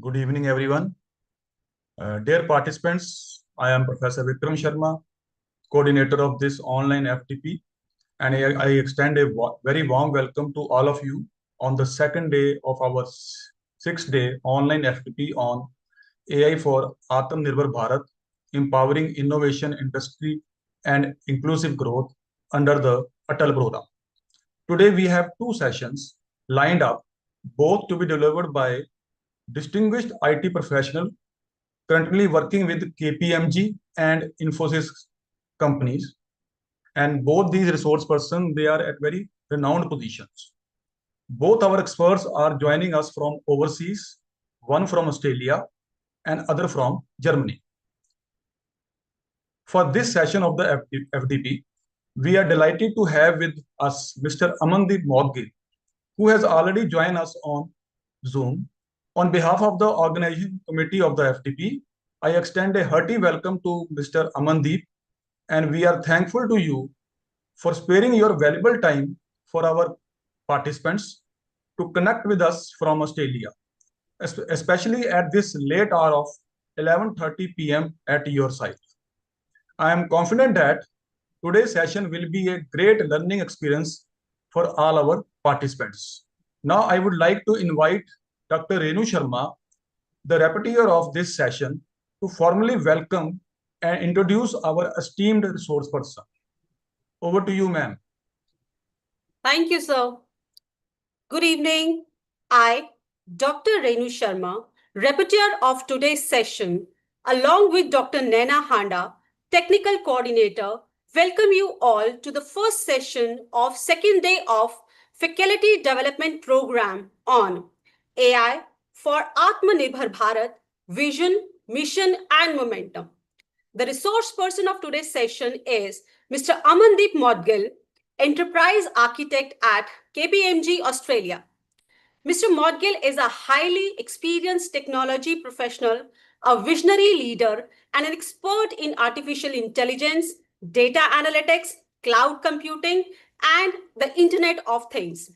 Good evening, everyone. Dear participants, I am Professor Vikram Sharma, coordinator of this online FTP, and I extend a very warm welcome to all of you on the second day of our 6-day online FTP on AI for Atmanirbhar Bharat, empowering innovation, industry, and inclusive growth under the Atal Program. Today, we have two sessions lined up, both to be delivered by distinguished IT professional currently working with KPMG and Infosys companies. And both these resource persons, they are at very renowned positions. Both our experts are joining us from overseas, one from Australia and other from Germany. For this session of the FDP, we are delighted to have with us Mr. Amandeep Modgil, who has already joined us on Zoom. On behalf of the organizing committee of the FDP, I extend a hearty welcome to Mr. Amandeep, and we are thankful to you for sparing your valuable time for our participants to connect with us from Australia, especially at this late hour of 11:30 p.m. at your site. I am confident that today's session will be a great learning experience for all our participants. Now, I would like to invite Dr. Renu Sharma, the rapporteur of this session, to formally welcome and introduce our esteemed resource person. Over to you, ma'am. Thank you, sir. Good evening. I, Dr. Renu Sharma, rapporteur of today's session, along with Dr. Naina Handa, technical coordinator, welcome you all to the first session of second day of Faculty Development Program on AI for Atmanirbhar Bharat, Vision, Mission and Momentum. The resource person of today's session is Mr. Amandeep Modgil, Enterprise Architect at KPMG Australia. Mr. Modgil is a highly experienced technology professional, a visionary leader, and an expert in artificial intelligence, data analytics, cloud computing, and the Internet of Things.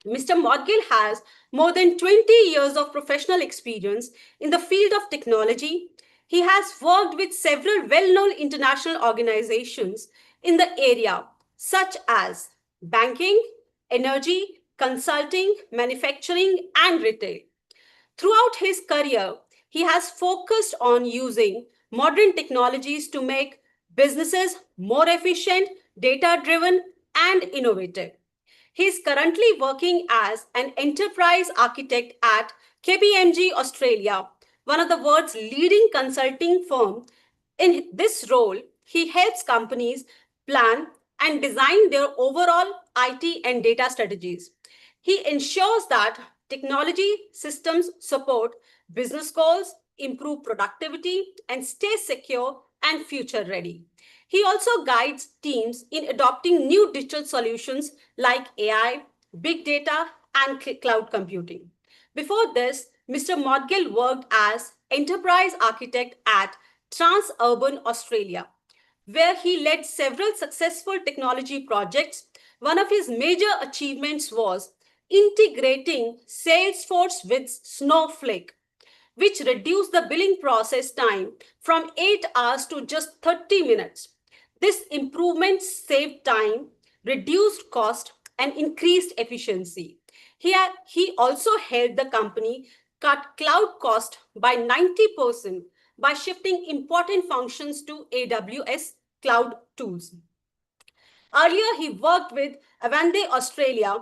Mr. Modgil has more than 20 years of professional experience in the field of technology. He has worked with several well-known international organizations in the area, such as banking, energy, consulting, manufacturing, and retail. Throughout his career, he has focused on using modern technologies to make businesses more efficient, data-driven, and innovative. He is currently working as an enterprise architect at KPMG Australia, one of the world's leading consulting firms. In this role, he helps companies plan and design their overall IT and data strategies. He ensures that technology systems support business goals, improve productivity, and stay secure and future ready. He also guides teams in adopting new digital solutions like AI, big data, and cloud computing. Before this, Mr. Modgil worked as enterprise architect at Transurban Australia, where he led several successful technology projects. One of his major achievements was integrating Salesforce with Snowflake, which reduced the billing process time from 8 hours to just 30 minutes. This improvement saved time, reduced cost, and increased efficiency. He also helped the company cut cloud cost by 90% by shifting important functions to AWS cloud tools. Earlier, he worked with Avante Australia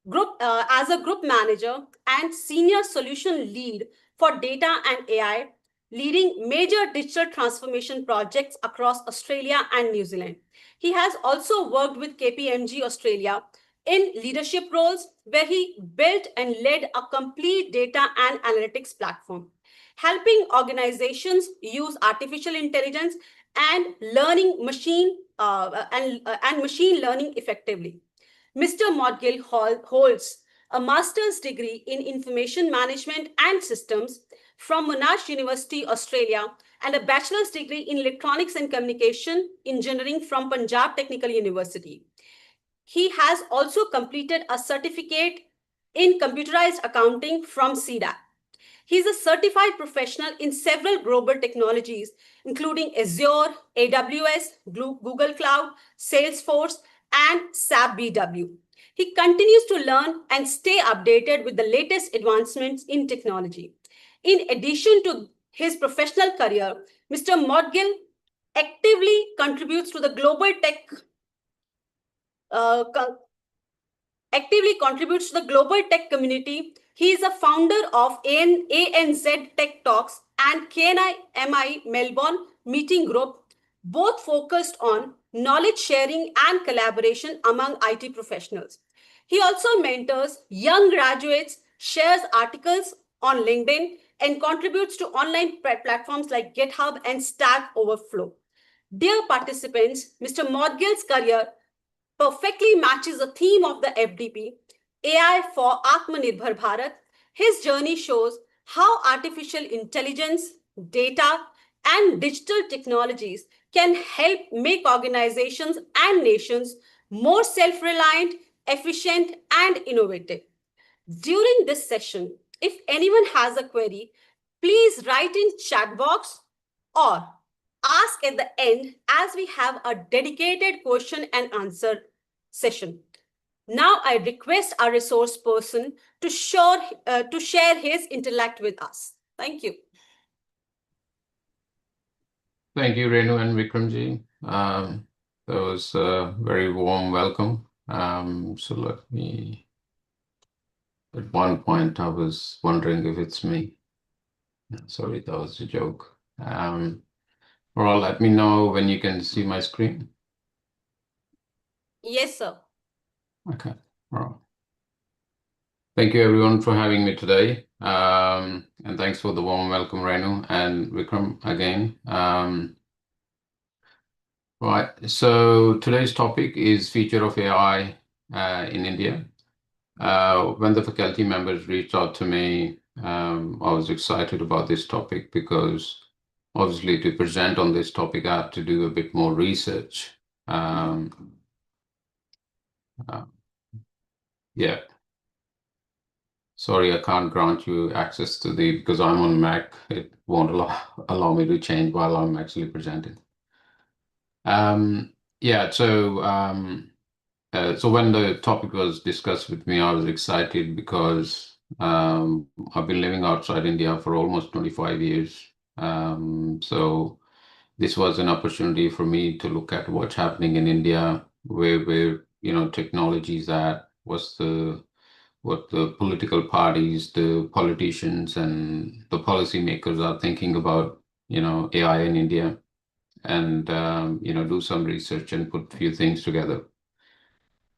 Group as a group manager and senior solution lead for data and AI, leading major digital transformation projects across Australia and New Zealand. He has also worked with KPMG Australia in leadership roles where he built and led a complete data and analytics platform, helping organizations use artificial intelligence and machine learning effectively. Mr. Modgil holds a master's degree in information management and systems from Monash University, Australia, and a bachelor's degree in electronics and communication engineering from Punjab Technical University. He has also completed a certificate in computerized accounting from CDAC. He's a certified professional in several global technologies, including Azure, AWS, Google Cloud, Salesforce, and SAP BW. He continues to learn and stay updated with the latest advancements in technology. In addition to his professional career, Mr. Modgill actively contributes to the global tech uh, community. He is a founder of ANZ Tech Talks and KNIMI Melbourne Meeting Group, both focused on knowledge sharing and collaboration among IT professionals. He also mentors young graduates, shares articles on LinkedIn, and contributes to online platforms like GitHub and Stack Overflow. Dear participants, Mr. Modgill's career perfectly matches the theme of the FDP, AI for Atmanirbhar Bharat. His journey shows how artificial intelligence, data, and digital technologies can help make organizations and nations more self-reliant, efficient, and innovative. During this session, if anyone has a query, please write in chat box or ask at the end, as we have a dedicated question and answer session. Now I request our resource person to share his intellect with us. Thank you. Thank you, Renu and Vikramji. That was a very warm welcome. So let me, at one point I was wondering if it's me. Sorry, that was a joke. All, let me know when you can see my screen. Yes, sir. Okay, all right. Thank you everyone for having me today. And thanks for the warm welcome, Renu and Vikram again. Right, so today's topic is future of AI in India. When the faculty members reached out to me, I was excited about this topic because obviously to present on this topic, I had to do a bit more research. Yeah. Sorry, I can't grant you access to because I'm on Mac, it won't allow me to change while I'm actually presenting. Yeah, so when the topic was discussed with me, I was excited because I've been living outside India for almost 25 years. So this was an opportunity for me to look at what's happening in India, where technology is at, what the political parties, the politicians, and the policymakers are thinking about, AI in India, and do some research and put a few things together.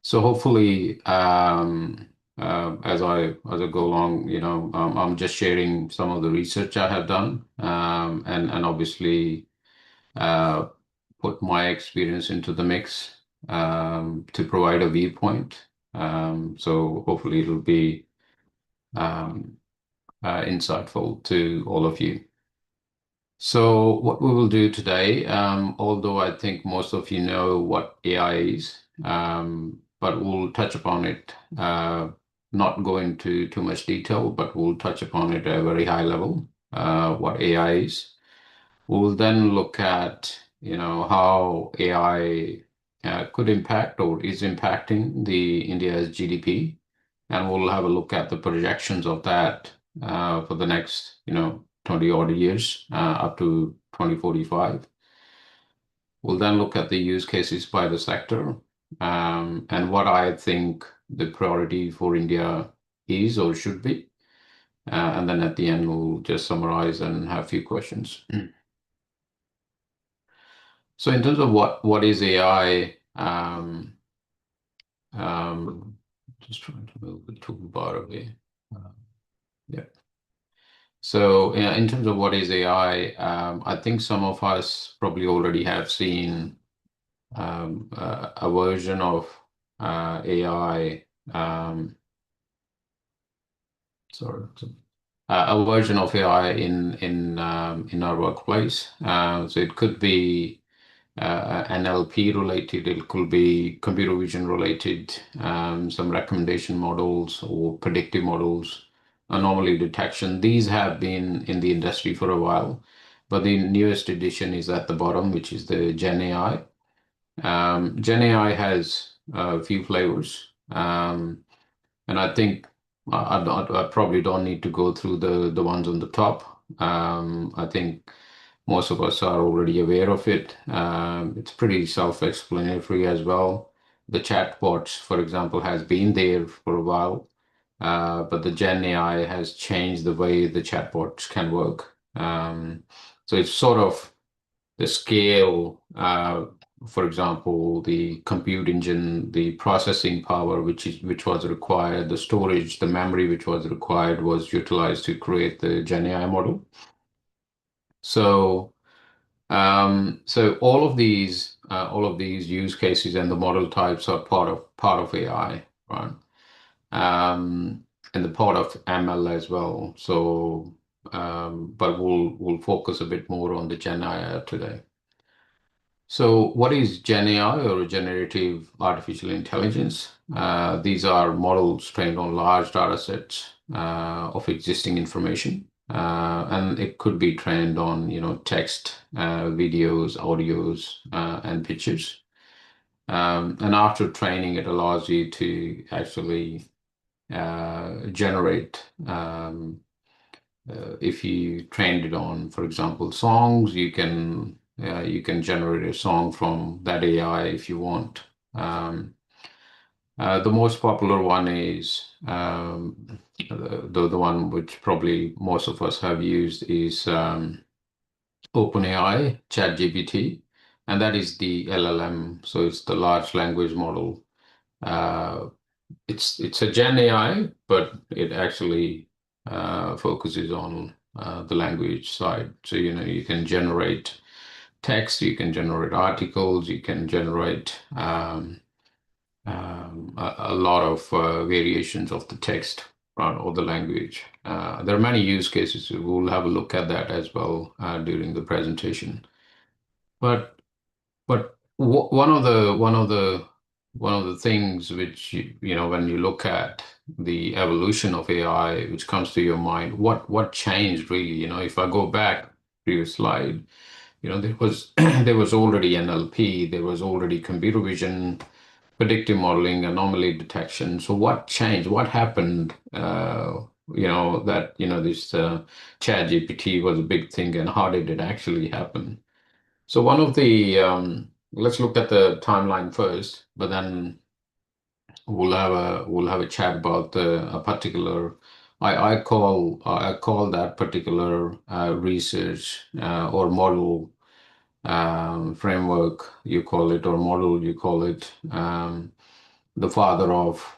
So hopefully, as I go along, I'm just sharing some of the research I have done, and obviously put my experience into the mix to provide a viewpoint. So hopefully it'll be insightful to all of you. So what we will do today, although I think most of you know what AI is, but we'll touch upon it, not go into too much detail, but we'll touch upon it at a very high level, what AI is. We'll then look at, how AI could impact or is impacting the India's GDP, and we'll have a look at the projections of that for the next, 20 odd years up to 2045. We'll then look at the use cases by the sector and what I think the priority for India is or should be. And then at the end, we'll just summarize and have a few questions. So in terms of what is AI, just trying to move the toolbar away. Yeah. So in terms of what is AI, I think some of us probably already have seen a version of AI. A version of AI in our workplace. So it could be NLP related, it could be computer vision related, some recommendation models or predictive models. anomaly detection. These have been in the industry for a while, but the newest edition is at the bottom, which is the Gen AI. Gen AI has a few flavors, and I think I probably don't need to go through the ones on the top. I think most of us are already aware of it. It's pretty self-explanatory as well. The chatbots, for example, has been there for a while, but the Gen AI has changed the way the chatbots can work. So it's sort of the scale, for example, the compute engine, the processing power which was required, the storage, the memory which was required was utilized to create the Gen AI model. So all of these use cases and the model types are part of AI, right? And the part of ML as well. So, but we'll focus a bit more on the Gen AI today. So what is Gen AI, or generative artificial intelligence? These are models trained on large data sets of existing information. And it could be trained on, text, videos, audios, and pictures. And after training, it allows you to actually generate, if you trained it on, for example, songs, you can generate a song from that AI if you want. The most popular one is the one which probably most of us have used is OpenAI, ChatGPT, and that is the LLM. So it's the large language model. It's a Gen AI, but it actually focuses on the language side. So you can generate text, you can generate articles, you can generate a lot of variations of the text or the language. There are many use cases. We'll have a look at that as well during the presentation. But one of the things which when you look at the evolution of AI, which comes to your mind, what changed really? If I go back previous slide, there was there was already NLP, there was already computer vision, predictive modeling, anomaly detection. So what changed? What happened? That this ChatGPT was a big thing, and how did it actually happen? So one of the let's look at the timeline first, but then we'll have a chat about a particular. I call that particular research or model framework, you call it, or model, you call it, the father of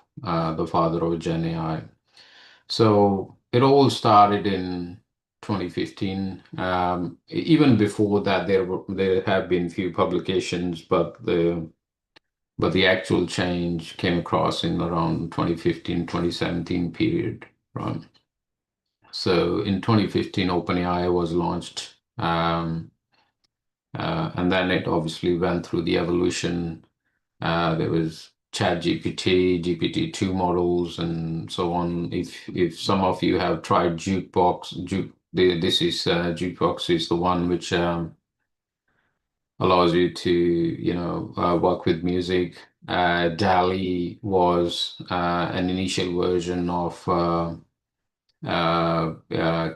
Gen AI. So it all started in 2015. Even before that, there have been few publications, but the actual change came across in around 2015, 2017 period, right? So in 2015, OpenAI was launched. And then it obviously went through the evolution. There was ChatGPT, GPT-2 models, and so on. If some of you have tried Jukebox, Jukebox is the one which allows you to work with music. DALL-E was an initial version of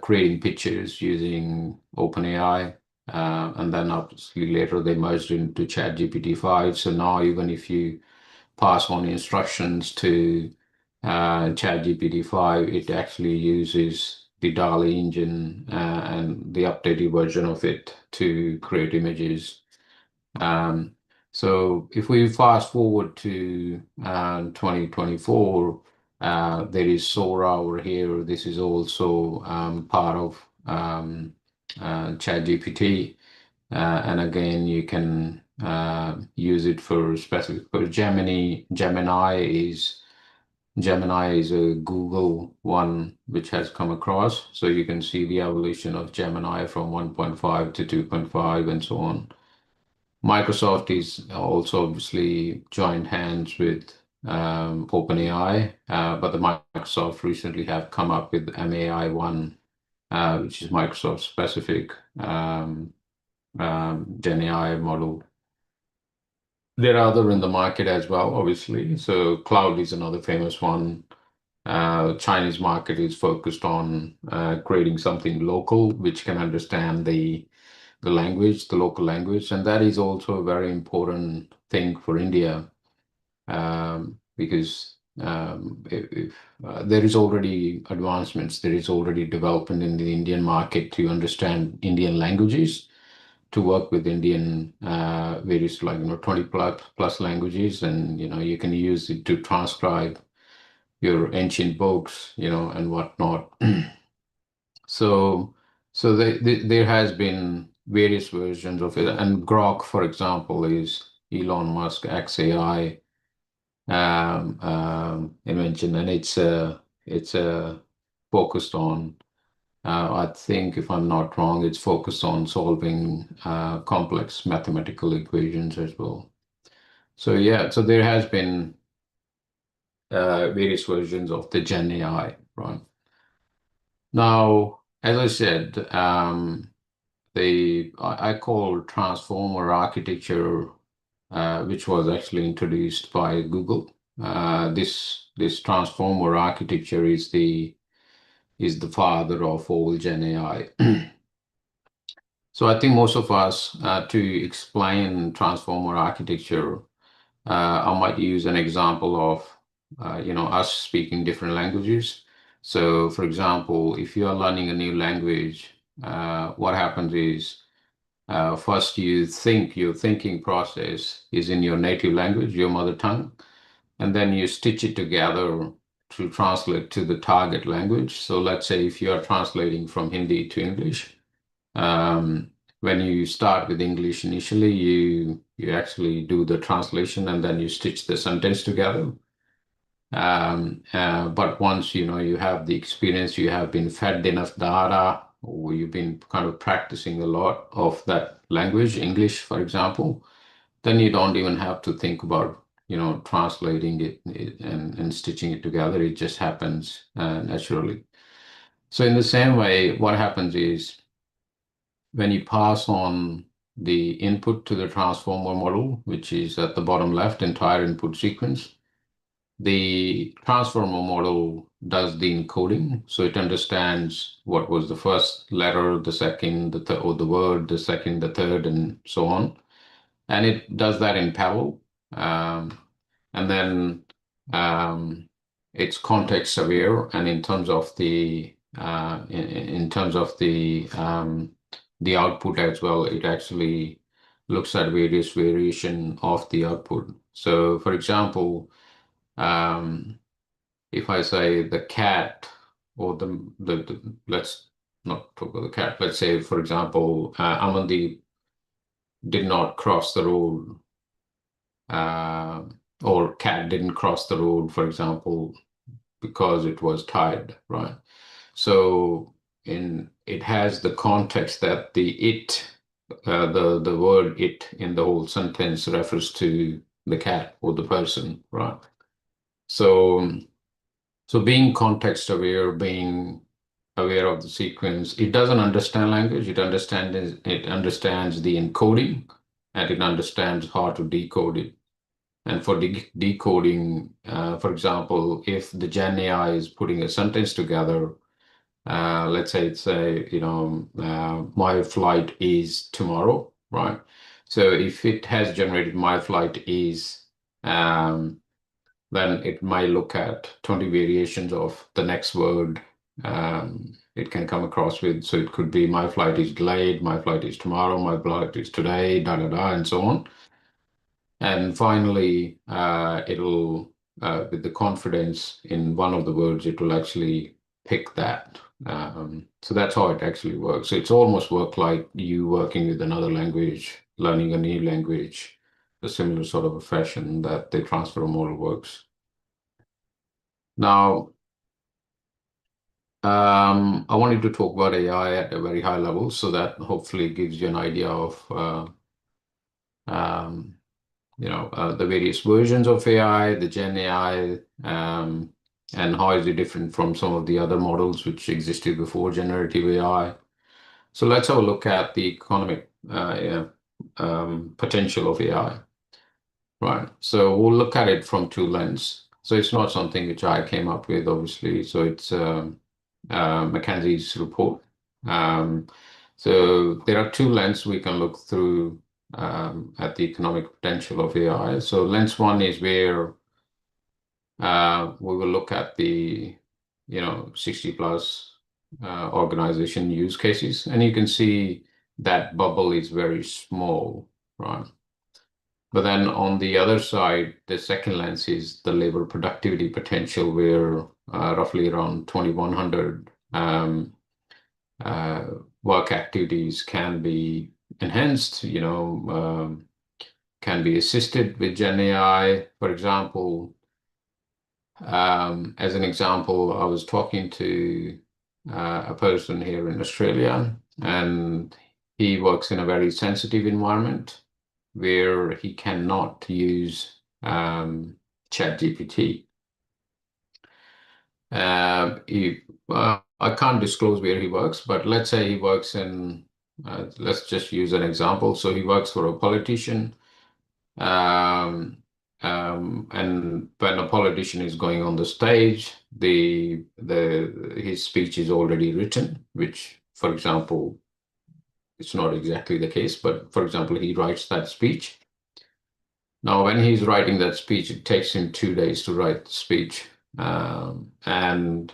creating pictures using OpenAI. And then obviously later they merged into ChatGPT 5. So now even if you pass on instructions to ChatGPT 5, it actually uses the DALL-E engine and the updated version of it to create images. So if we fast forward to 2024, there is Sora over here. This is also part of ChatGPT. And again, you can use it for specific. For Gemini is a Google one which has come across. So you can see the evolution of Gemini from 1.5 to 2.5 and so on. Microsoft is also obviously joined hands with OpenAI, but the Microsoft recently have come up with MAI-1, which is Microsoft specific Gen AI model. There are other in the market as well, obviously. So cloud is another famous one. Chinese market is focused on creating something local, which can understand the language, the local language, and that is also a very important thing for India, because if there is already advancements, there is already development in the Indian market to understand Indian languages, to work with Indian various 20 plus languages, and you can use it to transcribe your ancient books, and whatnot. So there has been various versions of it, and Grok, for example, is Elon Musk XAI invention, and it's focused on. I think, if I'm not wrong, it's focused on solving complex mathematical equations as well. So yeah, so there has been various versions of the Gen AI, right? Now, as I said, I call transformer architecture, which was actually introduced by Google. This transformer architecture is the father of all Gen AI. So I think most of us, to explain transformer architecture, I might use an example of us speaking different languages. So, for example, if you are learning a new language, what happens is, first your thinking process is in your native language, your mother tongue, and then you stitch it together to translate to the target language. So let's say if you are translating from Hindi to English, when you start with English initially, you actually do the translation and then you stitch the sentence together. But once you have the experience, you have been fed enough data, or you've been kind of practicing a lot of that language, English, for example, then you don't even have to think about translating it and stitching it together. It just happens naturally. So in the same way, what happens is, when you pass on the input to the transformer model, which is at the bottom left, entire input sequence, the transformer model does the encoding. So it understands what was the first letter, the second, or the word, the second, the third, and so on. And it does that in parallel. And then it's context aware, and in terms of the the output as well, it actually looks at various variation of the output. So, for example, if I say the cat, or let's not talk about the cat. Let's say, for example, Amandeep did not cross the road, or cat didn't cross the road, for example, because it was tired, right? So it has the context that the word it in the whole sentence refers to the cat or the person, right? So being context aware, being aware of the sequence, it doesn't understand language. It understands the encoding, and it understands how to decode it. And for decoding, for example, if the Gen AI is putting a sentence together, let's say it's my flight is tomorrow, right? So if it has generated my flight is, then it might look at 20 variations of the next word it can come across with. So it could be my flight is delayed, my flight is tomorrow, my flight is today, da da da, and so on. And finally, it'll, with the confidence in one of the words, it will actually pick that. So that's how it actually works. So it's almost like you working with another language, learning a new language, a similar sort of a fashion that the transfer model works. Now, I wanted to talk about AI at a very high level, so that hopefully gives you an idea of the various versions of AI, the Gen AI, and how is it different from some of the other models which existed before generative AI. So let's have a look at the economic potential of AI. Right. So we'll look at it from two lenses. So it's not something which I came up with, obviously. So it's McKinsey's report. So there are two lenses we can look through at the economic potential of AI. So lens one is where we will look at the 60 plus organization use cases, and you can see that bubble is very small, right? But then on the other side, the second lens is the labor productivity potential, where roughly around 2,100 work activities can be enhanced, can be assisted with Gen AI. For example, as an example, I was talking to a person here in Australia, and he works in a very sensitive environment where he cannot use ChatGPT. I can't disclose where he works, but let's say he works in, let's just use an example. So he works for a politician. And when a politician is going on the stage, his speech is already written, which, for example, it's not exactly the case, but for example, he writes that speech. Now, when he's writing that speech, it takes him 2 days to write the speech, and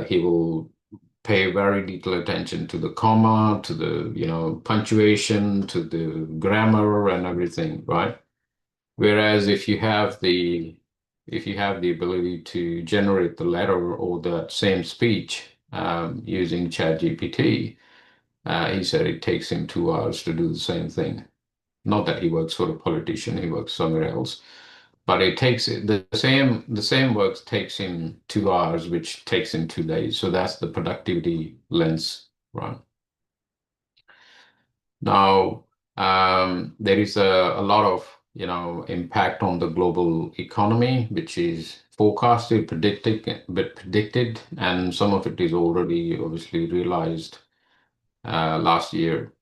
he will pay very little attention to the comma, to the punctuation, to the grammar, and everything, right? Whereas if you have the ability to generate the letter or the same speech using ChatGPT, he said it takes him 2 hours to do the same thing. Not that he works for a politician; he works somewhere else. But it takes the same work takes him 2 hours, which takes him 2 days. So that's the productivity lens, right? Now, there is a lot of impact on the global economy, which is forecasted, predicted, and some of it is already obviously realized last year.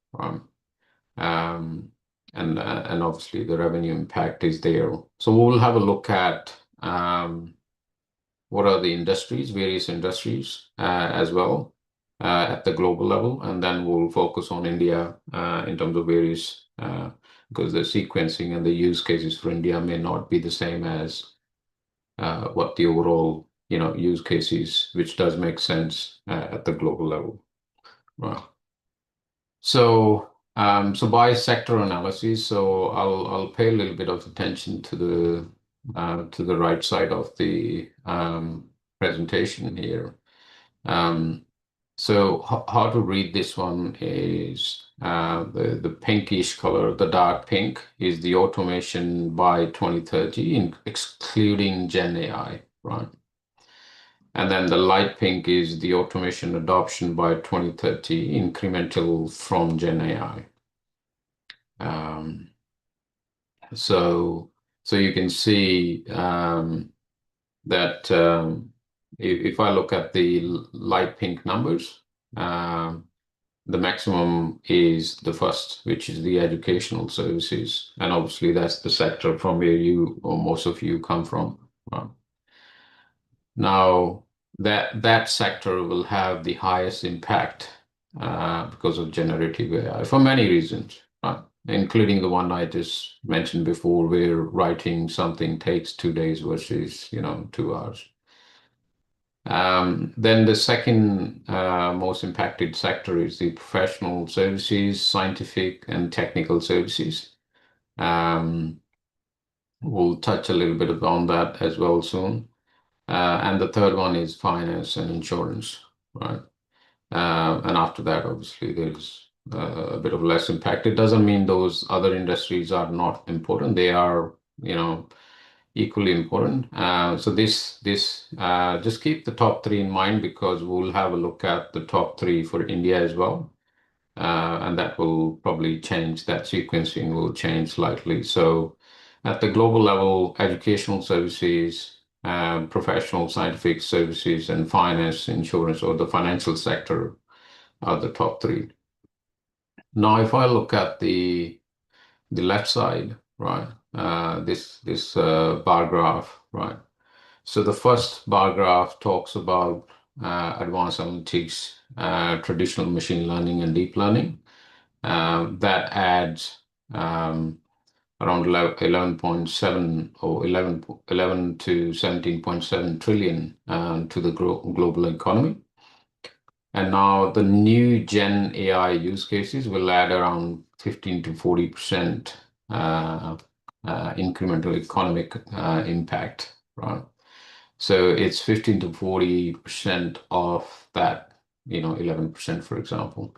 And obviously the revenue impact is there. So we'll have a look at what are the industries, various industries as well at the global level, and then we'll focus on India in terms of various because the sequencing and the use cases for India may not be the same as what the overall use cases, which does make sense at the global level. Right. So by sector analysis, so I'll pay a little bit of attention to the right side of the presentation here. So how to read this one is the pinkish color, the dark pink is the automation by 2030, excluding Gen AI, right? And then the light pink is the automation adoption by 2030, incremental from Gen AI. So you can see that if I look at the light pink numbers, the maximum is the first, which is the educational services. And obviously that's the sector from where you or most of you come from. Now, that sector will have the highest impact because of generative AI for many reasons, including the one I just mentioned before, where writing something takes 2 days versus 2 hours. Then the second most impacted sector is the professional services, scientific and technical services. We'll touch a little bit on that as well soon. And the third one is finance and insurance, right? And after that, obviously, there's a bit of less impact. It doesn't mean those other industries are not important. They are, equally important. So this just keep the top 3 in mind, because we'll have a look at the top 3 for India as well. And that will probably change, that sequencing will change slightly. So At the global level, educational services, professional scientific services, and finance, insurance, or the financial sector are the top three. Now, if I look at the left side, right, this bar graph, right. So the first bar graph talks about advanced analytics, traditional machine learning, and deep learning. That adds around 11.7 or 11 to 17.7 trillion to the global economy. And now the new Gen AI use cases will add around 15 to 40% incremental economic impact, right? So it's 15 to 40% of that, 11%, for example.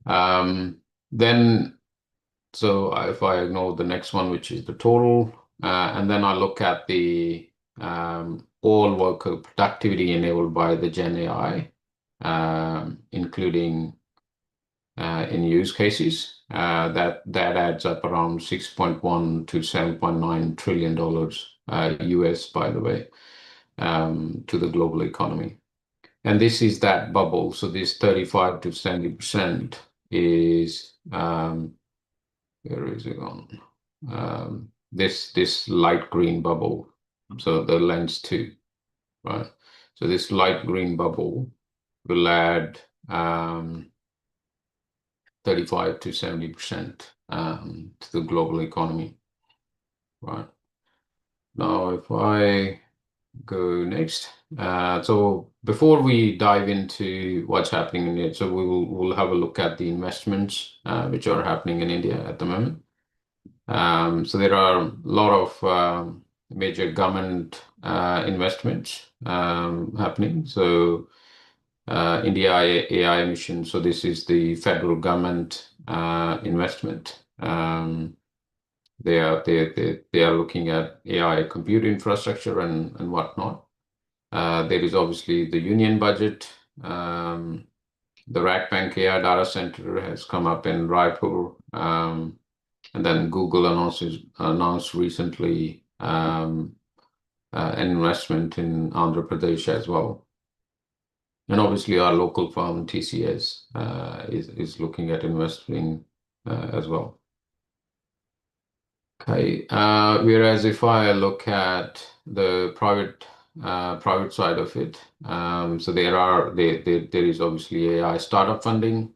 Then, so if I ignore the next one, which is the total, and then I look at the all worker productivity enabled by the Gen AI, including in use cases, that adds up around 6.1 to 7.9 trillion dollars US, by the way, to the global economy. And this is that bubble. So this 35 to 70% is where is it gone? This light green bubble. So the lens 2, right? So this light green bubble will add 35 to 70% to the global economy, right? Now, if I go next, so before we dive into what's happening in it, so we'll have a look at the investments which are happening in India at the moment. So there are a lot of major government investments happening. So India AI mission. So this is the federal government investment. They are looking at AI compute infrastructure and whatnot. There is obviously the union budget. The Rack Bank AI data center has come up in Raipur, and then Google announced recently an investment in Andhra Pradesh as well. And obviously our local firm TCS is looking at investing as well. Okay, whereas if I look at the private side of it, so there is obviously AI startup funding,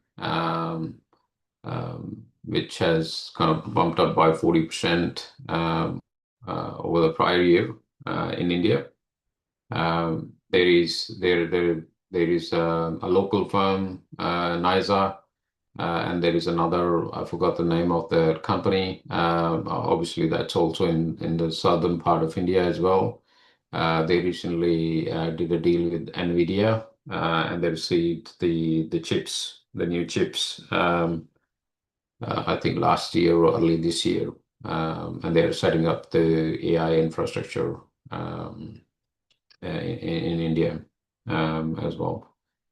which has kind of bumped up by 40% over the prior year in India. There is a local firm, NISA, and there is another, I forgot the name of the company. Obviously, that's also in the southern part of India as well. They recently did a deal with NVIDIA, and they received the chips, the new chips, I think last year or early this year. And they're setting up the AI infrastructure in India as well.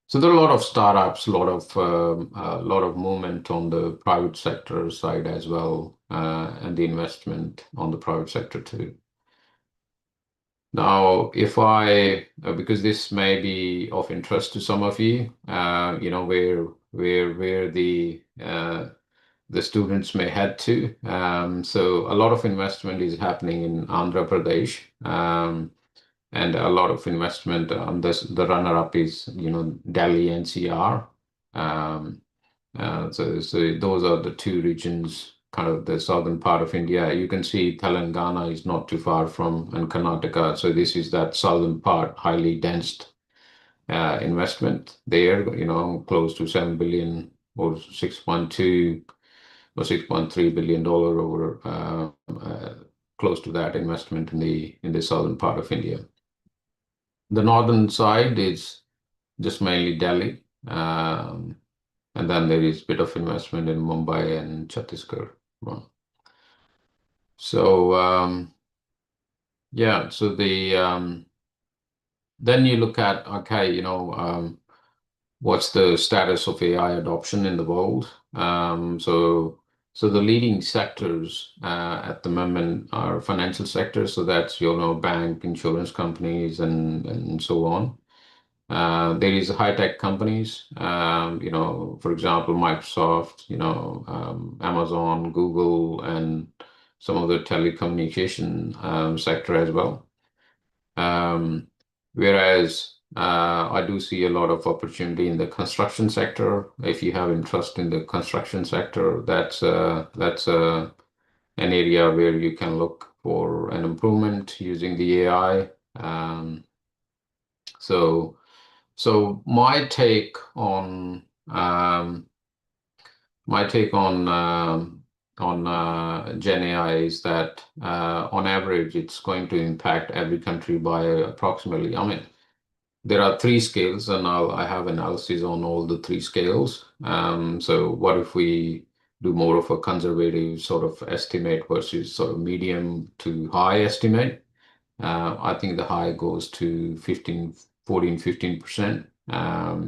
So there are a lot of startups, a lot of movement on the private sector side as well, and the investment on the private sector too. Now, because this may be of interest to some of you, where the students may head to. So a lot of investment is happening in Andhra Pradesh. And a lot of investment on this. The runner-up is, Delhi NCR. So those are the two regions, kind of the southern part of India. You can see Telangana is not too far from, and Karnataka. So this is that southern part, highly dense investment there. Close to 7 billion or 6.2 or 6.3 billion dollar over close to that investment in the southern part of India. The northern side is just mainly Delhi, and then there is a bit of investment in Mumbai and Chhattisgarh. So yeah, so then you look at, okay, what's the status of AI adoption in the world? So So the leading sectors at the moment are financial sectors. So that's, bank, insurance companies, and so on. There is high-tech companies, for example, Microsoft, Amazon, Google, and some of the telecommunication sector as well. Whereas I do see a lot of opportunity in the construction sector. If you have interest in the construction sector, that's an area where you can look for an improvement using the AI. So my take on Gen AI is that on average it's going to impact every country by approximately. I mean, there are three scales, and I have analysis on all the three scales. So what if we do more of a conservative sort of estimate versus sort of medium to high estimate? I think the high goes to 15%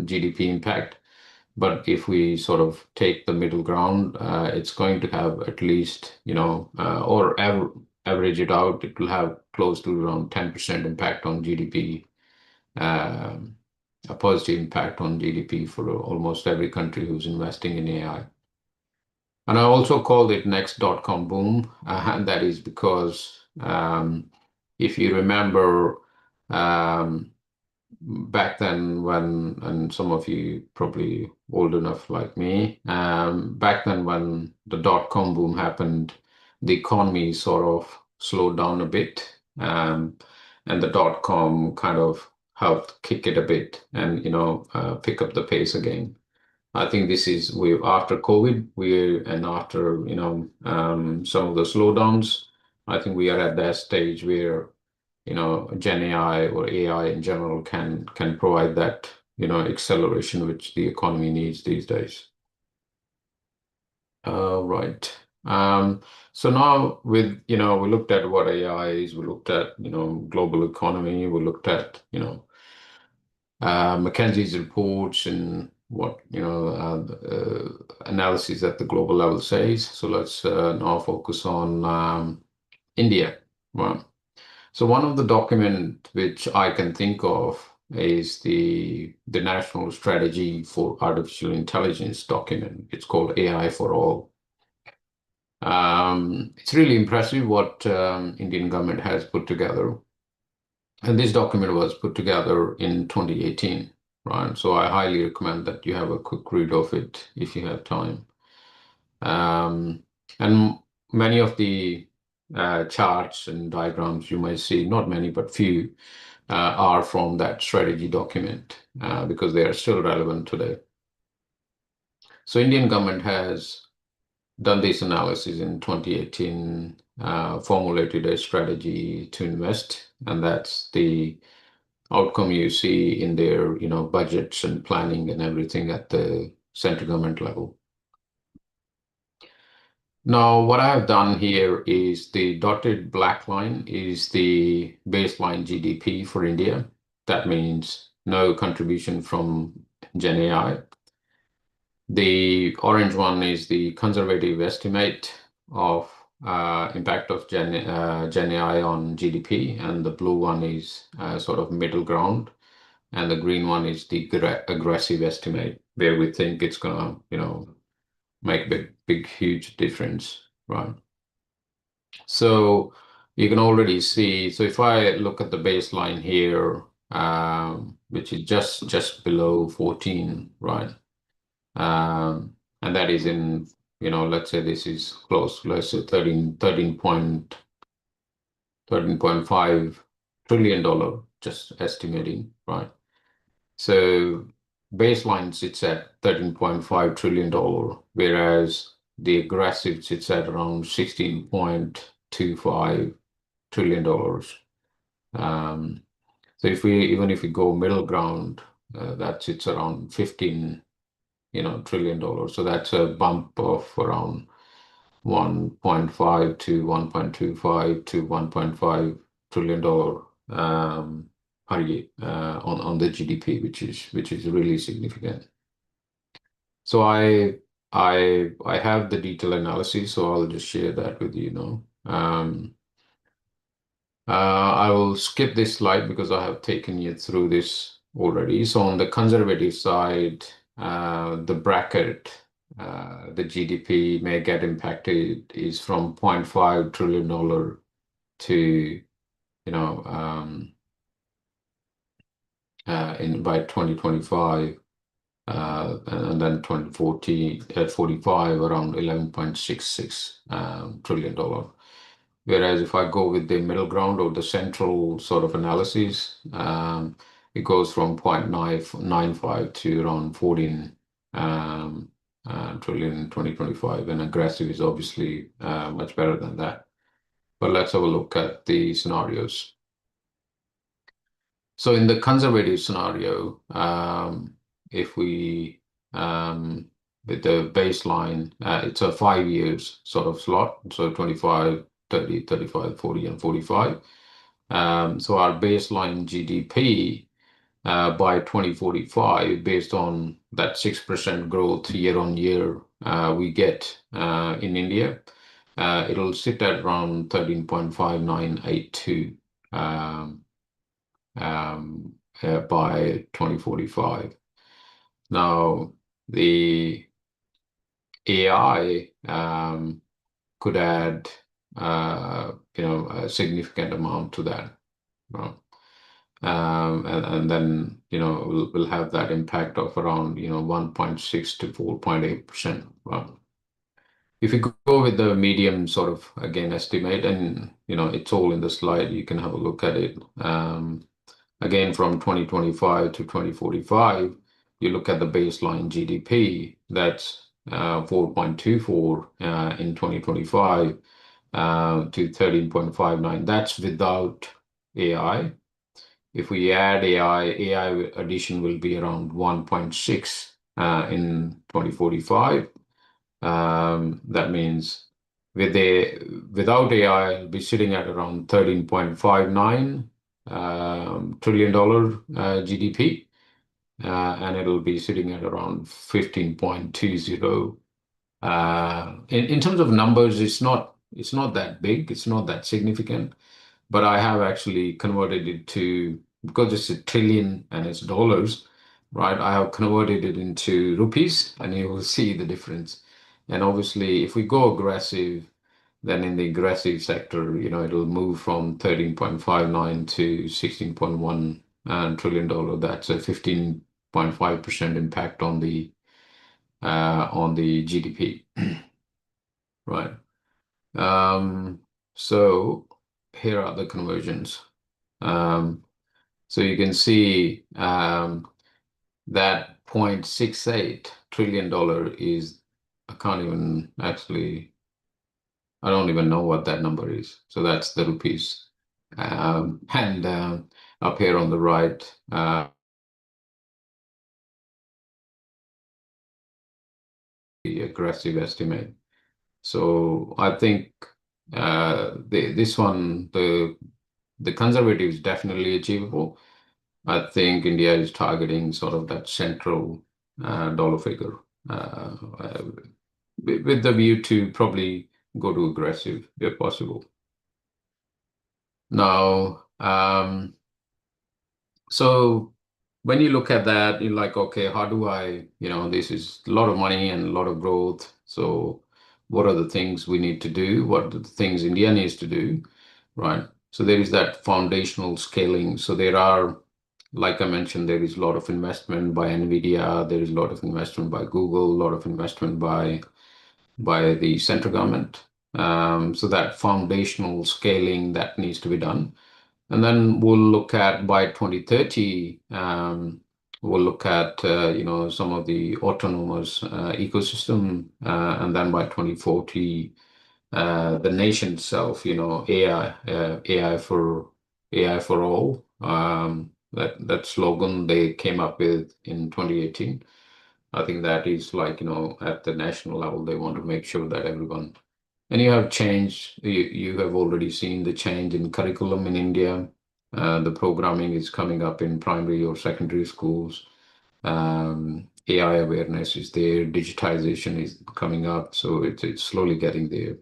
GDP impact. But if we sort of take the middle ground, it's going to have at least, or average it out, it will have close to around 10% impact on GDP, a positive impact on GDP for almost every country who's investing in AI. And I also called it next dot-com boom, and that is because if you remember back then when, and some of you probably old enough like me, back then when the dot-com boom happened, the economy sort of slowed down a bit, and the dot-com kind of helped kick it a bit and pick up the pace again. I think this is after COVID, and after some of the slowdowns. I think we are at that stage where Gen AI or AI in general can provide that acceleration which the economy needs these days. Right. So now with we looked at what AI is, we looked at global economy, we looked at McKinsey's reports and what analysis at the global level says. So let's now focus on India. Right. So one of the document which I can think of is the National Strategy for Artificial Intelligence document. It's called AI for All. It's really impressive what Indian government has put together. And this document was put together in 2018, right? So I highly recommend that you have a quick read of it if you have time. And many of the charts and diagrams you might see, not many, but few, are from that strategy document because they are still relevant today. So Indian government has done this analysis in 2018, formulated a strategy to invest, and that's the outcome you see in their budgets and planning and everything at the central government level. Now, what I have done here is the dotted black line is the baseline GDP for India. That means no contribution from Gen AI. The orange one is the conservative estimate of impact of Gen AI on GDP, and the blue one is sort of middle ground, and the green one is the aggressive estimate where we think it's gonna make big huge difference, right? So you can already see, so if I look at the baseline here, which is just below 14, right? And that is in, let's say this is close, let's say $13.5 trillion, just estimating, right? So baseline sits at $13.5 trillion, whereas the aggressive sits at around $16.25 trillion. So even if we go middle ground, that sits around $15 trillion. So that's a bump of around 1.5 to 1.25 to 1.5 trillion dollar per year on the GDP, which is really significant. So I I have the detailed analysis, so I'll just share that with you now. I will skip this slide because I have taken you through this already. So on the conservative side, the bracket, the GDP may get impacted is from $0.5 trillion to, by 2025, and then 2040 at 45 around $11.66 trillion. Whereas if I go with the middle ground or the central sort of analysis, it goes from 0.995 to around 14 trillion in 2025, and aggressive is obviously much better than that. But let's have a look at the scenarios. So in the conservative scenario, if we with the baseline, it's a 5 years sort of slot, so 25, 30, 35, 40, and 45. So our baseline GDP by 2045, based on that 6% growth year on year we get in India, it'll sit at around 13.5982 by 2045. Now, the AI could add, a significant amount to that. And then, we'll have that impact of around, 1.6 to 4.8%. If you go with the medium sort of, again, estimate, and, it's all in the slide, you can have a look at it. Again, from 2025 to 2045, you look at the baseline GDP, that's 4.24 in 2025 to 13.59. That's without AI. If we add AI addition will be around 1.6 in 2045. That means without AI, it'll be sitting at around $13.59 trillion GDP, and it'll be sitting at around 15.20. In terms of numbers, it's not that big, it's not that significant, but I have actually converted it to, because it's a trillion and it's dollars, right? I have converted it into rupees, and you will see the difference. And obviously, if we go aggressive, then in the aggressive sector, it'll move from 13.59 to 16.1 trillion dollar. That's a 15.5% impact on the GDP, right? So here are the conversions. So you can see that $0.68 trillion is, I don't even know what that number is. So that's the rupees. And up here on the right, the aggressive estimate. So I think this one, the conservative is definitely achievable. I think India is targeting sort of that central dollar figure with the view to probably go to aggressive if possible. Now, so when you look at that, you're like, okay, how do I, this is a lot of money and a lot of growth. So what are the things we need to do? What are the things India needs to do, right? So there is that foundational scaling. So there are, like I mentioned, there is a lot of investment by NVIDIA. There is a lot of investment by Google, a lot of investment by the central government. So that foundational scaling that needs to be done. And then we'll look at by 2030, we'll look at, some of the autonomous ecosystem. And then by 2040, the nation itself, AI for all. That slogan they came up with in 2018. I think that is like, at the national level, they want to make sure that everyone, and you have changed, you have already seen the change in curriculum in India. The programming is coming up in primary or secondary schools. AI awareness is there, digitization is coming up, so it's slowly getting there.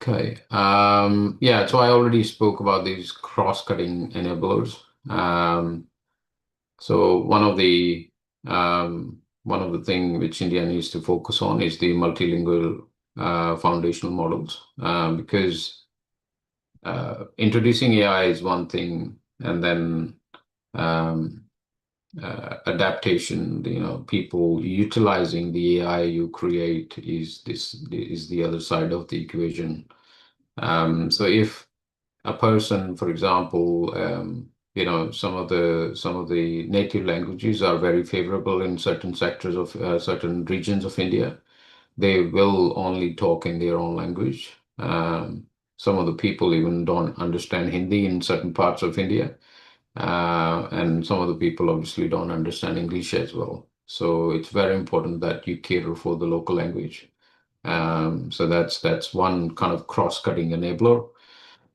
Okay. Yeah, so I already spoke about these cross-cutting enablers. So one of the thing which India needs to focus on is the multilingual foundational models, because introducing AI is one thing, and then um, adaptation, people utilizing the AI you create is the other side of the equation. So if a person, for example, some of the native languages are very favorable in certain sectors of certain regions of India, they will only talk in their own language. Some of the people even don't understand Hindi in certain parts of India. And some of the people obviously don't understand English as well. So it's very important that you cater for the local language. So that's one kind of cross-cutting enabler.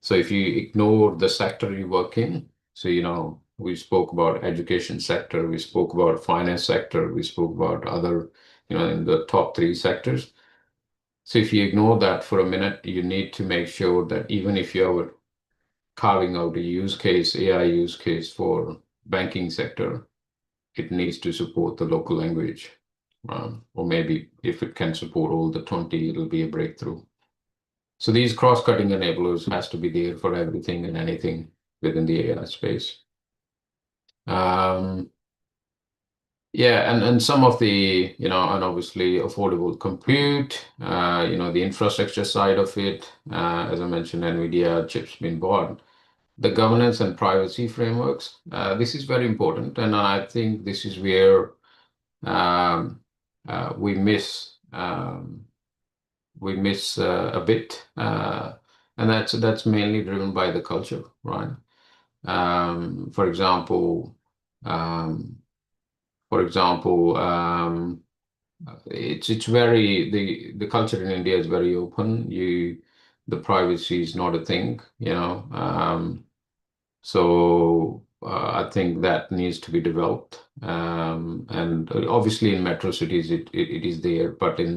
So if you ignore the sector you work in, so we spoke about education sector, we spoke about finance sector, we spoke about other, in the top 3 sectors. So if you ignore that for a minute, you need to make sure that even if you're carving out a use case, AI use case for banking sector, it needs to support the local language. Or maybe if it can support all the 20, it'll be a breakthrough. So these cross-cutting enablers has to be there for everything and anything within the AI space. Yeah, and some of the, and obviously affordable compute, the infrastructure side of it, as I mentioned, NVIDIA chips being bought, the governance and privacy frameworks. This is very important, and I think this is where we miss a bit, and that's mainly driven by the culture, right? For example, it's very the culture in India is very open. The privacy is not a thing, So I think that needs to be developed. And obviously in metro cities it is there, but in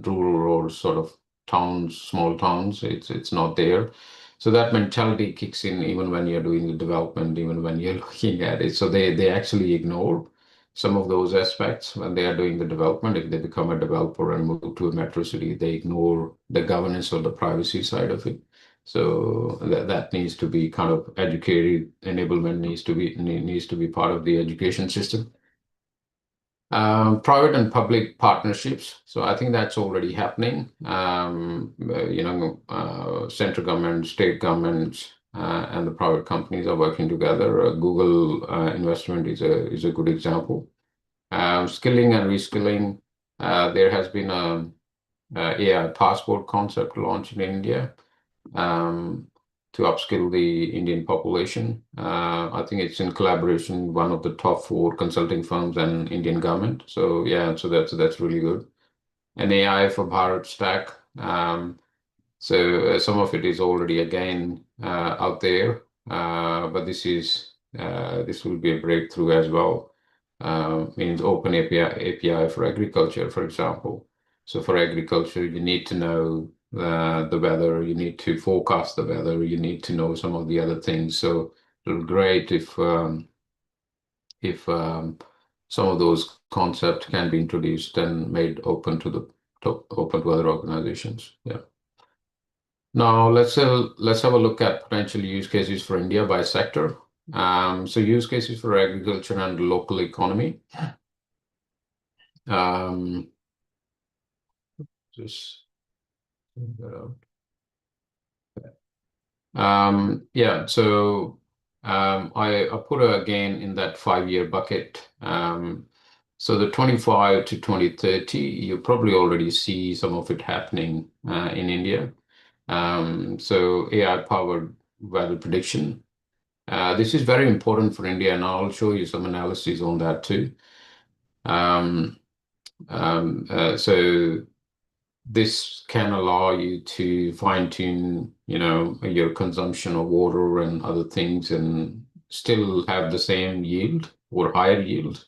rural or sort of towns, small towns, it's not there. So that mentality kicks in even when you're doing the development, even when you're looking at it. So they actually ignore some of those aspects when they are doing the development. If they become a developer and move to a metro city, they ignore the governance or the privacy side of it. So that needs to be kind of educated. Enablement needs to be part of the education system. Private and public partnerships. So I think that's already happening. Central government, state governments, and the private companies are working together. Google investment is a good example. Skilling and reskilling. There has been a AI passport concept launched in India to upskill the Indian population. I think it's in collaboration with one of the top 4 consulting firms and Indian government. So yeah, so that's really good. And AI for Bharat Stack. So some of it is already again out there, but this will be a breakthrough as well. Means open API for agriculture, for example. So for agriculture, you need to know the weather, you need to forecast the weather, you need to know some of the other things. So it's great if some of those concepts can be introduced and made open to other organizations. Yeah. Now let's have a look at potential use cases for India by sector. So use cases for agriculture and local economy. Just that out. Yeah, so I put it again in that 5-year bucket. So the 25 to 2030, you probably already see some of it happening in India. So AI-powered weather prediction. This is very important for India, and I'll show you some analysis on that too. So this can allow you to fine-tune, your consumption of water and other things and still have the same yield. or higher yield.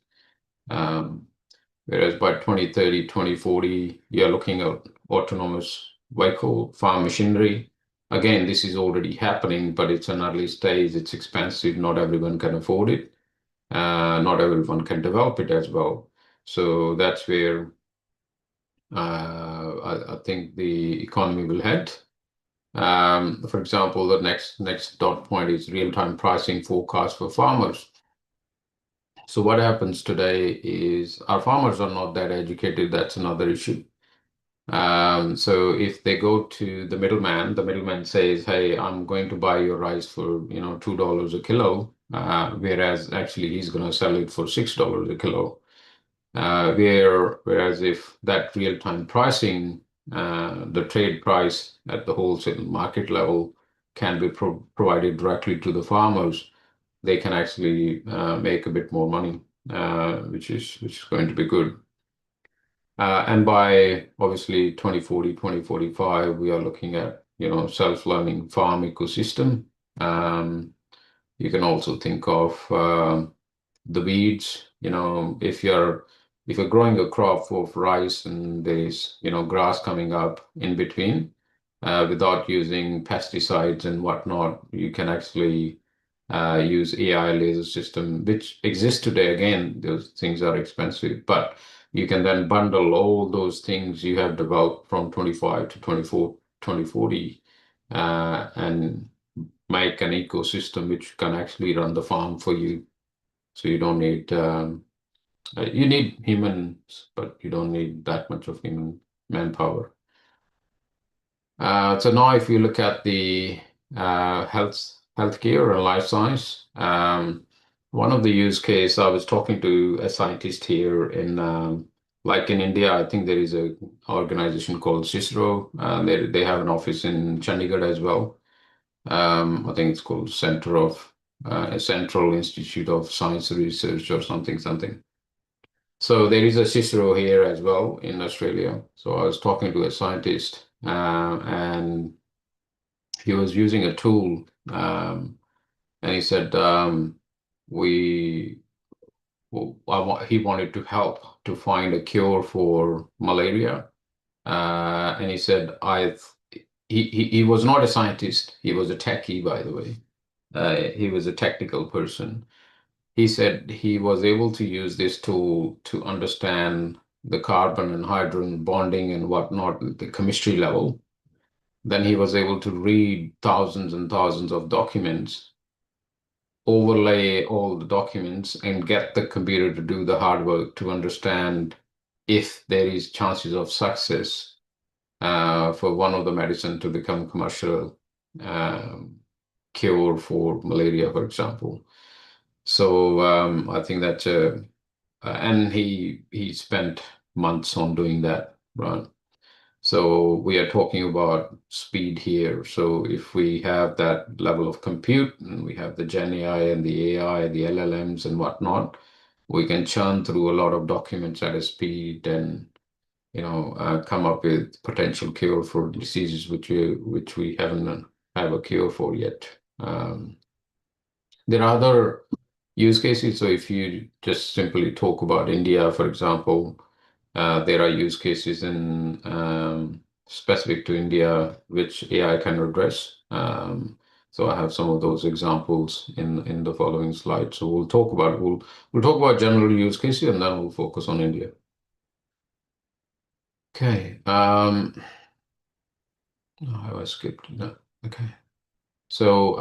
Whereas by 2030, 2040, you're looking at autonomous vehicle, farm machinery. Again, this is already happening, but it's an early stage. It's expensive. Not everyone can afford it. Not everyone can develop it as well. So that's where I think the economy will head. For example, the next dot point is real-time pricing forecast for farmers. So what happens today is our farmers are not that educated. That's another issue. So if they go to the middleman says, "Hey, I'm going to buy your rice for $2 a kilo," whereas actually he's going to sell it for $6 a kilo. Whereas if that real-time pricing, the trade price at the wholesale market level can be provided directly to the farmers, they can actually make a bit more money, which is going to be good. And by obviously 2040, 2045, we are looking at self-learning farm ecosystem. You can also think of the weeds. If you're growing a crop of rice and there's grass coming up in between, without using pesticides and whatnot, you can actually use AI laser system, which exists today. Again, those things are expensive, but you can then bundle all those things you have developed from 25 to 24, 2040, and make an ecosystem which can actually run the farm for you. So you don't need, you need humans, but you don't need that much of human manpower. So now if you look at the healthcare and life science, one of the use case, I was talking to a scientist here in, like in India, I think there is a organization called CISRO. They have an office in Chandigarh as well. I think it's called Central Institute of Science Research or something. So there is a CISRO here as well in Australia. So I was talking to a scientist, and he was using a tool, and he said he wanted to help to find a cure for malaria, and he said he was not a scientist. He was a techie, by the way. He was a technical person. He said he was able to use this tool to understand the carbon and hydrogen bonding and whatnot, the chemistry level. Then he was able to read thousands and thousands of documents, overlay all the documents, and get the computer to do the hard work to understand if there is chances of success for one of the medicine to become commercial cure for malaria, for example. So I think that's and he spent months on doing that, right? So we are talking about speed here. So if we have that level of compute and we have the Gen AI and the AI, the LLMs and whatnot, we can churn through a lot of documents at a speed and come up with potential cure for diseases which we haven't have a cure for yet. There are other use cases. So if you just simply talk about India, for example, there are use cases in specific to India which AI can address. So I have some of those examples in the following slide. So we'll talk about general use cases and then we'll focus on India. Okay. Oh, I skipped that. Okay. So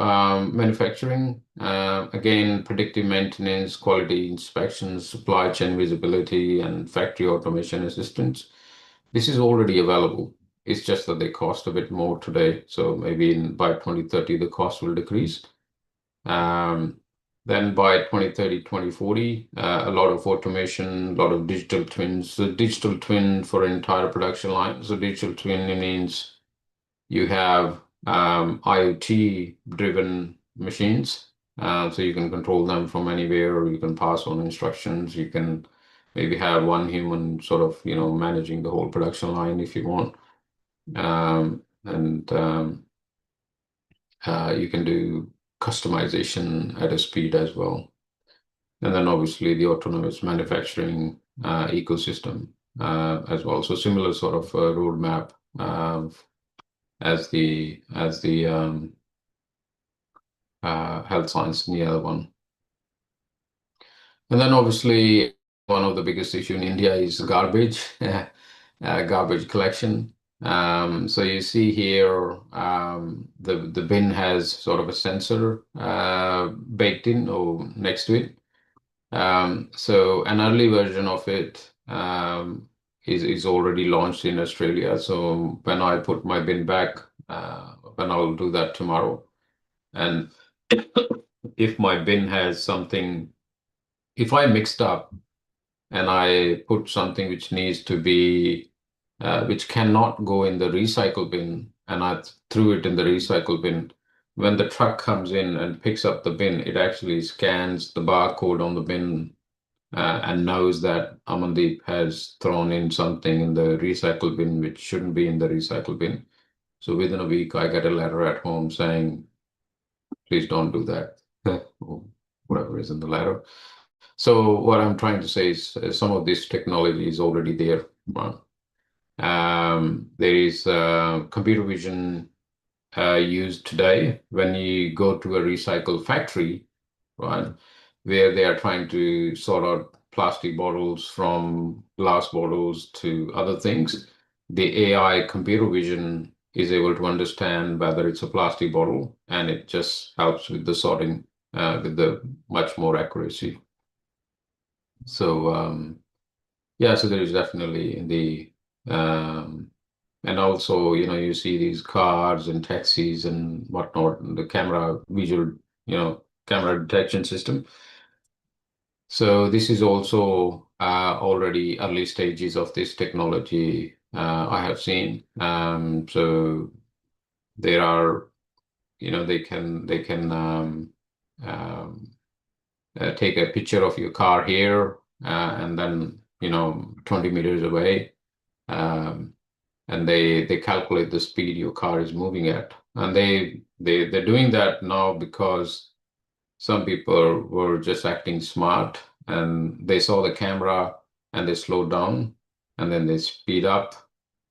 manufacturing, again, predictive maintenance, quality inspections, supply chain visibility, and factory automation assistance. This is already available. It's just that they cost a bit more today. So maybe by 2030, the cost will decrease. Then by 2030, 2040, a lot of automation, a lot of digital twins. So digital twin for an entire production line. So digital twin means you have IoT-driven machines, so you can control them from anywhere, or you can pass on instructions. You can maybe have one human sort of, managing the whole production line if you want. You can do customization at a speed as well. and then obviously the autonomous manufacturing ecosystem as well. So similar sort of roadmap as the health science in the other one. And then obviously one of the biggest issue in India is garbage, garbage collection. So you see here the bin has sort of a sensor baked in or next to it. So an early version of it is already launched in Australia. So when I put my bin back, when I'll do that tomorrow, and if my bin has something, if I mixed up and I put something which needs to be, which cannot go in the recycle bin, and I threw it in the recycle bin, when the truck comes in and picks up the bin, it actually scans the barcode on the bin and knows that Amandeep has thrown in something in the recycle bin which shouldn't be in the recycle bin. So within a week, I get a letter at home saying, please don't do that, or whatever is in the letter. So what I'm trying to say is some of this technology is already there. There is computer vision used today when you go to a recycle factory, right, where they are trying to sort out plastic bottles from glass bottles to other things. The AI computer vision is able to understand whether it's a plastic bottle, and it just helps with the sorting with the much more accuracy. So yeah, so there is definitely the and also, you know, you see these cars and taxis and whatnot, and the camera visual, you know, camera detection system. So this is also already early stages of this technology I have seen. So there are, you know, they can take a picture of your car here and then, you know, 20 meters away. And they calculate the speed your car is moving at. And they're doing that now because some people were just acting smart and they saw the camera and they slowed down, and then they speed up,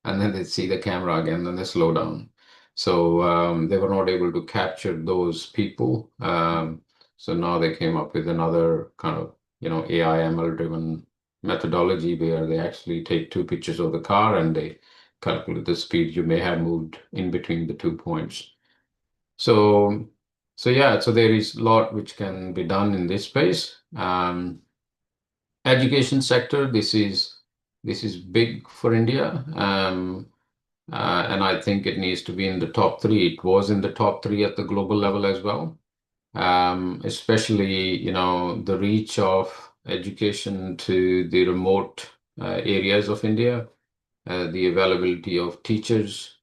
and then they see the camera again, then they slow down. So they were not able to capture those people. So now they came up with another kind of, you know, AI ML driven methodology where they actually take two pictures of the car and they calculate the speed you may have moved in between the 2 points. So yeah, so there is a lot which can be done in this space. Education sector, this is big for India, and I think it needs to be in the top 3. It was in the top 3 at the global level as well. Especially, you know, the reach of education to the remote areas of India, the availability of teachers,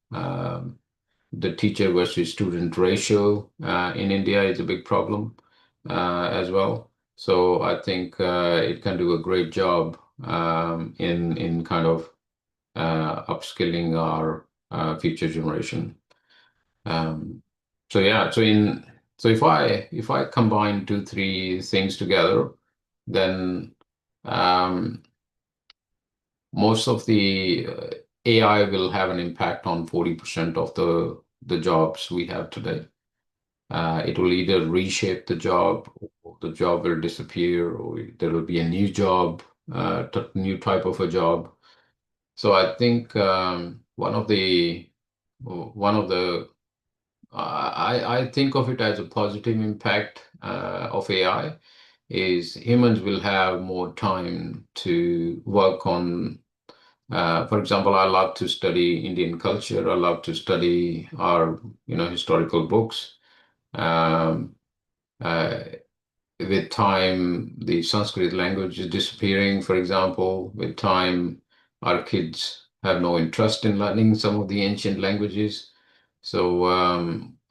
the teacher versus student ratio in India is a big problem as well. So I think it can do a great job in kind of upskilling our future generation. So yeah, so if I combine 2-3 things together, then most of the AI will have an impact on 40% of the jobs we have today. It will either reshape the job, or the job will disappear, or there will be a new job, new type of a job. So I think one of the I think of it as a positive impact of AI is humans will have more time to work on. For example, I love to study Indian culture. I love to study our, you know, historical books. With time, the Sanskrit language is disappearing, for example. With time, our kids have no interest in learning some of the ancient languages. So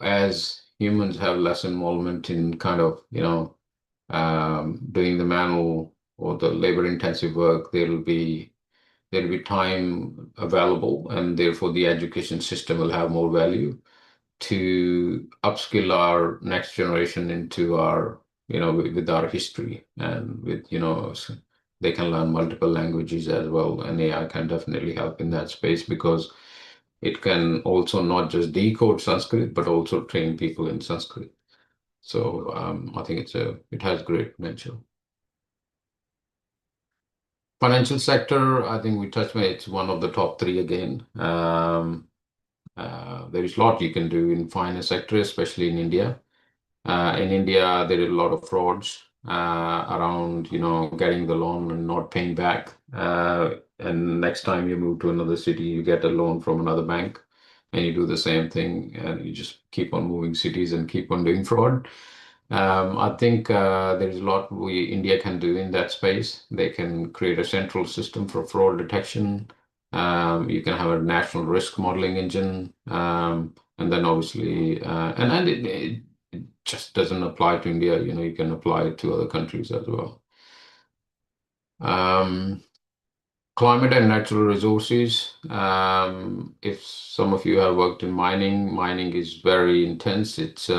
as humans have less involvement in kind of, you know, doing the manual or the labor-intensive work, there'll be time available, and therefore the education system will have more value to upskill our next generation into our with our history, and with, they can learn multiple languages as well. And AI can definitely help in that space, because it can also not just decode Sanskrit, but also train people in Sanskrit. So I think it has great potential. Financial sector, I think we touched on it. It's one of the top three again. There is a lot you can do in finance sector, especially in India. In India, there are a lot of frauds around, getting the loan and not paying back. And next time you move to another city, you get a loan from another bank, and you do the same thing, and you just keep on moving cities and keep on doing fraud. I think there is a lot India can do in that space. They can create a central system for fraud detection. You can have a national risk modeling engine, and then obviously, and it just doesn't apply to India. You can apply it to other countries as well. Climate and natural resources. If some of you have worked in mining is very intense. It's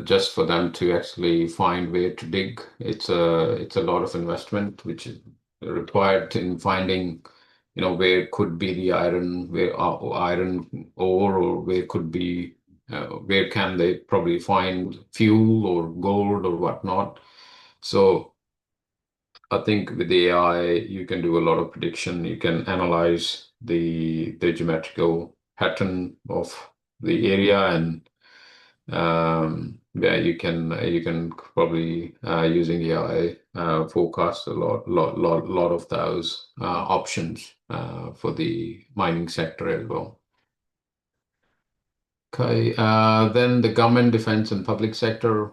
just for them to actually find where to dig. It's a lot of investment which is required in finding, where could be the iron ore, or where could be, where can they probably find fuel or gold or whatnot. So I think with the AI, you can do a lot of prediction. You can analyze the geometrical pattern of the area, and yeah, you can probably using AI forecast a lot of those options for the mining sector as well. Okay, then the government, defense, and public sector,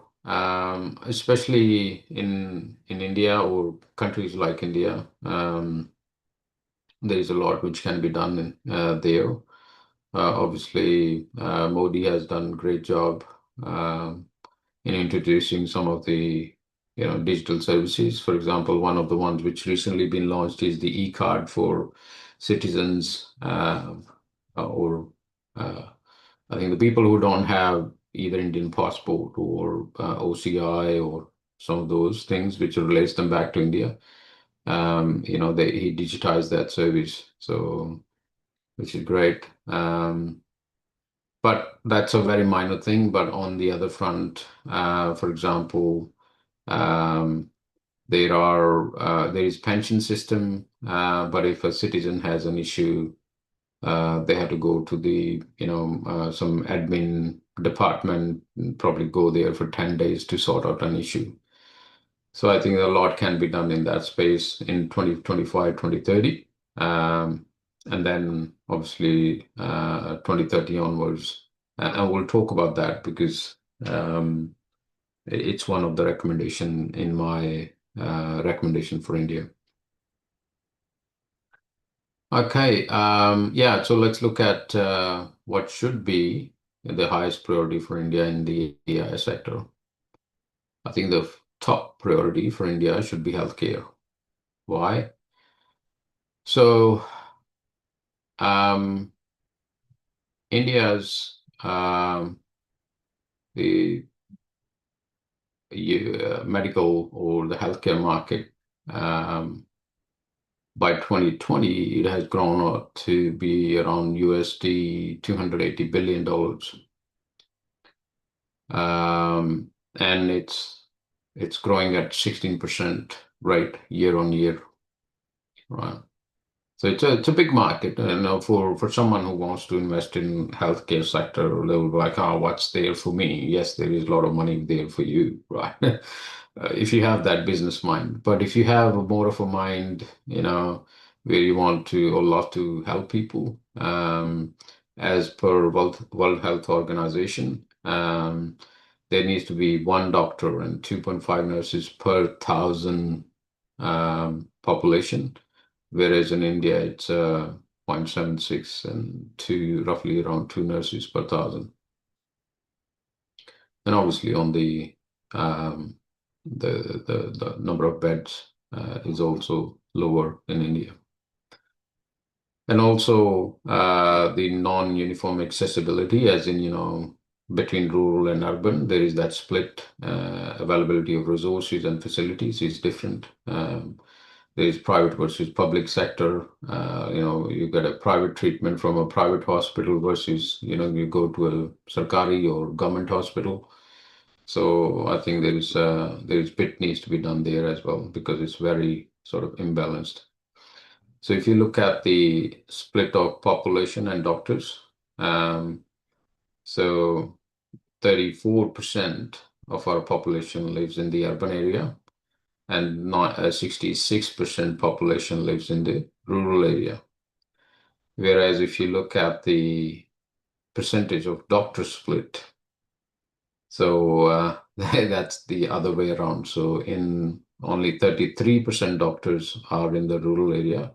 especially in India or countries like India, there is a lot which can be done there. Obviously, Modi has done a great job in introducing some of the digital services. For example, one of the ones which recently been launched is the e-card for citizens, or I think the people who don't have either Indian passport or OCI or some of those things which relates them back to India. He digitized that service, so which is great. But that's a very minor thing. But on the other front, for example, there is pension system, but if a citizen has an issue, they have to go to the some admin department, and probably go there for 10 days to sort out an issue. So I think a lot can be done in that space in 2025, 2030. And then obviously 2030 onwards. And we'll talk about that, because it's one of the recommendation in my recommendation for India. Okay, yeah, so let's look at what should be the highest priority for India in the AI sector. I think the top priority for India should be healthcare. Why? So India's the medical or the healthcare market, by 2020, it has grown up to be around USD $280 billion. And it's growing at 16% rate year on year, right? So it's a big market, and for someone who wants to invest in healthcare sector, they'll be like, oh, what's there for me? Yes, there is a lot of money there for you, right? If you have that business mind. But if you have more of a mind, where you want to or love to help people, as per World Health Organization, there needs to be one doctor and 2.5 nurses per 1,000 population. Whereas in India, it's 0.76 and roughly around 2 nurses per 1,000. And obviously on the number of beds is also lower in India. And also the non-uniform accessibility, as in, between rural and urban. There is that split. Availability of resources and facilities is different. There is private versus public sector. You get a private treatment from a private hospital versus, you go to a sarkari or government hospital. So I think there is bit needs to be done there as well, because it's very sort of imbalanced. So if you look at the split of population and doctors, so 34% of our population lives in the urban area, and 66% population lives in the rural area. Whereas if you look at the percentage of doctor split, so that's the other way around. So in only 33% doctors are in the rural area,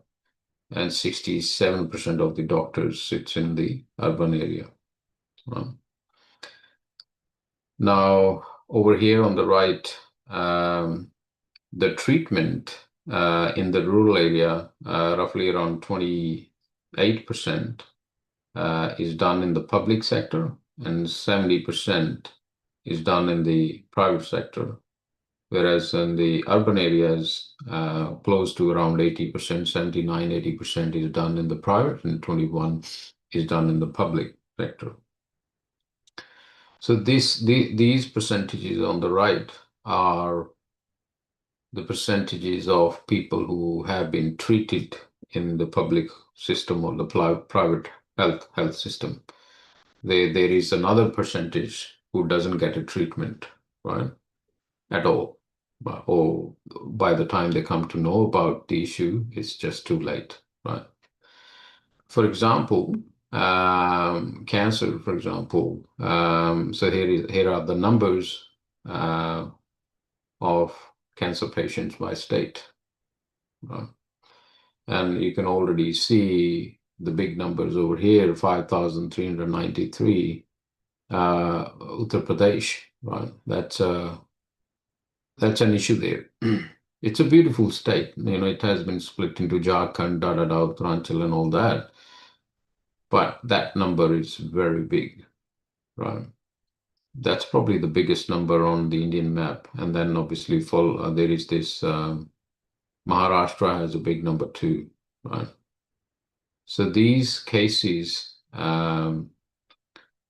and 67% of the doctors sits in the urban area. Now, over here on the right, the treatment in the rural area, roughly around 28% is done in the public sector, and 70% is done in the private sector. Whereas in the urban areas, close to around 80%, 79, 80% is done in the private, and 21 is done in the public sector. So these percentages on the right are the percentages of people who have been treated in the public system or the private health system. There is another percentage who doesn't get a treatment, right, at all. Or by the time they come to know about the issue, it's just too late, right? For example, cancer, for example. So here are the numbers of cancer patients by state. And you can already see the big numbers over here, 5,393, Uttar Pradesh, right? That's an issue there. It's a beautiful state. It has been split into Jharkhand, Uttaranchal, and all that. But that number is very big, right? That's probably the biggest number on the Indian map. And then obviously there is this Maharashtra has a big number too, right? So these cases,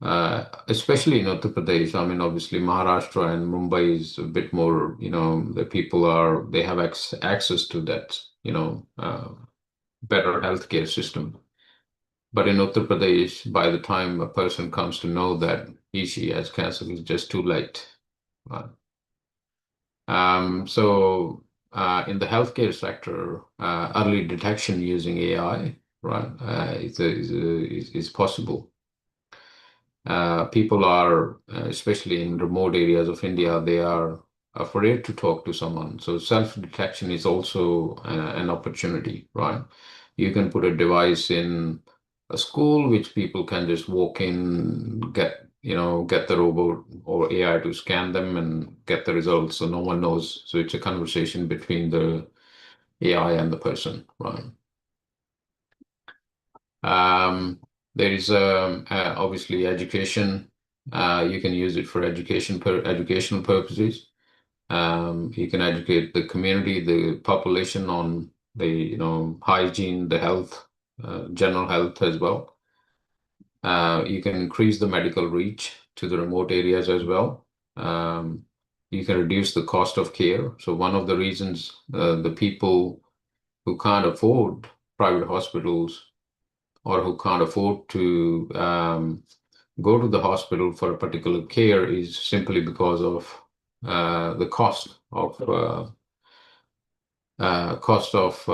especially in Uttar Pradesh, obviously Maharashtra and Mumbai is a bit more, the people they have access to that, better healthcare system. But in Uttar Pradesh, by the time a person comes to know that she has cancer, it's just too late. Right? So in the healthcare sector, early detection using AI, right, is possible. People are, especially in remote areas of India, they are afraid to talk to someone. So self-detection is also an opportunity, right? You can put a device in a school which people can just walk in, get the robot or AI to scan them and get the results, so no one knows. So it's a conversation between the AI and the person, right? There is obviously education. You can use it for educational purposes. You can educate the community, the population on the hygiene, the health, general health as well. You can increase the medical reach to the remote areas as well. You can reduce the cost of care. So one of the reasons the people who can't afford private hospitals or who can't afford to go to the hospital for a particular care is simply because of the cost of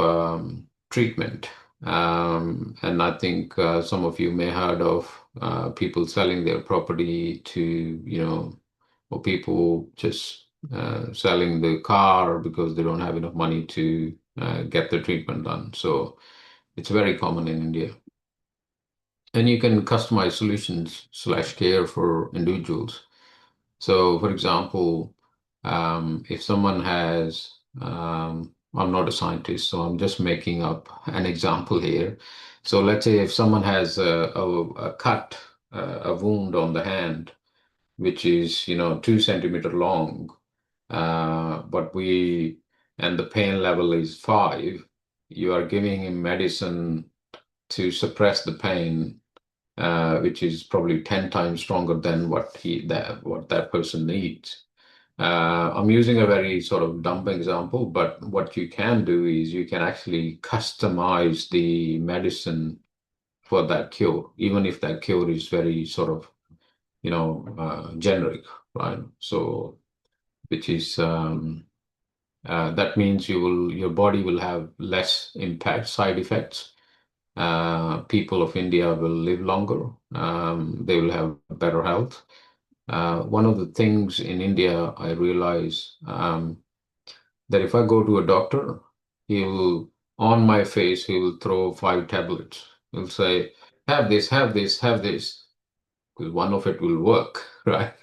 treatment. And I think some of you may have heard of people selling their property to, or people just selling the car because they don't have enough money to get the treatment done. So it's very common in India. And you can customize solutions / care for individuals. So for example, if someone has, I'm not a scientist, so I'm just making up an example here. So let's say if someone has a cut, a wound on the hand, which is 2 centimeter long, and the pain level is 5, you are giving him medicine to suppress the pain, which is probably 10 times stronger than what that person needs. I'm using a very sort of dumb example, but what you can do is you can actually customize the medicine for that cure, even if that cure is very sort of, generic, right? So, which is that means your body will have less impact, side effects. People of India will live longer. They will have better health. One of the things in India, I realize that if I go to a doctor, on my face, he will throw 5 tablets. He'll say, have this, have this, have this, because one of it will work, right?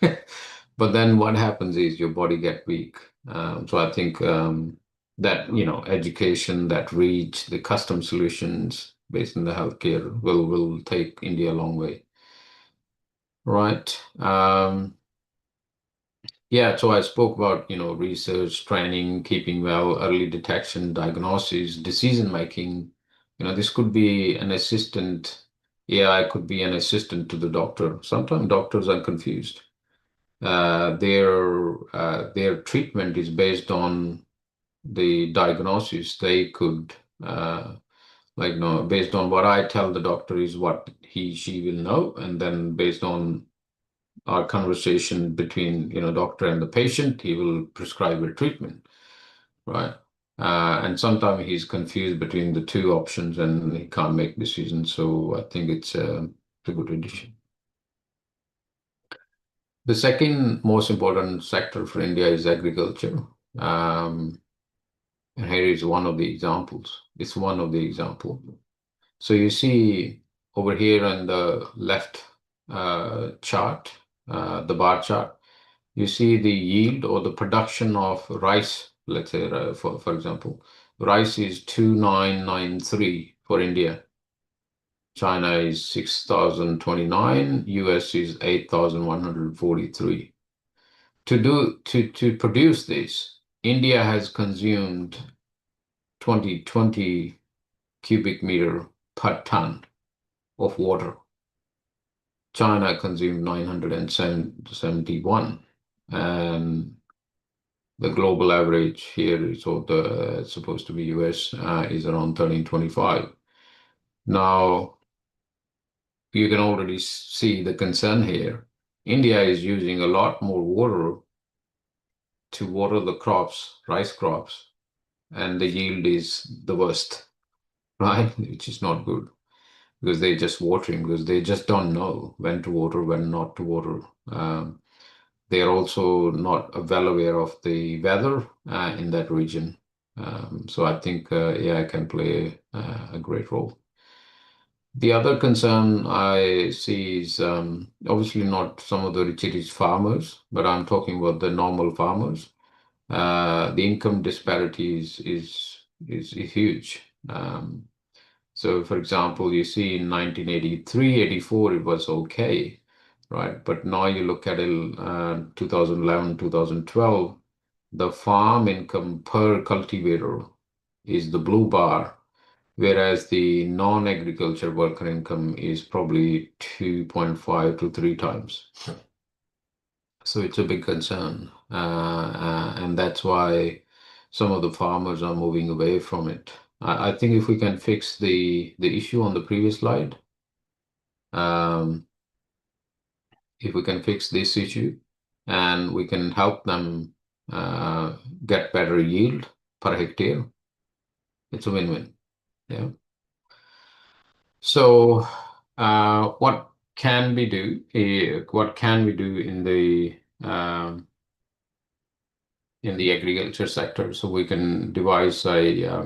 But then what happens is your body get weak. So I think that, education, that reach, the custom solutions based on the healthcare will take India a long way. Right. Yeah, so I spoke about, research, training, keeping well, early detection, diagnosis, decision making. This could be an assistant. AI could be an assistant to the doctor. Sometimes doctors are confused. Their treatment is based on the diagnosis. They could based on what I tell the doctor is what she will know, and then based on our conversation between doctor and the patient, he will prescribe a treatment, right? And sometimes he's confused between the two options and he can't make decisions. So I think it's a good addition. The second most important sector for India is agriculture. And here is one of the examples. It's one of the examples. So you see over here on the left chart, the bar chart, you see the yield or the production of rice. Let's say, for example, rice is 2,993 for India. China is 6,029. US is 8,143. To produce this, India has consumed 20 cubic meter per ton of water. China consumed 971, and the global average here is supposed to be US is around 1325. Now you can already see the concern here. India is using a lot more water to water the crops, rice crops, and the yield is the worst, right? Which is not good, because they're just watering, because they just don't know when to water, when not to water. They're also not well aware of the weather in that region. So I think AI can play a great role. The other concern I see is obviously not some of the rich farmers, but I'm talking about the normal farmers. The income disparities is huge. So, for example, you see in 1983, 84, it was okay, right? But now you look at it, 2011, 2012, the farm income per cultivator is the blue bar, whereas the non-agriculture worker income is probably 2.5 to 3 times. So it's a big concern, and that's why some of the farmers are moving away from it. I think if we can fix the issue on the previous slide, if we can fix this issue and we can help them get better yield per hectare, it's a win-win. Yeah. So what can we do? What can we do in the agriculture sector? So we can devise a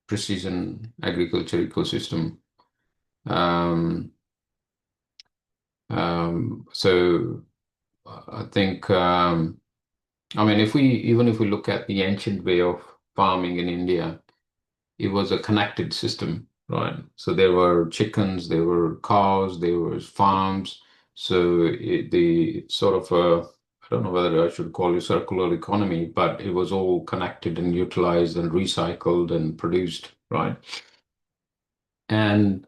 precision agriculture ecosystem. So I think, I mean, if we look at the ancient way of farming in India, it was a connected system, right? So there were chickens, there were cows, there were farms. So the sort of I don't know whether I should call it circular economy, but it was all connected and utilized and recycled and produced, right? And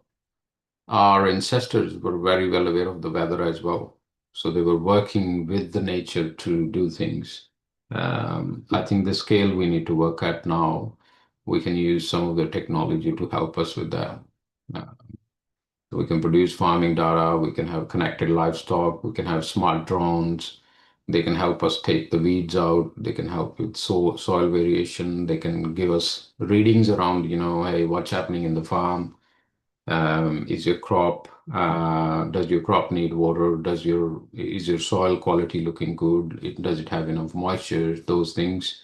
our ancestors were very well aware of the weather as well. So they were working with the nature to do things. I think the scale we need to work at now, we can use some of the technology to help us with that. Uh, we can produce farming data, we can have connected livestock, we can have smart drones. They can help us take the weeds out. They can help with soil variation. They can give us readings around, hey, what's happening in the farm? Is your crop, does your crop need water? Is your soil quality looking good? Does it have enough moisture? Those things.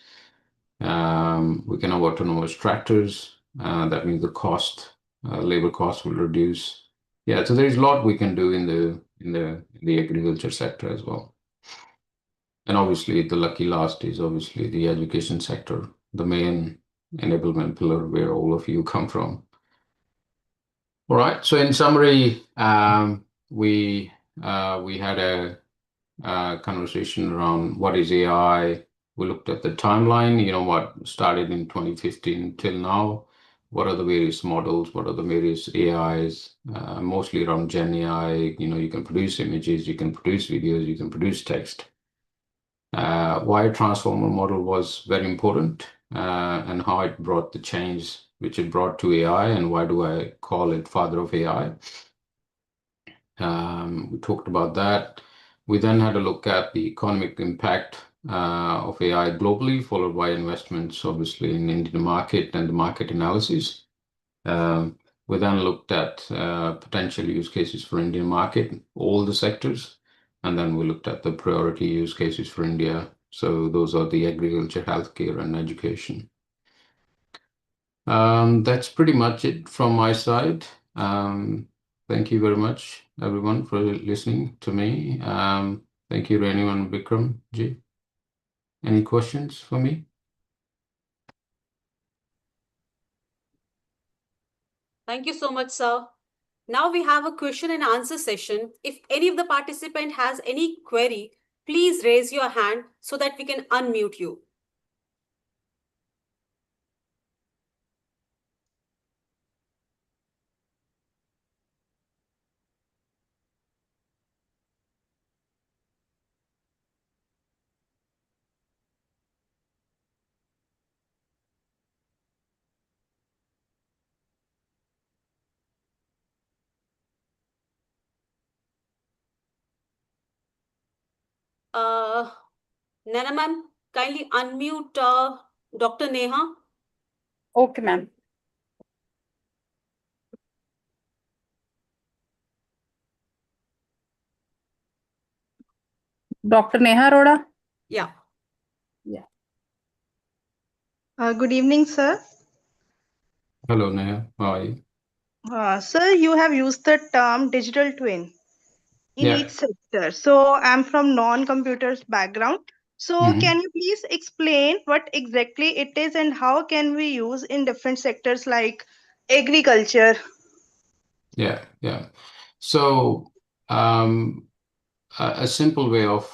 We can have autonomous tractors. That means labor cost will reduce. Yeah, so there's a lot we can do in the agriculture sector as well. And obviously, the lucky last is obviously the education sector, the main enablement pillar where all of you come from. All right. So in summary, we had a conversation around what is AI. We looked at the timeline, what started in 2015 till now. What are the various models? What are the various AIs? Mostly around Gen AI. You can produce images, you can produce videos, you can produce text. Why transformer model was very important and how it brought the change which it brought to AI, and why do I call it father of AI? We talked about that. We then had a look at the economic impact of AI globally, followed by investments, obviously, in Indian market and the market analysis. We then looked at potential use cases for Indian market, all the sectors, and then we looked at the priority use cases for India. So those are the agriculture, healthcare, and education. That's pretty much it from my side. Thank you very much, everyone, for listening to me. Thank you to anyone, Bikram ji. Any questions for me? Thank you so much, sir. Now we have a question and answer session. If any of the participant has any query, please raise your hand so that we can unmute you. Nana ma'am, kindly unmute Dr. Neha. Okay, ma'am. Dr. Neha Arora? Yeah. Yeah. Good evening, sir. Hello, Neha. How are you? Sir, you have used the term digital twin in Yeah. each sector. So I'm from non-computers background. So Mhm. can you please explain what exactly it is and how can we use in different sectors like agriculture? Yeah. So a simple way of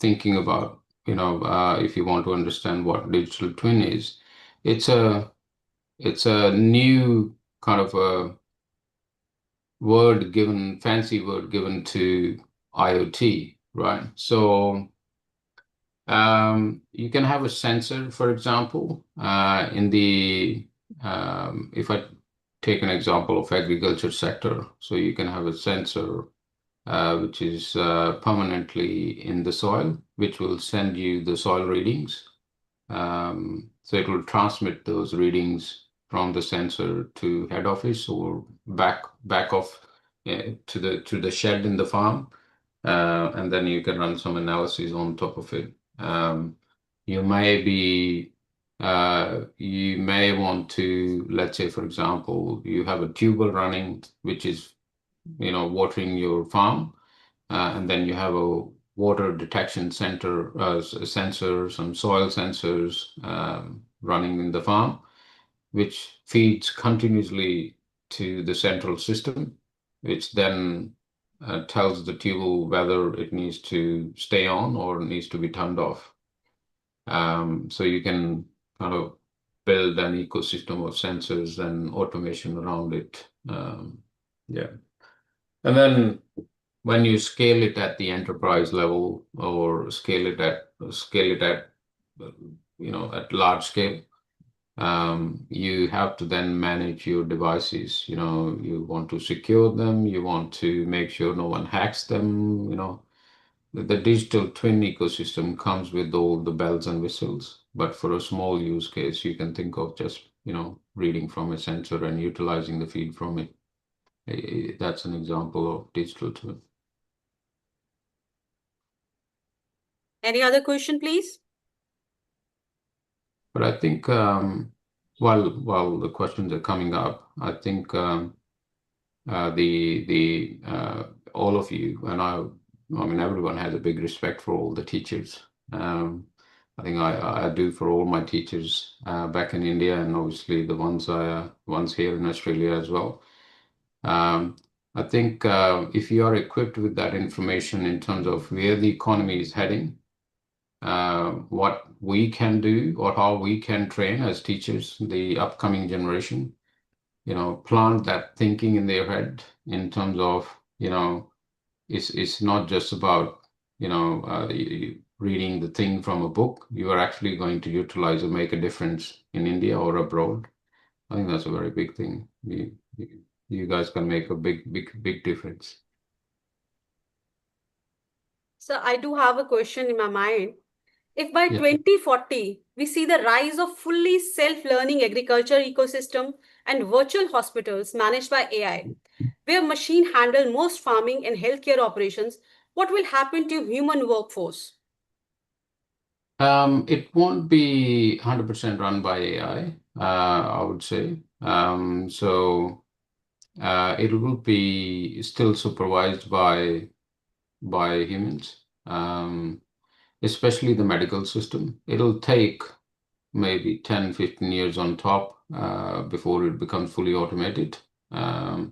thinking about, if you want to understand what digital twin is, it's a new kind of a fancy word given to IoT, right? So you can have a sensor, for example, if I take an example of agriculture sector, so you can have a sensor which is permanently in the soil, which will send you the soil readings. So it will transmit those readings from the sensor to head office or back off to the shed in the farm, and then you can run some analysis on top of it. You may want to, let's say, for example, you have a tubel running, which is watering your farm, and then you have a water detection sensor, some soil sensors running in the farm, which feeds continuously to the central system. which then tells the tool whether it needs to stay on or needs to be turned off. So you can kind of build an ecosystem of sensors and automation around it. Yeah. And then when you scale it at the enterprise level or scale it at at large scale, you have to then manage your devices. You want to secure them, you want to make sure no one hacks them. The digital twin ecosystem comes with all the bells and whistles, but for a small use case, you can think of just reading from a sensor and utilizing the feed from it. That's an example of digital twin. Any other question, please? But I think while the questions are coming up, I think all of you, and I mean everyone has a big respect for all the teachers. I think I do for all my teachers back in India, and obviously the ones here in Australia as well. I think if you are equipped with that information in terms of where the economy is heading, what we can do or how we can train as teachers the upcoming generation, plant that thinking in their head in terms of, it's not just about, reading the thing from a book. You are actually going to utilize or make a difference in India or abroad. I think that's a very big thing. You guys can make a big difference. So I do have a question in my mind. If by Yeah. 2040, we see the rise of fully self-learning agriculture ecosystem and virtual hospitals managed by AI, where machine handle most farming and healthcare operations, what will happen to human workforce? It won't be 100% run by AI, I would say. So it will be still supervised by humans, especially the medical system. It'll take maybe 10, 15 years on top before it becomes fully automated. So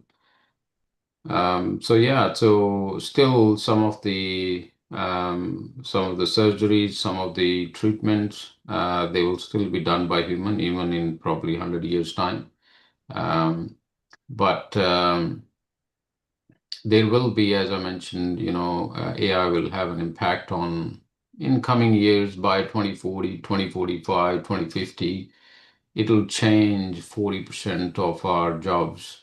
yeah, so still some of the surgeries, some of the treatments, they will still be done by human, even in probably 100 years' time. But there will be, as I mentioned, AI will have an impact on in coming years. By 2040, 2045, 2050, it'll change 40% of our jobs.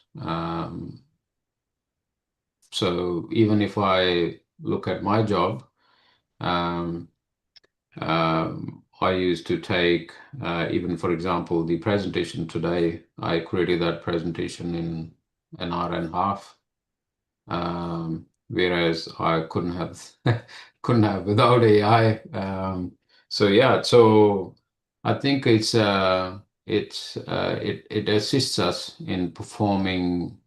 So even if I look at my job, I used to take, even for example, the presentation today, I created that presentation in an hour and a half, whereas I couldn't have without AI. So yeah, so I think it assists us in performing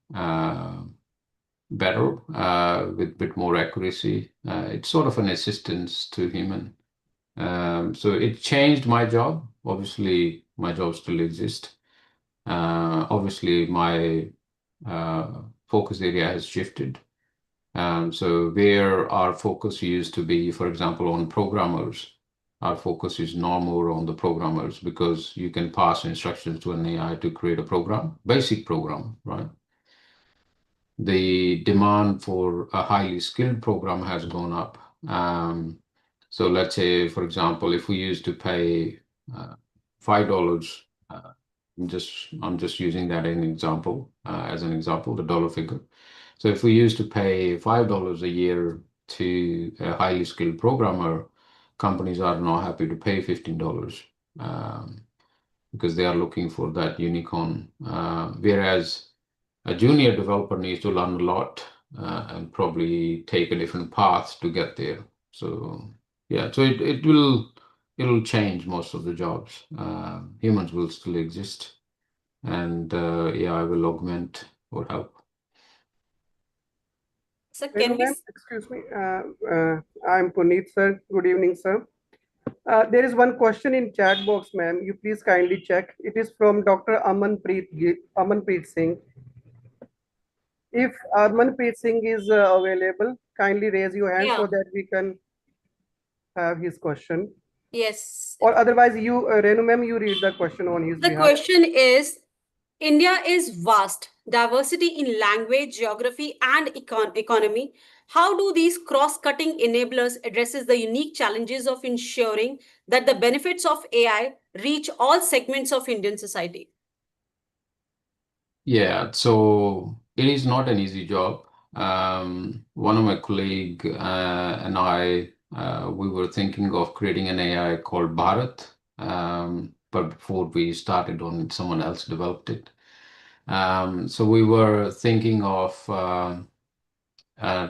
better with a bit more accuracy. It's sort of an assistance to human. So it changed my job. Obviously, my job still exists. Obviously, my focus area has shifted. So where our focus used to be, for example, on programmers, our focus is now more on the programmers, because you can pass instructions to an AI to create a program, basic program, right? The demand for a highly skilled program has gone up. So let's say, for example, if we used to pay $5, I'm just using that as an example, the dollar figure. So if we used to pay $5 a year to a highly skilled programmer, companies are now happy to pay $15 because they are looking for that unicorn. Whereas a junior developer needs to learn a lot and probably take a different path to get there. So yeah, so it'll change most of the jobs. Humans will still exist, and AI will augment or help. So Hello, can we? ma'am. Excuse me. I'm Puneet, sir. Good evening, sir. There is one question in chat box, ma'am. You please kindly check. It is from Dr. Amanpreet Singh. If Armanpreet Singh is available, kindly raise your hand so Yeah. that we can have his question. Yes. Or otherwise, you, Renu ma'am, you read the question on his The behalf. question is, India is vast, diversity in language, geography, and economy. How do these cross-cutting enablers addresses the unique challenges of ensuring that the benefits of AI reach all segments of Indian society? Yeah, so it is not an easy job. One of my colleague and I, we were thinking of creating an AI called Bharat, but before we started on it, someone else developed it. So we were thinking of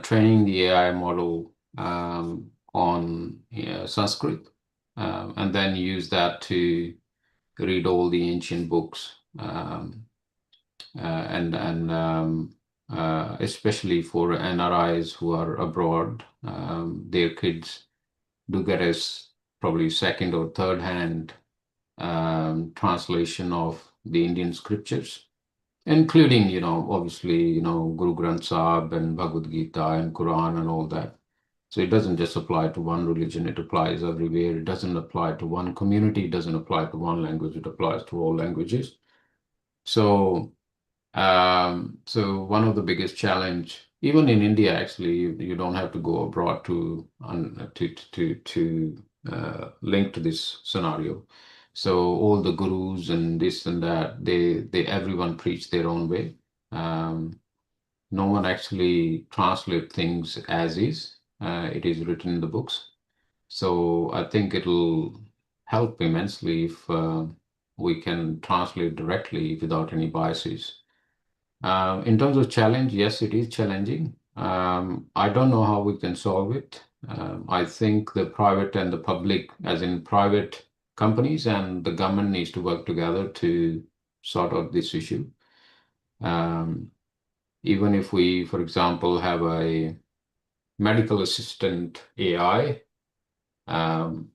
training the AI model on Sanskrit, and then use that to read all the ancient books. Especially for NRIs who are abroad, their kids do get a probably second or third hand translation of the Indian scriptures, including, obviously, Guru Granth Sahib and Bhagavad Gita and Quran and all that. So it doesn't just apply to one religion, it applies everywhere. It doesn't apply to one community, it doesn't apply to one language, it applies to all languages. So one of the biggest challenge, even in India, actually, you don't have to go abroad to link to this scenario. So all the gurus and this and that, they everyone preach their own way. No one actually translate things as is. It is written in the books. So I think it'll help immensely if we can translate directly without any biases. In terms of challenge, yes, it is challenging. I don't know how we can solve it. I think the private and the public, as in private companies and the government, needs to work together to sort out this issue. Even if we, for example, have a medical assistant AI,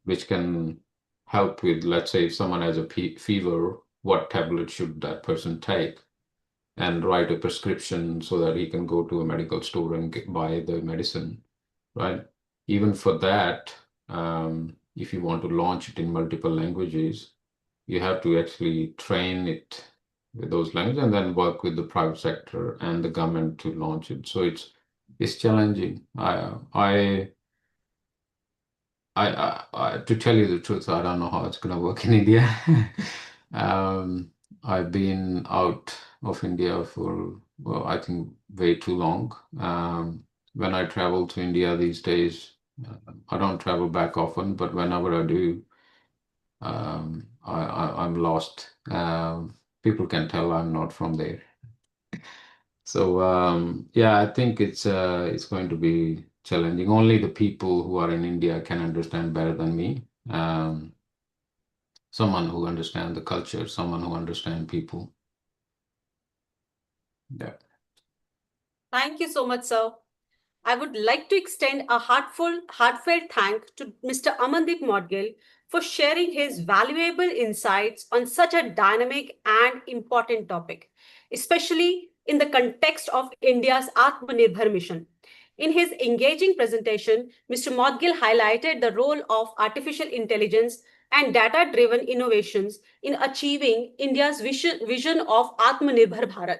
which can help with, let's say, if someone has a fever, what tablet should that person take? And write a prescription so that he can go to a medical store and buy the medicine, right? Even for that, if you want to launch it in multiple languages, you have to actually train it with those languages and then work with the private sector and the government to launch it. So it's challenging. To tell you the truth, I don't know how it's going to work in India. I've been out of India for, well, I think way too long. When I travel to India these days, I don't travel back often, but whenever I do, I'm lost. People can tell I'm not from there. So yeah, I think it's going to be challenging. Only the people who are in India can understand better than me. Someone who understands the culture, someone who understands people. Yeah. Thank you so much, sir. I would like to extend a heartfelt thank to Mr. Amandeep Modgil for sharing his valuable insights on such a dynamic and important topic, especially in the context of India's Atmanirbhar mission. In his engaging presentation, Mr. Modgil highlighted the role of artificial intelligence and data-driven innovations in achieving India's vision of Atmanirbhar Bharat.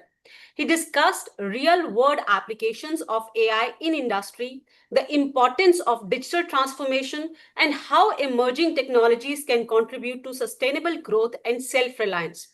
He discussed real-world applications of AI in industry, the importance of digital transformation, and how emerging technologies can contribute to sustainable growth and self-reliance.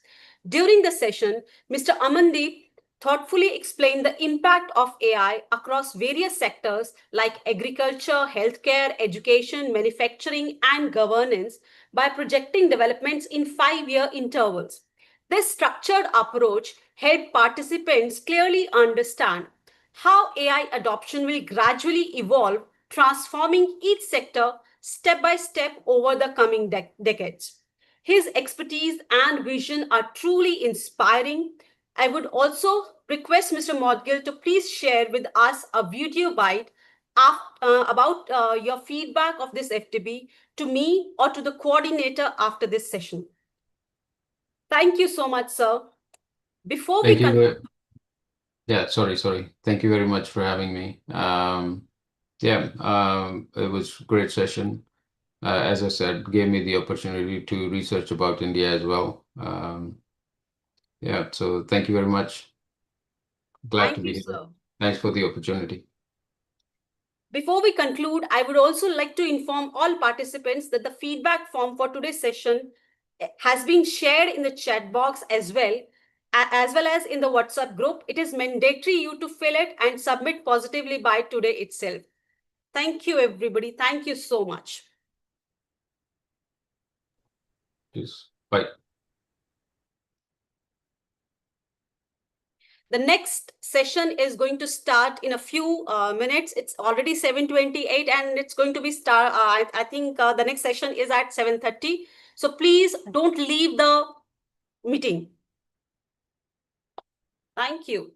During the session, Mr. Amandeep thoughtfully explained the impact of AI across various sectors like agriculture, healthcare, education, manufacturing, and governance by projecting developments in 5-year intervals. This structured approach helped participants clearly understand how AI adoption will gradually evolve, transforming each sector step by step over the coming decades. His expertise and vision are truly inspiring. I would also request Mr. Modgil to please share with us a video bite about your feedback of this FTB to me or to the coordinator after this session. Thank you so much, sir. Before we Thank you. Yeah, sorry. Thank you very much for having me. It was a great session. As I said, gave me the opportunity to research about India as well. So thank you very much. Glad to Thank be you, here. sir. Thanks for the opportunity. Before we conclude, I would also like to inform all participants that the feedback form for today's session has been shared in the chat box as well as in the WhatsApp group. It is mandatory you to fill it and submit positively by today itself. Thank you, everybody. Thank you so much. Please. Bye. The next session is going to start in a few minutes. It's already 7:28 and it's going to be start. I think the next session is at 7:30. So please don't leave the meeting. Thank you.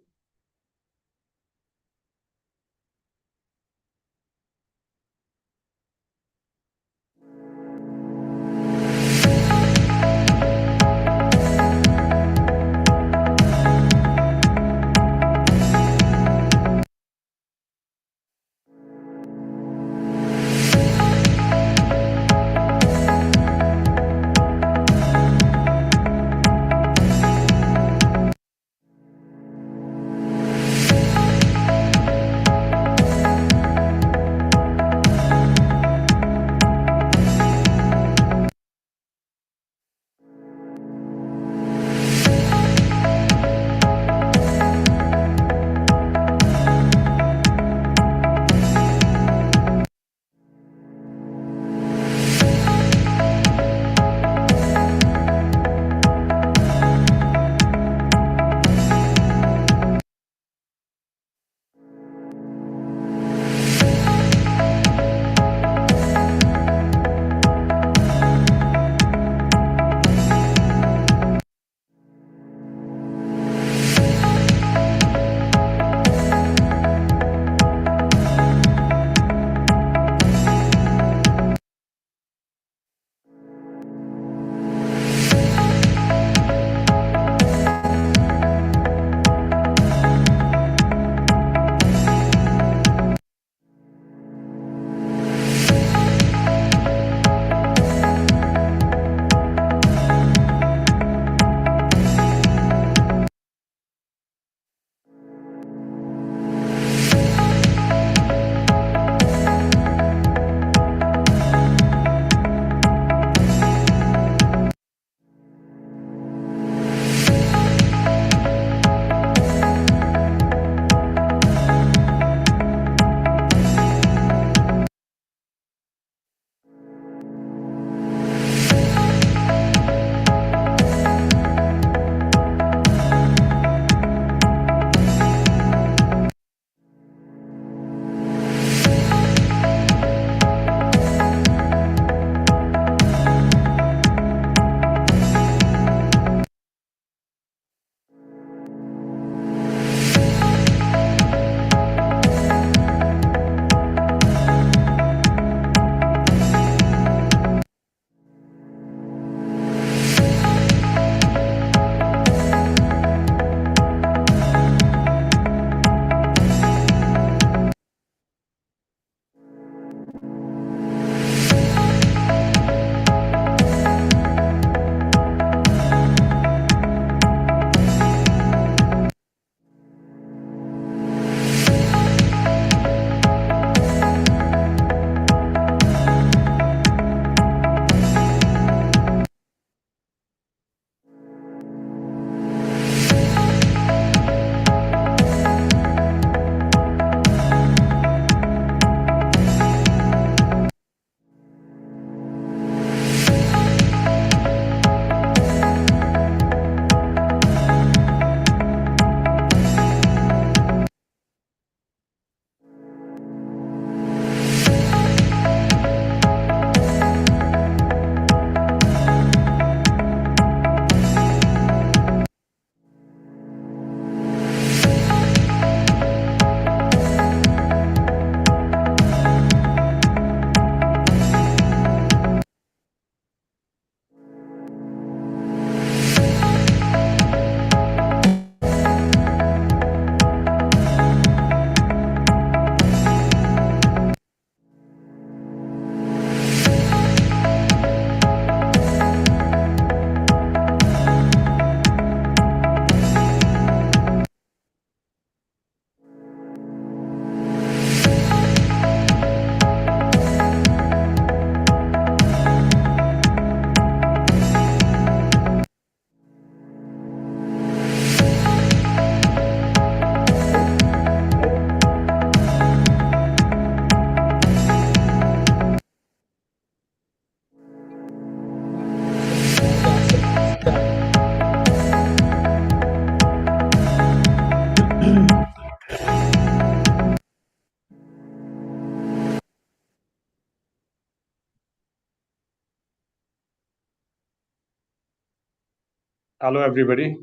Hello, everybody.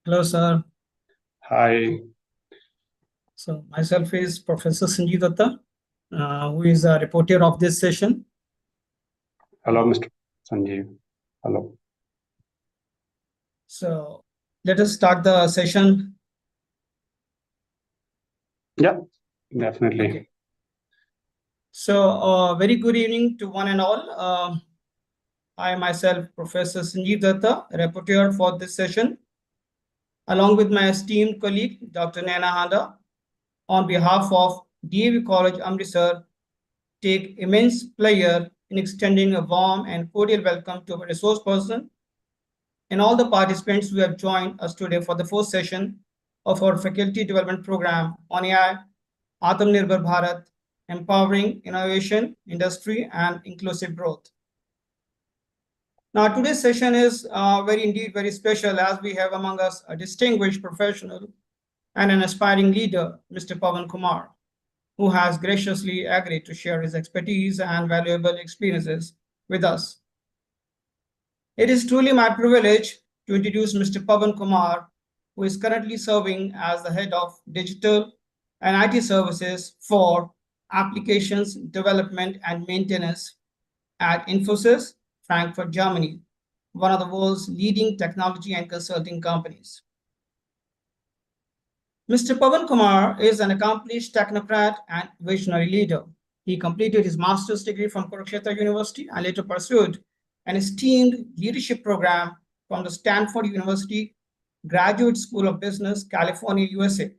Hello, sir. Hi. So myself is Professor Sanjeev Datta, who is a reporter of this session. Hello, Mr. Sanjeev. Hello. So let us start the session. Yeah, definitely. Okay. So very good evening to one and all. I myself, Professor Sanjeev Datta, reporter for this session, along with my esteemed colleague, Dr. Naina Handa, on behalf of DAV College, Amritsar, take immense pleasure in extending a warm and cordial welcome to our resource person and all the participants who have joined us today for the first session of our faculty development program on AI, Atmanirbhar Bharat, empowering innovation, industry, and inclusive growth. Now, today's session is very special, as we have among us a distinguished professional and an aspiring leader, Mr. Pawan Kumar, who has graciously agreed to share his expertise and valuable experiences with us. It is truly my privilege to introduce Mr. Pawan Kumar, who is currently serving as the head of digital and IT services for applications development and maintenance at Infosys, Frankfurt, Germany, one of the world's leading technology and consulting companies. Mr. Pawan Kumar is an accomplished technocrat and visionary leader. He completed his master's degree from Kurukshetra University and later pursued an esteemed leadership program from the Stanford University Graduate School of Business, California, USA,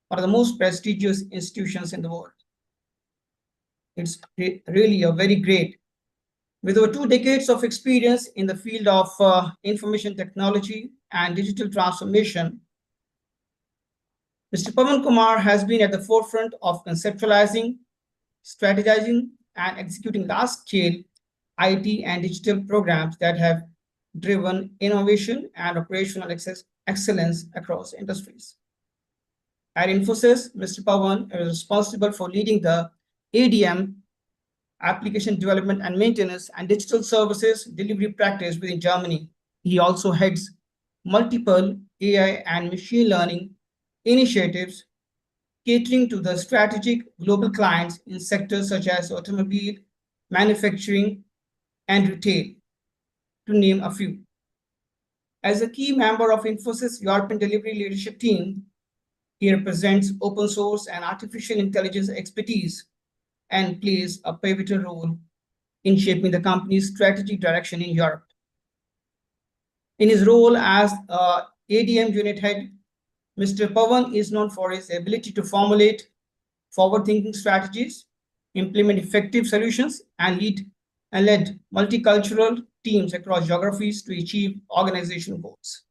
one of the most prestigious institutions in the world. It's really a very great. With over 2 decades of experience in the field of information technology and digital transformation, Mr. Pawan Kumar has been at the forefront of conceptualizing, strategizing, and executing large-scale IT and digital programs that have driven innovation and operational excellence across industries. At Infosys, Mr. Pawan is responsible for leading the ADM, Application Development and Maintenance, and Digital Services Delivery practice within Germany. He also heads multiple AI and machine learning initiatives catering to the strategic global clients in sectors such as automobile, manufacturing, and retail, to name a few. As a key member of Infosys European Delivery Leadership Team, he represents open source and artificial intelligence expertise and plays a pivotal role in shaping the company's strategic direction in Europe. In his role as ADM unit head, Mr. Pawan is known for his ability to formulate forward-thinking strategies, implement effective solutions, and led multicultural teams across geographies to achieve organizational goals.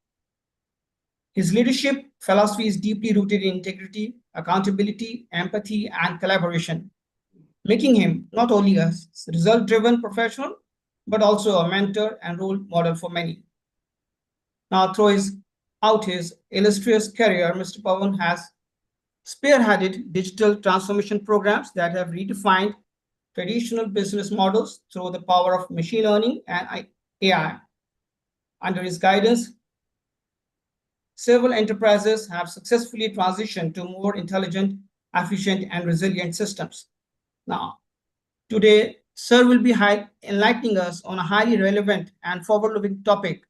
His leadership philosophy is deeply rooted in integrity, accountability, empathy, and collaboration, making him not only a result-driven professional, but also a mentor and role model for many. Now, throughout his illustrious career, Mr. Pawan has spearheaded digital transformation programs that have redefined traditional business models through the power of machine learning and AI. Under his guidance, several enterprises have successfully transitioned to more intelligent, efficient, and resilient systems. Now, today, Sir will be enlightening us on a highly relevant and forward-looking topic,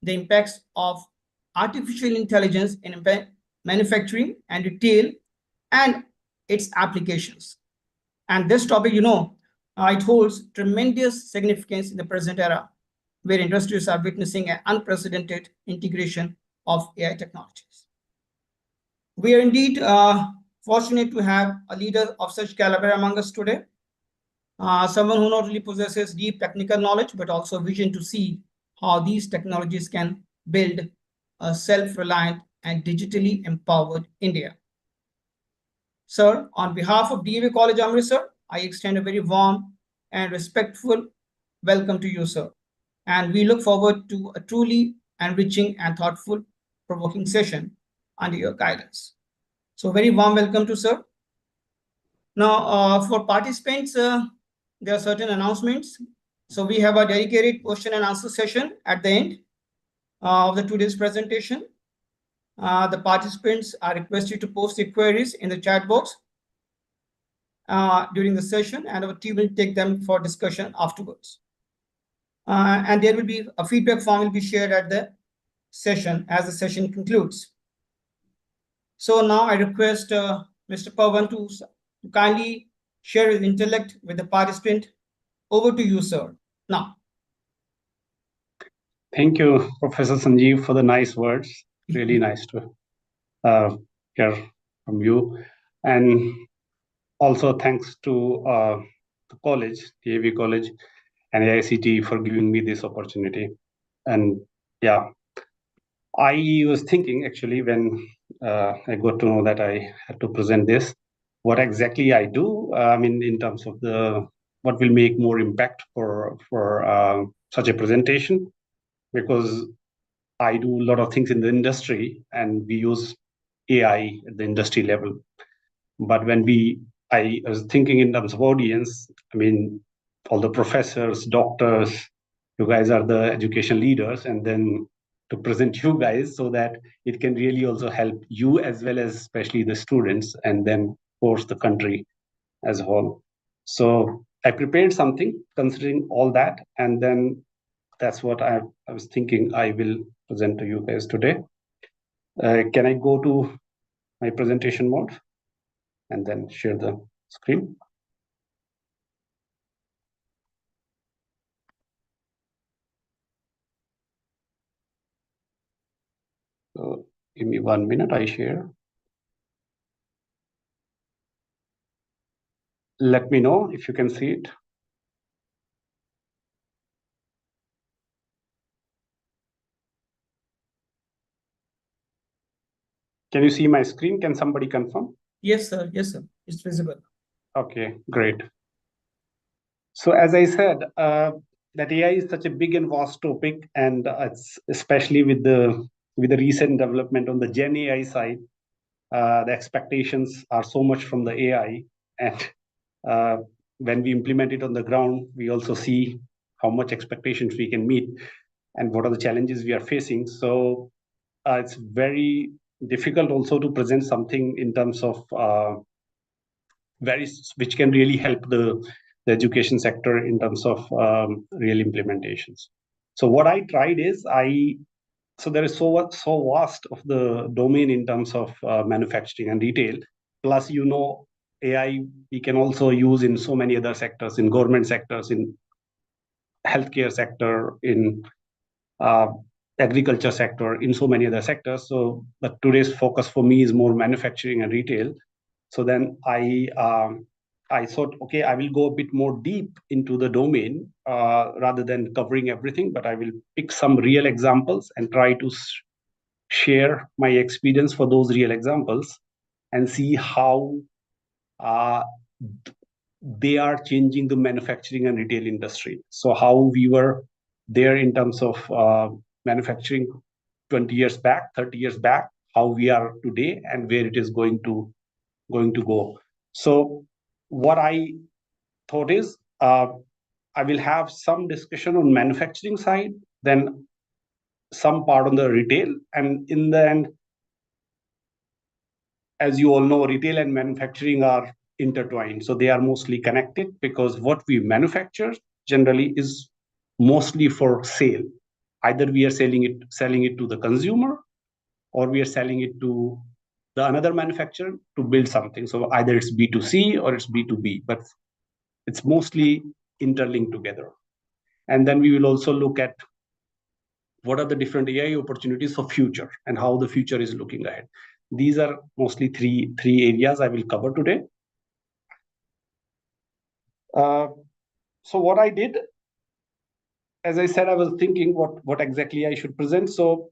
the impacts of artificial intelligence in manufacturing and retail and its applications. And this topic, it holds tremendous significance in the present era, where industries are witnessing an unprecedented integration of AI technologies. We are indeed fortunate to have a leader of such caliber among us today, someone who not only possesses deep technical knowledge, but also vision to see how these technologies can build a self-reliant and digitally empowered India. Sir, on behalf of DAV College Amritsar, I extend a very warm and respectful welcome to you, sir. And we look forward to a truly enriching and thoughtful, provoking session under your guidance. So very warm welcome to sir. Now, for participants, there are certain announcements. So we have a dedicated question and answer session at the end. of the today's presentation. The participants are requested to post their queries in the chat box during the session, and our team will take them for discussion afterwards. And there will be a feedback form will be shared at the session as the session concludes. So now I request Mr. Pawan to kindly share his intellect with the participant. Over to you, sir. Now. Thank you, Professor Sanjeev, for the nice words. Really nice to hear from you. And also thanks to the college, DAV College and AICT for giving me this opportunity. And yeah, I was thinking actually when I got to know that I had to present this, what exactly I do. I mean, in terms of what will make more impact for such a presentation, because I do a lot of things in the industry and we use AI at the industry level. But when I was thinking in terms of audience, I mean, all the professors, doctors, you guys are the education leaders, and then to present you guys so that it can really also help you as well as especially the students, and then of course the country as a whole. So I prepared something considering all that, and then that's what I was thinking I will present to you guys today. Can I go to my presentation mode and then share the screen? So give me 1 minute, I share. Let me know if you can see it. Can you see my screen? Can somebody confirm? Yes, sir. Yes, sir. It's visible. Okay, great. So as I said, that AI is such a big and vast topic, and it's especially with the recent development on the Gen AI side, the expectations are so much from the AI, and when we implement it on the ground, we also see how much expectations we can meet and what are the challenges we are facing. So it's very difficult also to present something in terms of which can really help the education sector in terms of real implementations. So what I tried is so there is so vast of the domain in terms of manufacturing and retail. Plus, AI we can also use in so many other sectors, in government sectors, in healthcare sector, in agriculture sector, in so many other sectors. So, but today's focus for me is more manufacturing and retail. So then I thought, okay, I will go a bit more deep into the domain rather than covering everything, but I will pick some real examples and try to share my experience for those real examples and see how they are changing the manufacturing and retail industry. So how we were there in terms of manufacturing 20 years back, 30 years back, how we are today, and where it is going to go. So what I thought is I will have some discussion on manufacturing side, then some part on the retail, and in the end, as you all know, retail and manufacturing are intertwined. So they are mostly connected because what we manufacture generally is mostly for sale. Either we are selling it to the consumer, or we are selling it to the another manufacturer to build something. So either it's B2C or it's B2B, but it's mostly interlinked together. And then we will also look at what are the different AI opportunities for future and how the future is looking ahead. These are mostly three areas I will cover today. So what I did, as I said, I was thinking what exactly I should present. So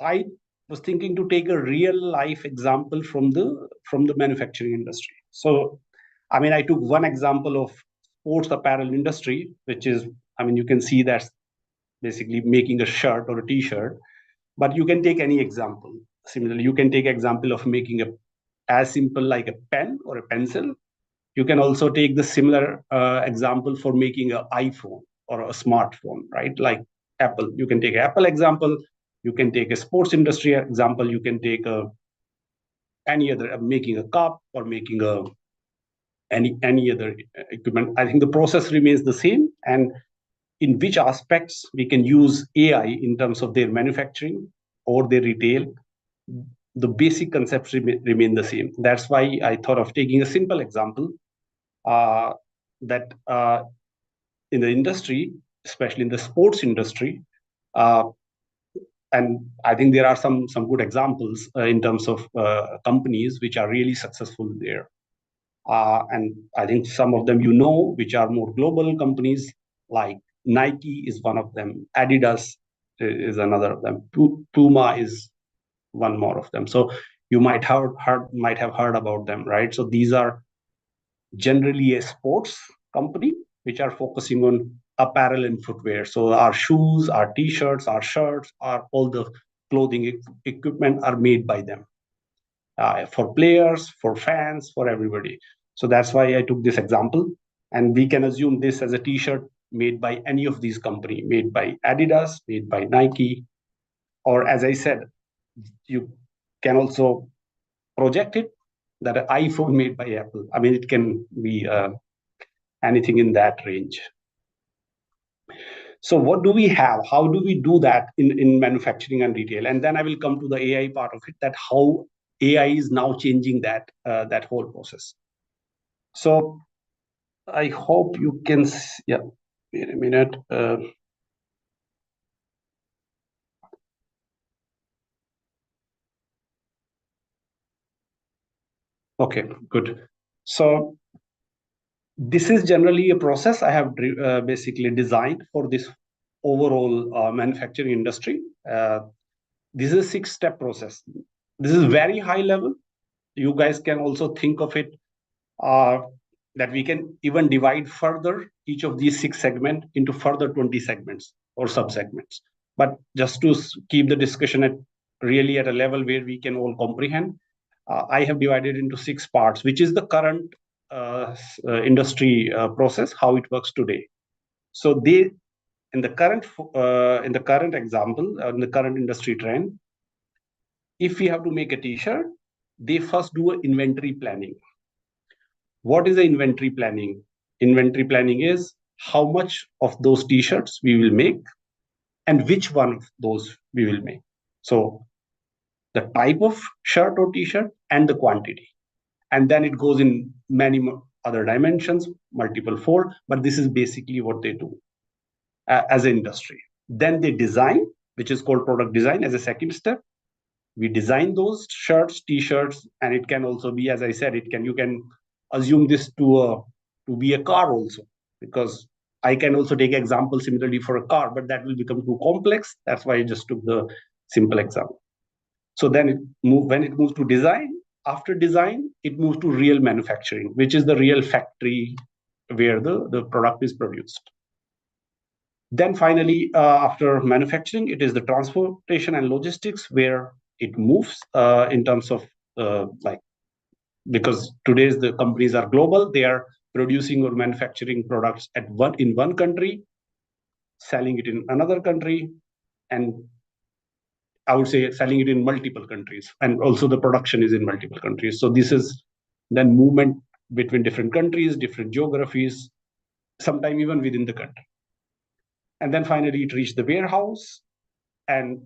I was thinking to take a real life example from the manufacturing industry. So I mean, I took one example of sports apparel industry, which is, I mean, you can see that's basically making a shirt or a t-shirt, but you can take any example. Similarly, you can take example of making as simple like a pen or a pencil. You can also take the similar example for making an iPhone or a smartphone, right? Like Apple. You can take an Apple example, You can take a sports industry example. You can take any other, making a cup or making any other equipment. I think the process remains the same, and in which aspects we can use AI in terms of their manufacturing or their retail, the basic concepts remain the same. That's why I thought of taking a simple example that in the industry, especially in the sports industry, and I think there are some good examples in terms of companies which are really successful there. And I think some of them which are more global companies, like Nike is one of them, Adidas is another of them, Puma is one more of them. So you might have heard about them, right? So these are generally a sports company which are focusing on apparel and footwear. So our shoes, our t-shirts, our shirts, all the clothing equipment are made by them, for players, for fans, for everybody. So that's why I took this example. And we can assume this as a t-shirt made by any of these companies, made by Adidas, made by Nike, or as I said, you can also project it that an iPhone made by Apple. I mean, it can be anything in that range. So what do we have? How do we do that in manufacturing and retail? And then I will come to the AI part of it, that how AI is now changing that whole process. So I hope you can, yeah, wait a minute. Okay, good. So this is generally a process I have basically designed for this overall manufacturing industry. This is a 6-step process. This is very high level. You guys can also think of it that we can even divide further each of these 6 segments into further 20 segments or sub-segments. But just to keep the discussion really at a level where we can all comprehend, I have divided into 6 parts, which is the current industry process, how it works today. So in the current example, in the current industry trend, if we have to make a t-shirt, they first do an inventory planning. What is the inventory planning? Inventory planning is how much of those t-shirts we will make and which one of those we will make. So the type of shirt or t-shirt and the quantity. And then it goes in many other dimensions, multiple fold, but this is basically what they do as an industry. Then they design, which is called product design, as a second step. We design those shirts, t-shirts, and it can also be, as I said, you can assume this to be a car also, because I can also take example similarly for a car, but that will become too complex. That's why I just took the simple example. So then when it moves to design, after design, it moves to real manufacturing, which is the real factory where the product is produced. Then finally, after manufacturing, it is the transportation and logistics where it moves in terms of because today's the companies are global, they are producing or manufacturing products in one country, selling it in another country, and I would say selling it in multiple countries, and also the production is in multiple countries. So this is then movement between different countries, different geographies, sometimes even within the country. And then finally it reached the warehouse, and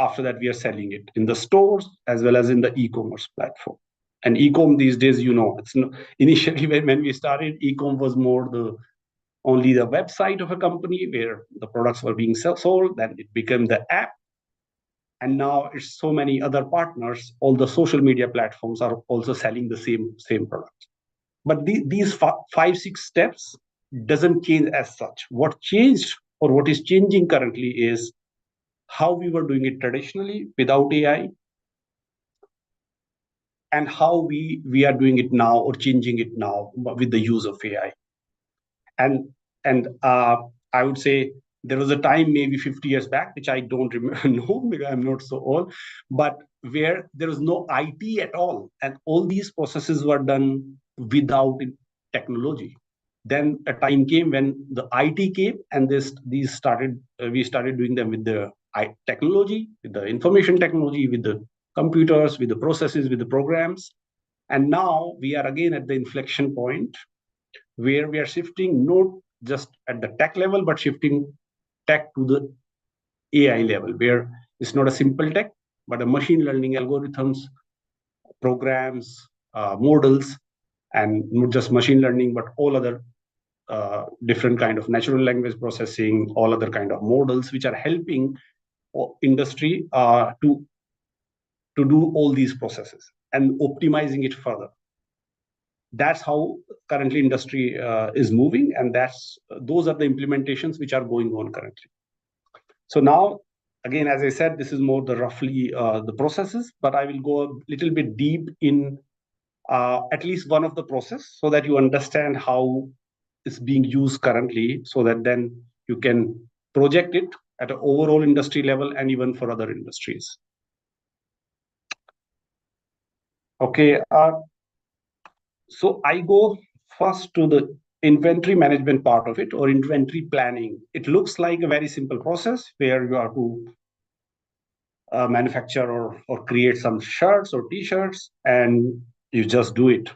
after that we are selling it in the stores as well as in the e-commerce platform. And e-com these days, it's initially when we started, e-com was more only the website of a company where the products were being sold. Then it became the app, and now it's so many other partners. All the social media platforms are also selling the same product. But these 5-6 steps doesn't change as such. What changed, or what is changing currently, is how we were doing it traditionally without AI, and how we are doing it now, or changing it now with the use of AI. And I would say there was a time maybe 50 years back, which I don't know because I'm not so old, but where there was no IT at all, and all these processes were done without technology. Then a time came when the IT came, and we started doing them with the technology, with the information technology, with the computers, with the processes, with the programs. And now we are again at the inflection point where we are shifting not just at the tech level, but shifting tech to the AI level, where it's not a simple tech, but a machine learning algorithms, programs, models, and not just machine learning, but all other different kind of natural language processing, all other kind of models, which are helping industry to do all these processes and optimizing it further. That's how currently industry is moving, and those are the implementations which are going on currently. So now, again, as I said, this is more the roughly the processes, but I will go a little bit deep in at least one of the process so that you understand how it's being used currently, so that then you can project it at an overall industry level and even for other industries. Okay, so I go first to the inventory management part of it, or inventory planning. It looks like a very simple process where you are to manufacture or create some shirts or t-shirts, and you just do it.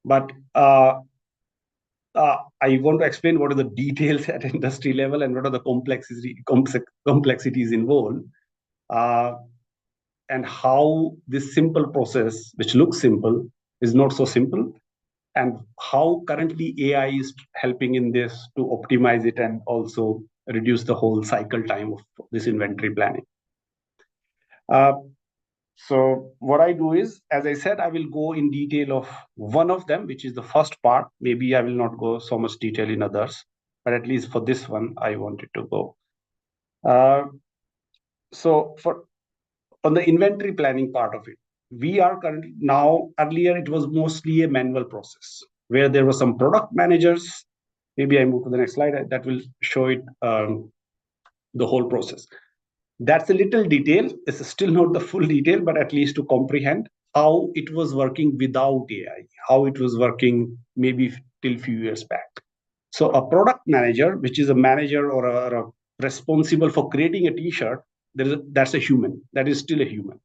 But I want to explain what are the details at industry level and what are the complexities involved, and how this simple process, which looks simple, is not so simple, and how currently AI is helping in this to optimize it and also reduce the whole cycle time of this inventory planning. So what I do is, as I said, I will go in detail of one of them, which is the first part. Maybe I will not go so much detail in others, but at least for this one, I wanted to go. So on the inventory planning part of it, we are currently now, earlier it was mostly a manual process where there were some product managers. Maybe I move to the next slide that will show it, the whole process. That's a little detail. It's still not the full detail, but at least to comprehend how it was working without AI, how it was working maybe till few years back. So a product manager, which is a manager or a responsible for creating a t-shirt, that's a human. That is still a human.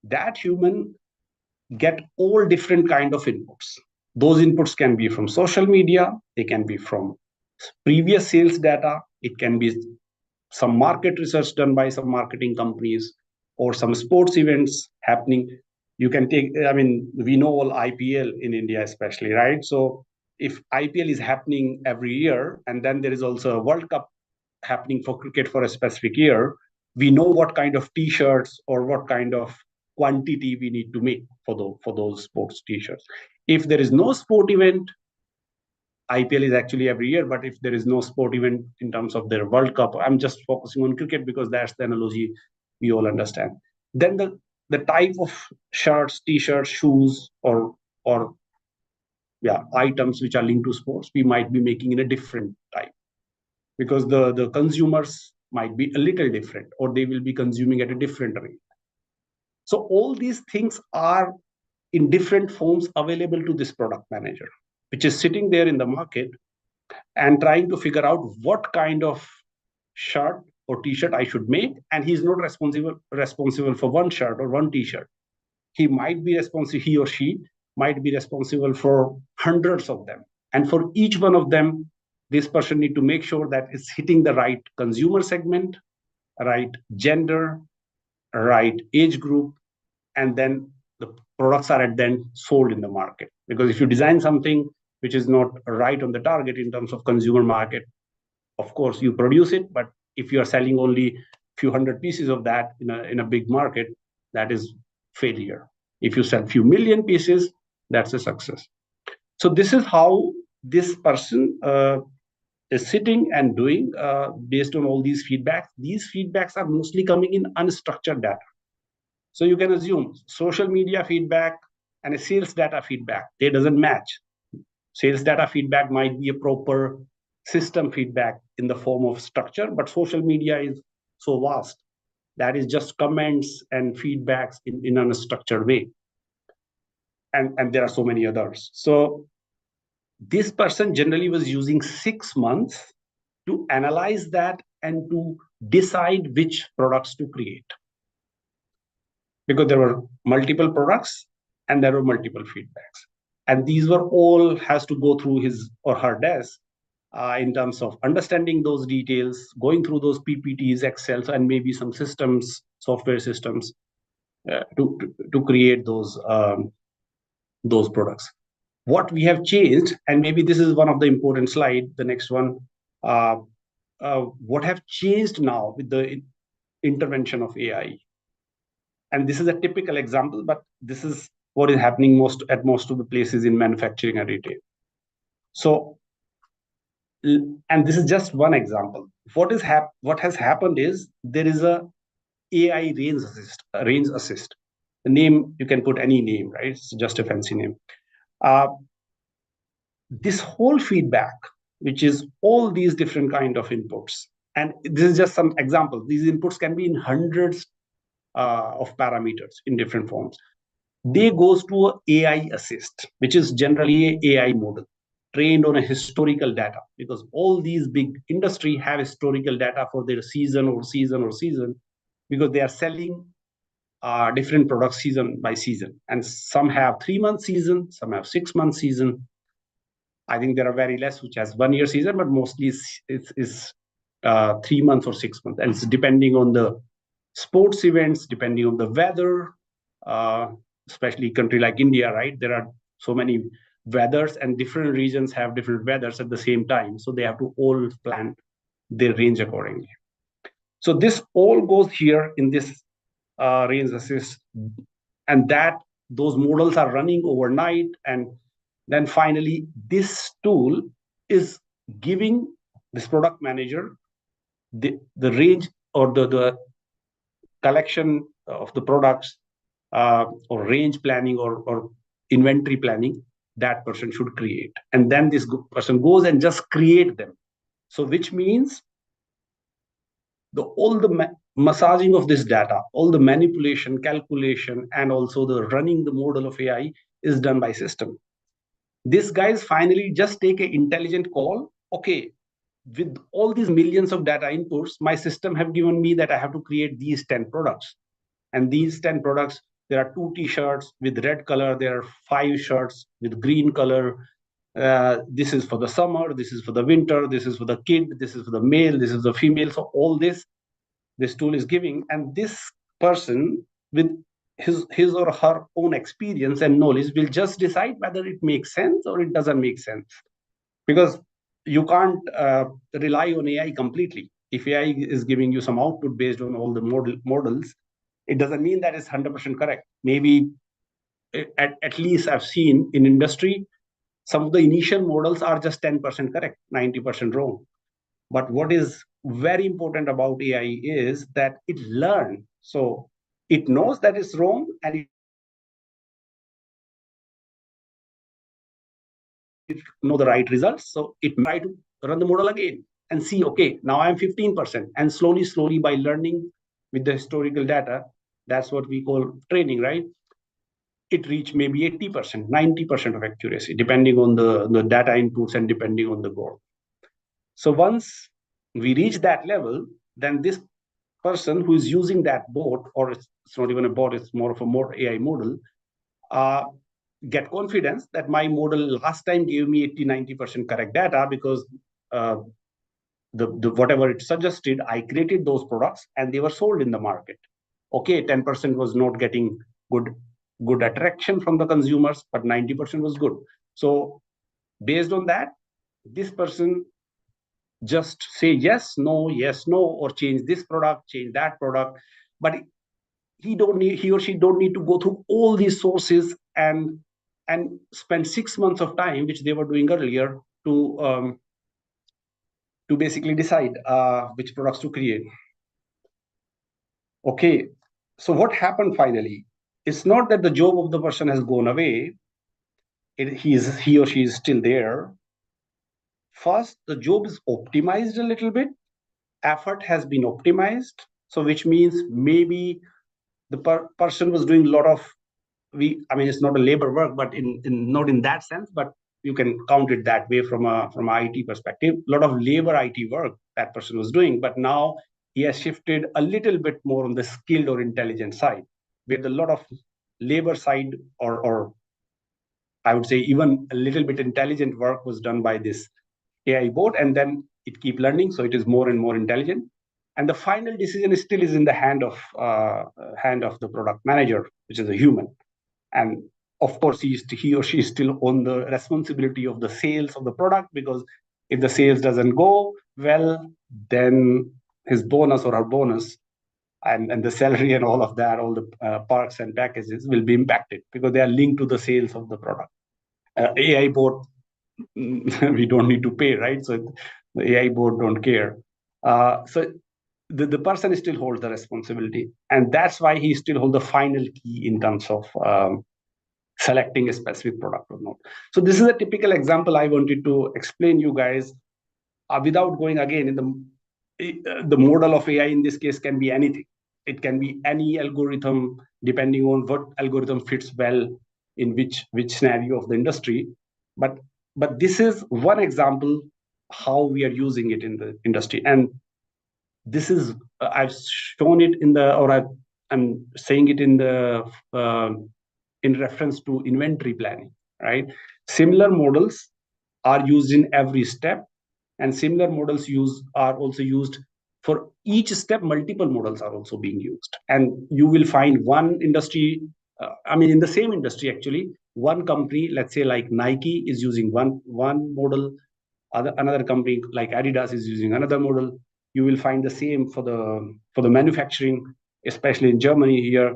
That human get all different kind of inputs. Those inputs can be from social media, they can be from previous sales data, it can be some market research done by some marketing companies, or some sports events happening. You can take, I mean, we know all IPL in India especially, right? So if IPL is happening every year, and then there is also a World Cup happening for cricket for a specific year, we know what kind of t-shirts or what kind of quantity we need to make for those sports t-shirts. If there is no sport event, IPL is actually every year, but if there is no sport event in terms of their World Cup, I'm just focusing on cricket because that's the analogy we all understand. Then the type of shirts, t-shirts, shoes, or items which are linked to sports, we might be making in a different type, because the consumers might be a little different, or they will be consuming at a different rate. So all these things are in different forms available to this product manager, which is sitting there in the market and trying to figure out what kind of shirt or t-shirt I should make. And he's not responsible for one shirt or one t-shirt. He or she might be responsible for hundreds of them. And for each one of them, this person need to make sure that it's hitting the right consumer segment, right gender, right age group, and then the products are then sold in the market. Because if you design something which is not right on the target in terms of consumer market, of course you produce it, but if you are selling only few hundred pieces of that in a big market, that is failure. If you sell few million pieces, that's a success. So this is how this person is sitting and doing based on all these feedbacks. These feedbacks are mostly coming in unstructured data. So you can assume social media feedback and a sales data feedback, they doesn't match. Sales data feedback might be a proper system feedback in the form of structure, but social media is so vast that is just comments and feedbacks in an unstructured way. And there are so many others. So this person generally was using 6 months to analyze that and to decide which products to create. Because there were multiple products and there were multiple feedbacks. And these were all has to go through his or her desk in terms of understanding those details, going through those PPTs, Excels, and maybe some systems, software systems to create those products. What we have changed, and maybe this is one of the important slide, the next one, what have changed now with the intervention of AI. And this is a typical example, but this is what is happening at most of the places in manufacturing and retail. So, and this is just one example. What has happened is there is a AI range assist. The name, you can put any name, right? It's just a fancy name. This whole feedback, which is all these different kind of inputs, and this is just some examples. These inputs can be in hundreds of parameters in different forms. They goes to a AI assist, which is generally an AI model trained on a historical data, because all these big industry have historical data for their season, because they are selling different products season by season. And some have 3-month season, some have 6-month season. I think there are very less which has 1-year season, but mostly it's 3 months or 6 months. And it's depending on the sports events, depending on the weather, especially country like India, right? There are so many weathers and different regions have different weathers at the same time. So they have to all plan their range accordingly. So this all goes here in this range assist, and those models are running overnight. And then finally, this tool is giving this product manager the range or the collection of the products or range planning or inventory planning that person should create. And then this person goes and just create them. So which means all the massaging of this data, all the manipulation, calculation, and also the running the model of AI is done by system. These guys finally just take an intelligent call. Okay, with all these millions of data inputs, my system have given me that I have to create these 10 products. And these 10 products, there are 2 t-shirts with red color, there are 5 shirts with green color. This is for the summer, this is for the winter, this is for the kid, this is for the male, this is the female. So all this tool is giving, and this person with his or her own experience and knowledge will just decide whether it makes sense or it doesn't make sense. Because you can't rely on AI completely. If AI is giving you some output based on all the models, it doesn't mean that it's 100% correct. Maybe at least I've seen in industry, some of the initial models are just 10% correct, 90% wrong. But what is very important about AI is that it learns. So it knows that it's wrong, and it knows the right results. So it try to run the model again and see, okay, now I'm 15%. And slowly by learning with the historical data, that's what we call training, right? It reach maybe 80%, 90% of accuracy, depending on the data inputs and depending on the goal. So once we reach that level, then this person who is using that bot, or it's not even a bot, it's more of a more AI model, get confidence that my model last time gave me 80-90% correct data, because the whatever it suggested, I created those products and they were sold in the market. Okay, 10% was not getting good attraction from the consumers, but 90% was good. So based on that, this person just say yes, no, or change this product, change that product. But he or she don't need to go through all these sources and spend 6 months of time, which they were doing earlier, to basically decide which products to create. Okay, so what happened finally? It's not that the job of the person has gone away. He or she is still there. First, the job is optimized a little bit. Effort has been optimized. So which means maybe the person was doing a lot of, it's not a labor work, but not in that sense, but you can count it that way from a IT perspective. A lot of labor IT work that person was doing, but now he has shifted a little bit more on the skilled or intelligent side, where a lot of labor side or I would say even a little bit intelligent work was done by this AI bot, and then it keep learning, so it is more and more intelligent. And the final decision still is in the hand of the product manager, which is a human. And of course, he or she still own the responsibility of the sales of the product, because if the sales doesn't go well, then his bonus or her bonus and the salary and all of that, all the perks and packages will be impacted because they are linked to the sales of the product. AI bot, we don't need to pay, right? So the AI bot don't care. So the person still holds the responsibility, and that's why he still holds the final key in terms of selecting a specific product or not. So this is a typical example I wanted to explain you guys without going again in the model of AI in this case can be anything. It can be any algorithm depending on what algorithm fits well in which scenario of the industry. But this is one example how we are using it in the industry. And this is I've shown it in the, or I'm saying it in the in reference to inventory planning, right? Similar models are used in every step, and similar models are also used for each step. Multiple models are also being used, and you will find one industry, in the same industry actually, one company, let's say like Nike, is using one model, another company like Adidas is using another model. You will find the same for the manufacturing, especially in Germany here.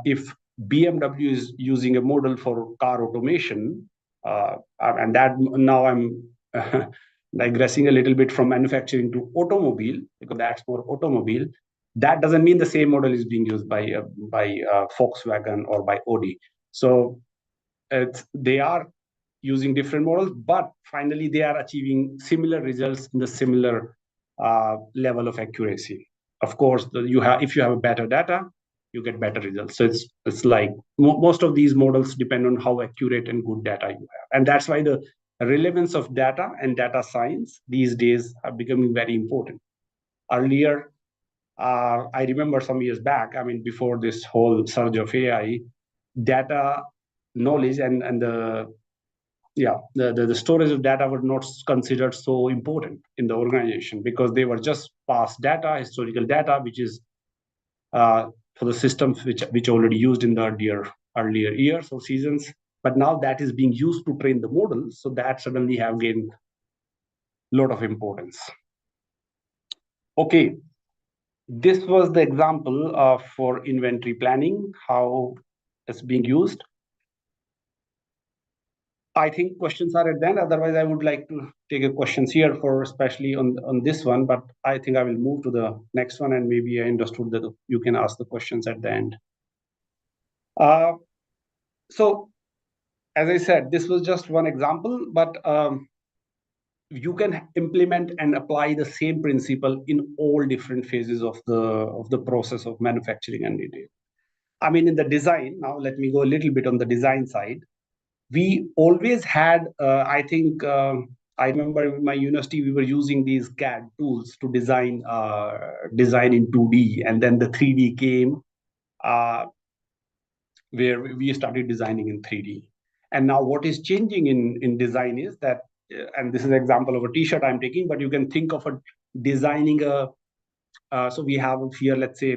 If BMW is using a model for car automation, and that now I'm digressing a little bit from manufacturing to automobile, because that's more automobile. That doesn't mean the same model is being used by Volkswagen or by Audi. So they are using different models, but finally they are achieving similar results in the similar level of accuracy. Of course, if you have better data, you get better results. So it's like most of these models depend on how accurate and good data you have, and that's why the relevance of data and data science these days are becoming very important. Earlier, I remember some years back, before this whole surge of AI, data knowledge and the storage of data were not considered so important in the organization, because they were just past data, historical data, which is for the systems which already used in the earlier years or seasons. But now that is being used to train the models, so that suddenly have gained a lot of importance. Okay, this was the example for inventory planning, how it's being used. I think questions are at the end. Otherwise, I would like to take a questions here for especially on this one, but I think I will move to the next one, and maybe I understood that you can ask the questions at the end. So, as I said, this was just one example, but you can implement and apply the same principle in all different phases of the process of manufacturing and retail. In the design, now let me go a little bit on the design side. We always had, I remember in my university, we were using these CAD tools to design in 2D, and then the 3D came, where we started designing in 3D. And now what is changing in design is that, and this is an example of a t-shirt I'm taking, but you can think of designing so we have here, let's say,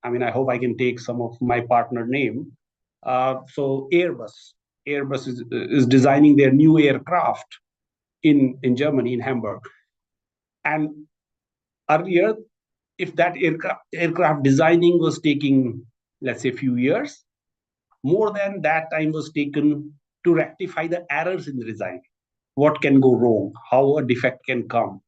I hope I can take some of my partner name. So Airbus is designing their new aircraft in Germany, in Hamburg. And earlier, if that aircraft designing was taking, let's say, a few years, more than that time was taken to rectify the errors in the design. What can go wrong? How a defect can come?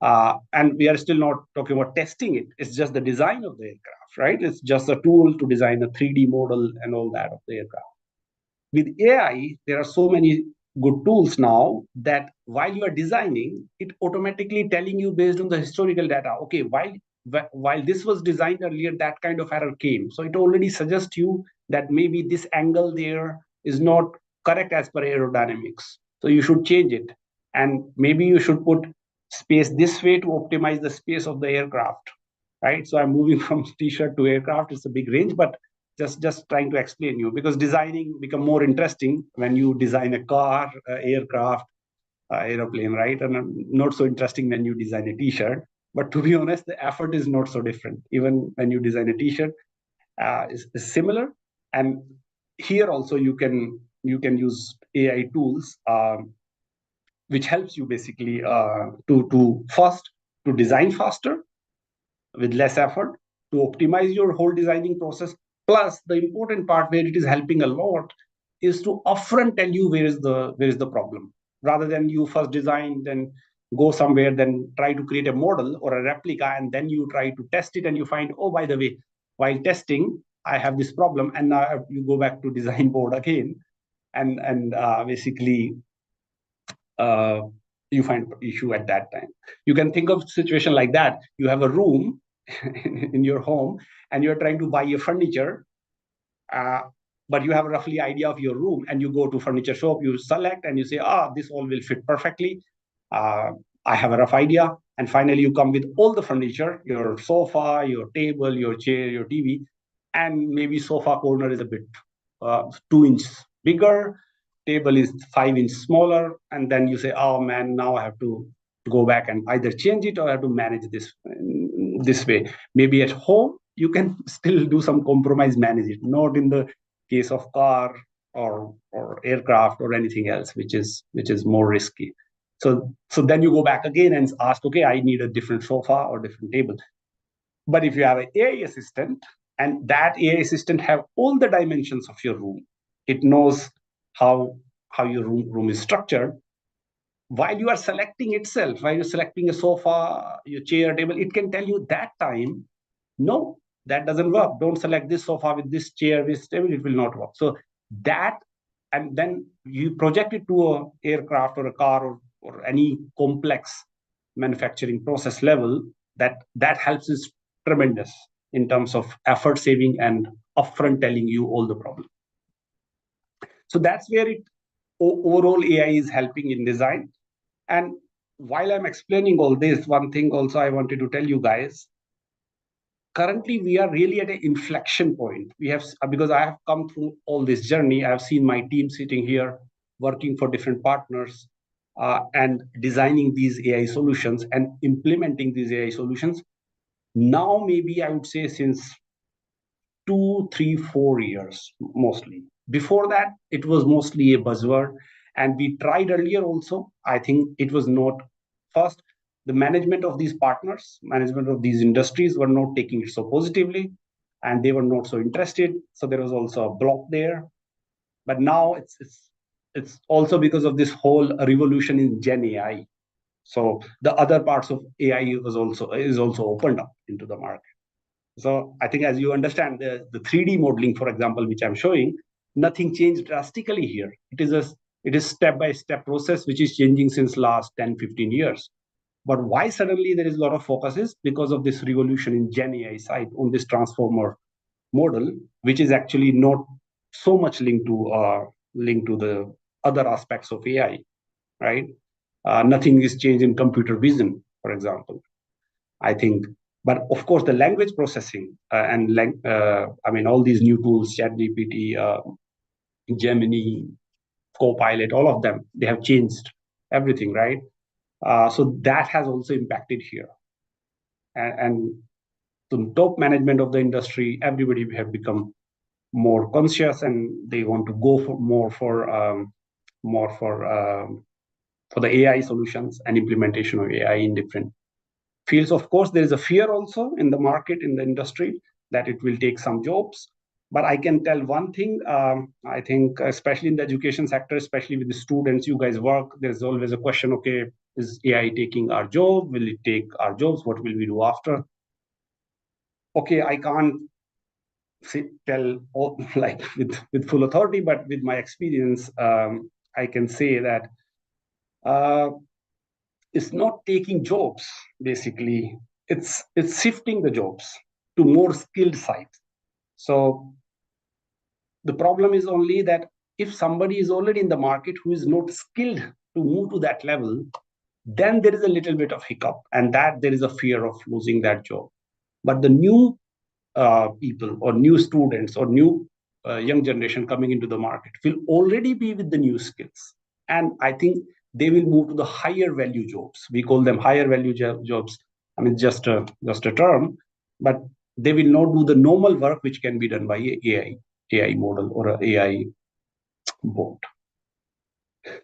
And we are still not talking about testing it. It's just the design of the aircraft, right? It's just a tool to design a 3D model and all that of the aircraft. With AI, there are so many good tools now that while you are designing, it automatically telling you based on the historical data, okay, while this was designed earlier, that kind of error came. So it already suggests you that maybe this angle there is not correct as per aerodynamics. So you should change it. And maybe you should put space this way to optimize the space of the aircraft. right? So I'm moving from t-shirt to aircraft. It's a big range, but just trying to explain you, because designing become more interesting when you design a car, aircraft, aeroplane, right? And not so interesting when you design a t-shirt. But to be honest, the effort is not so different. Even when you design a t-shirt, is similar. And here also you can use AI tools, which helps you basically to first to design faster with less effort, to optimize your whole designing process. Plus, the important part where it is helping a lot is to upfront tell you where is the problem, rather than you first design, then go somewhere, then try to create a model or a replica, and then you try to test it, and you find, oh, by the way, while testing, I have this problem, and now you go back to design board again, and basically you find issue at that time. You can think of situation like that. You have a room in your home, and you're trying to buy a furniture, but you have a roughly idea of your room, and you go to furniture shop, you select, and you say, this all will fit perfectly. I have a rough idea. And finally, you come with all the furniture, your sofa, your table, your chair, your TV, and maybe sofa corner is a bit 2 inches bigger, table is 5 inches smaller, and then you say, oh man, now I have to go back and either change it or I have to manage this way. Maybe at home, you can still do some compromise, manage it, not in the case of car or aircraft or anything else, which is more risky. So then you go back again and ask, okay, I need a different sofa or different table. But if you have an AI assistant, and that AI assistant have all the dimensions of your room, it knows how your room is structured. While you are selecting itself, while you're selecting a sofa, your chair, table, it can tell you that time, no, that doesn't work. Don't select this sofa with this chair, this table, it will not work. So that, and then you project it to an aircraft or a car or any complex manufacturing process level, that helps is tremendous in terms of effort saving and upfront telling you all the problem. So that's where overall AI is helping in design. And while I'm explaining all this, one thing also I wanted to tell you guys, currently we are really at an inflection point. We have, because I have come through all this journey, I have seen my team sitting here working for different partners and designing these AI solutions and implementing these AI solutions. Now, maybe I would say since 2, 3, 4 years, mostly. Before that, it was mostly a buzzword. And we tried earlier also. I think it was not first. The management of these partners, management of these industries were not taking it so positively, and they were not so interested. So there was also a block there. But now it's also because of this whole revolution in Gen AI. So the other parts of AI is also opened up into the market. So I think, as you understand, the 3D modeling, for example, which I'm showing, nothing changed drastically here. It is step-by-step process, which is changing since last 10, 15 years. But why suddenly there is a lot of focus is because of this revolution in Gen AI side on this transformer model, which is actually not so much linked to the other aspects of AI, right? Nothing is changed in computer vision, for example, I think. But of course, the language processing all these new tools, ChatGPT, Gemini, Copilot, all of them, they have changed everything, right? So that has also impacted here. And the top management of the industry, everybody have become more conscious, and they want to go for the AI solutions and implementation of AI in different fields. Of course, there is a fear also in the market, in the industry, that it will take some jobs. But I can tell one thing, I think, especially in the education sector, especially with the students, you guys work, there's always a question, okay, is AI taking our job? Will it take our jobs? What will we do after? Okay, I can't tell like with full authority, but with my experience, I can say that it's not taking jobs, basically. It's shifting the jobs to more skilled sites. So the problem is only that if somebody is already in the market who is not skilled to move to that level, then there is a little bit of hiccup, and that there is a fear of losing that job. But the new people or new students or new young generation coming into the market will already be with the new skills. And I think they will move to the higher value jobs. We call them higher value jobs. I mean, just a term, but they will not do the normal work which can be done by AI model or an AI bot.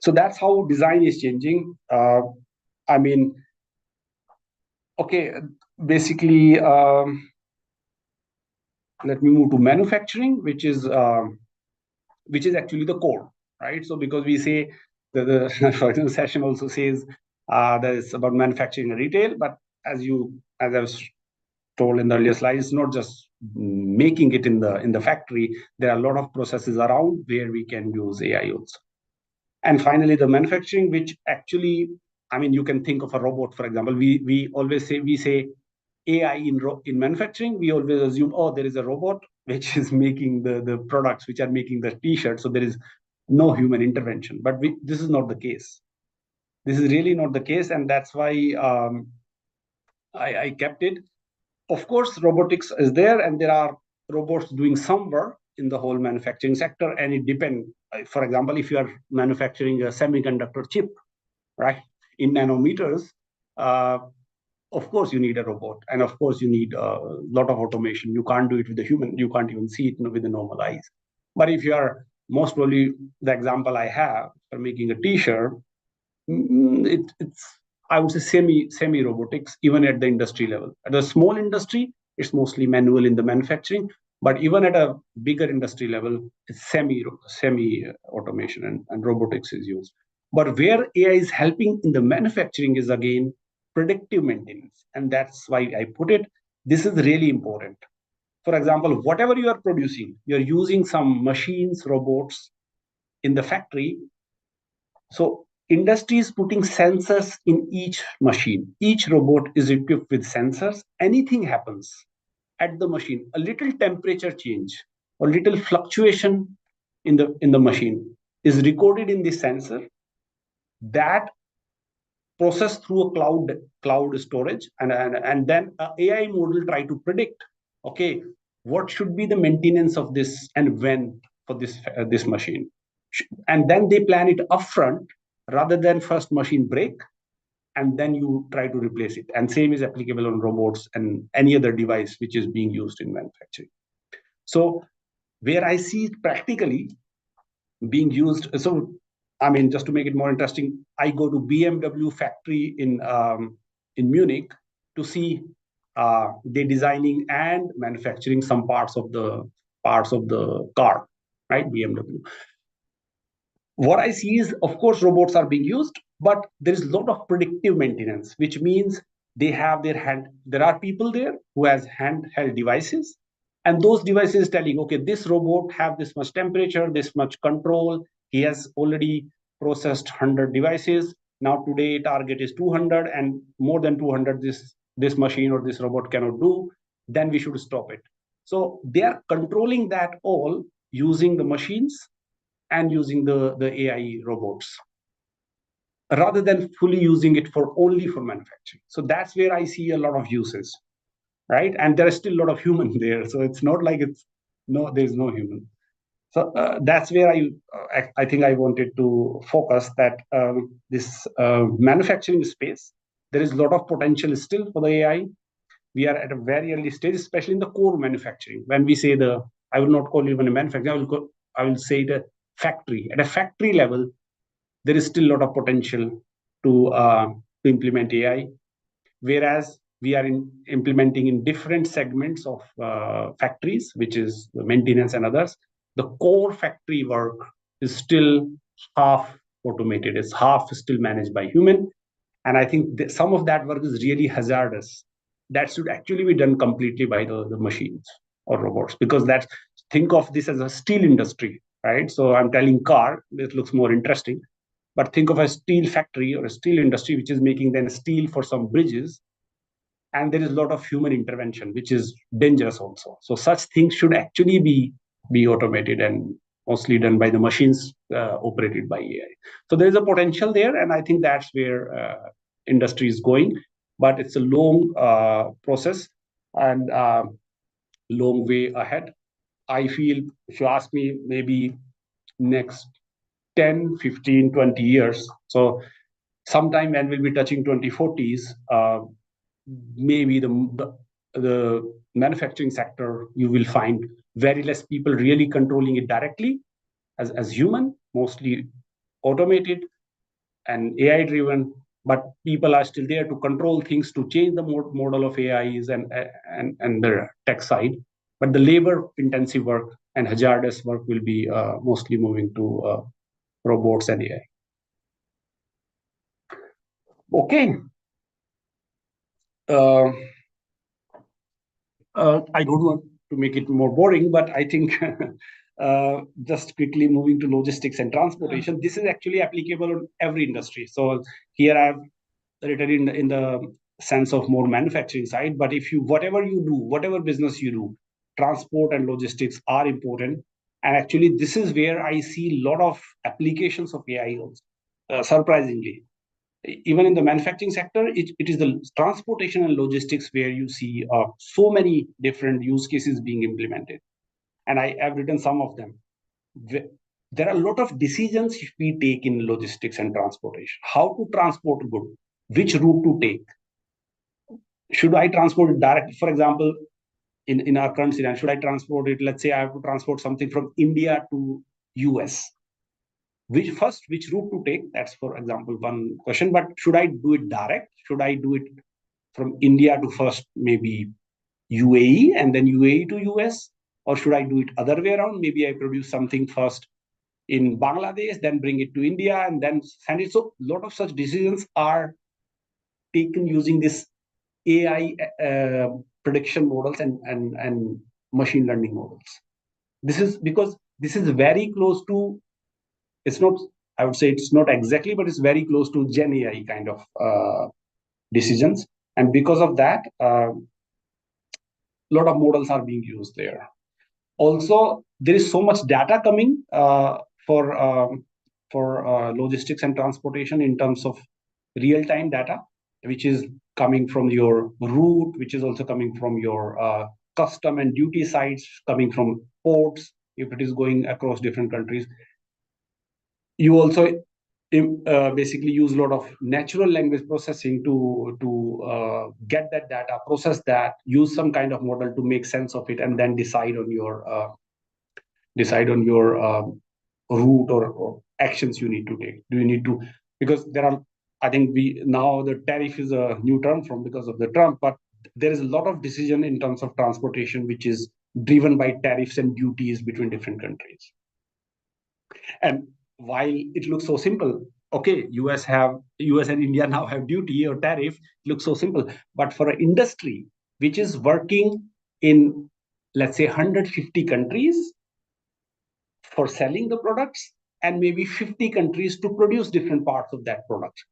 So that's how design is changing. I mean, okay, basically, let me move to manufacturing, which is actually the core, right? So because we say the for example, session also says that it's about manufacturing and retail, but as I was told in the earlier slide, it's not just making it in the factory. There are a lot of processes around where we can use AI also. And finally, the manufacturing, which actually, I mean, you can think of a robot, for example. We always say AI in manufacturing. We always assume, oh, there is a robot which is making the products, which are making the T-shirt. So there is no human intervention. But this is not the case. This is really not the case, and that's why I kept it. Of course, robotics is there, and there are robots doing some work in the whole manufacturing sector, and it depends. For example, if you are manufacturing a semiconductor chip, right, in nanometers, of course you need a robot, and of course you need a lot of automation. You can't do it with a human. You can't even see it with the normal eyes. But if you are, most probably the example I have for making a T-shirt, it's, I would say, semi robotics, even at the industry level. At a small industry, it's mostly manual in the manufacturing, but even at a bigger industry level, it's semi automation and robotics is used. But where AI is helping in the manufacturing is again predictive maintenance, and that's why I put it. This is really important. For example, whatever you are producing, you're using some machines, robots in the factory. So industry is putting sensors in each machine. Each robot is equipped with sensors. Anything happens at the machine, a little temperature change or little fluctuation in the machine is recorded in the sensor. That processed through a cloud storage, and then an AI model try to predict, okay, what should be the maintenance of this and when for this machine, and then they plan it upfront rather than first machine break and then you try to replace it. And same is applicable on robots and any other device which is being used in manufacturing. So where I see it practically being used, so I mean, just to make it more interesting, I go to BMW factory in Munich to see they designing and manufacturing some parts of the car, right? BMW. What I see is, of course, robots are being used, but there is a lot of predictive maintenance, which means they have there are people there who has handheld devices, and those devices telling, okay, this robot have this much temperature, this much control. He has already processed 100 devices. Now today target is 200, and more than 200 this machine or this robot cannot do. Then we should stop it. So they are controlling that all using the machines and using the AI robots rather than fully using it only for manufacturing. So that's where I see a lot of uses, right? And there is still a lot of human there. So it's not like there's no human. So that's where I think I wanted to focus that this manufacturing space, there is a lot of potential still for the AI. We are at a very early stage, especially in the core manufacturing. When we say I will not call it even a manufacturing, I will say the factory. At a factory level, there is still a lot of potential to implement AI, whereas we are implementing in different segments of factories, which is the maintenance and others. The core factory work is still half automated. It's half still managed by human. And I think some of that work is really hazardous. That should actually be done completely by the machines or robots, because think of this as a steel industry, right? So I'm telling car, this looks more interesting, but think of a steel factory or a steel industry which is making then steel for some bridges, and there is a lot of human intervention, which is dangerous also. So such things should actually be automated and mostly done by the machines operated by AI. So there is a potential there, and I think that's where industry is going, but it's a long process. and long way ahead. I feel, if you ask me, maybe next 10, 15, 20 years. So sometime when we'll be touching 2040s, maybe the manufacturing sector, you will find very less people really controlling it directly as human, mostly automated and AI driven, but people are still there to control things, to change the model of AIs and the tech side. But the labor intensive work and hazardous work will be mostly moving to robots and AI. Okay. I don't want to make it more boring, but I think just quickly moving to logistics and transportation, this is actually applicable on every industry. So here I've written in the sense of more manufacturing side, but if you, whatever you do, whatever business you do, transport and logistics are important. And actually, this is where I see a lot of applications of AI also, surprisingly. Even in the manufacturing sector, it is the transportation and logistics where you see so many different use cases being implemented. And I have written some of them. There are a lot of decisions we take in logistics and transportation. How to transport good, which route to take. Should I transport it directly? For example, in our current scenario, should I transport it? Let's say I have to transport something from India to US. Which route to take? That's, for example, one question. But should I do it direct? Should I do it from India to first maybe UAE and then UAE to US? Or should I do it other way around? Maybe I produce something first in Bangladesh, then bring it to India and then send it. So a lot of such decisions are taken using this AI prediction models and machine learning models. This is because this is very close to, it's not, I would say it's not exactly, but it's very close to Gen AI kind of decisions. And because of that, a lot of models are being used there. Also, there is so much data coming for logistics and transportation in terms of real-time data, which is coming from your route, which is also coming from your custom and duty sites, coming from ports, if it is going across different countries. You also basically use a lot of natural language processing to get that data, process that, use some kind of model to make sense of it, and then decide on your route or actions you need to take. Do you need to, because there are, I think now the tariff is a new term because of the Trump, but there is a lot of decision in terms of transportation which is driven by tariffs and duties between different countries. And while it looks so simple, okay, US and India now have duty or tariff, it looks so simple. But for an industry which is working in, let's say, 150 countries for selling the products and maybe 50 countries to produce different parts of that product.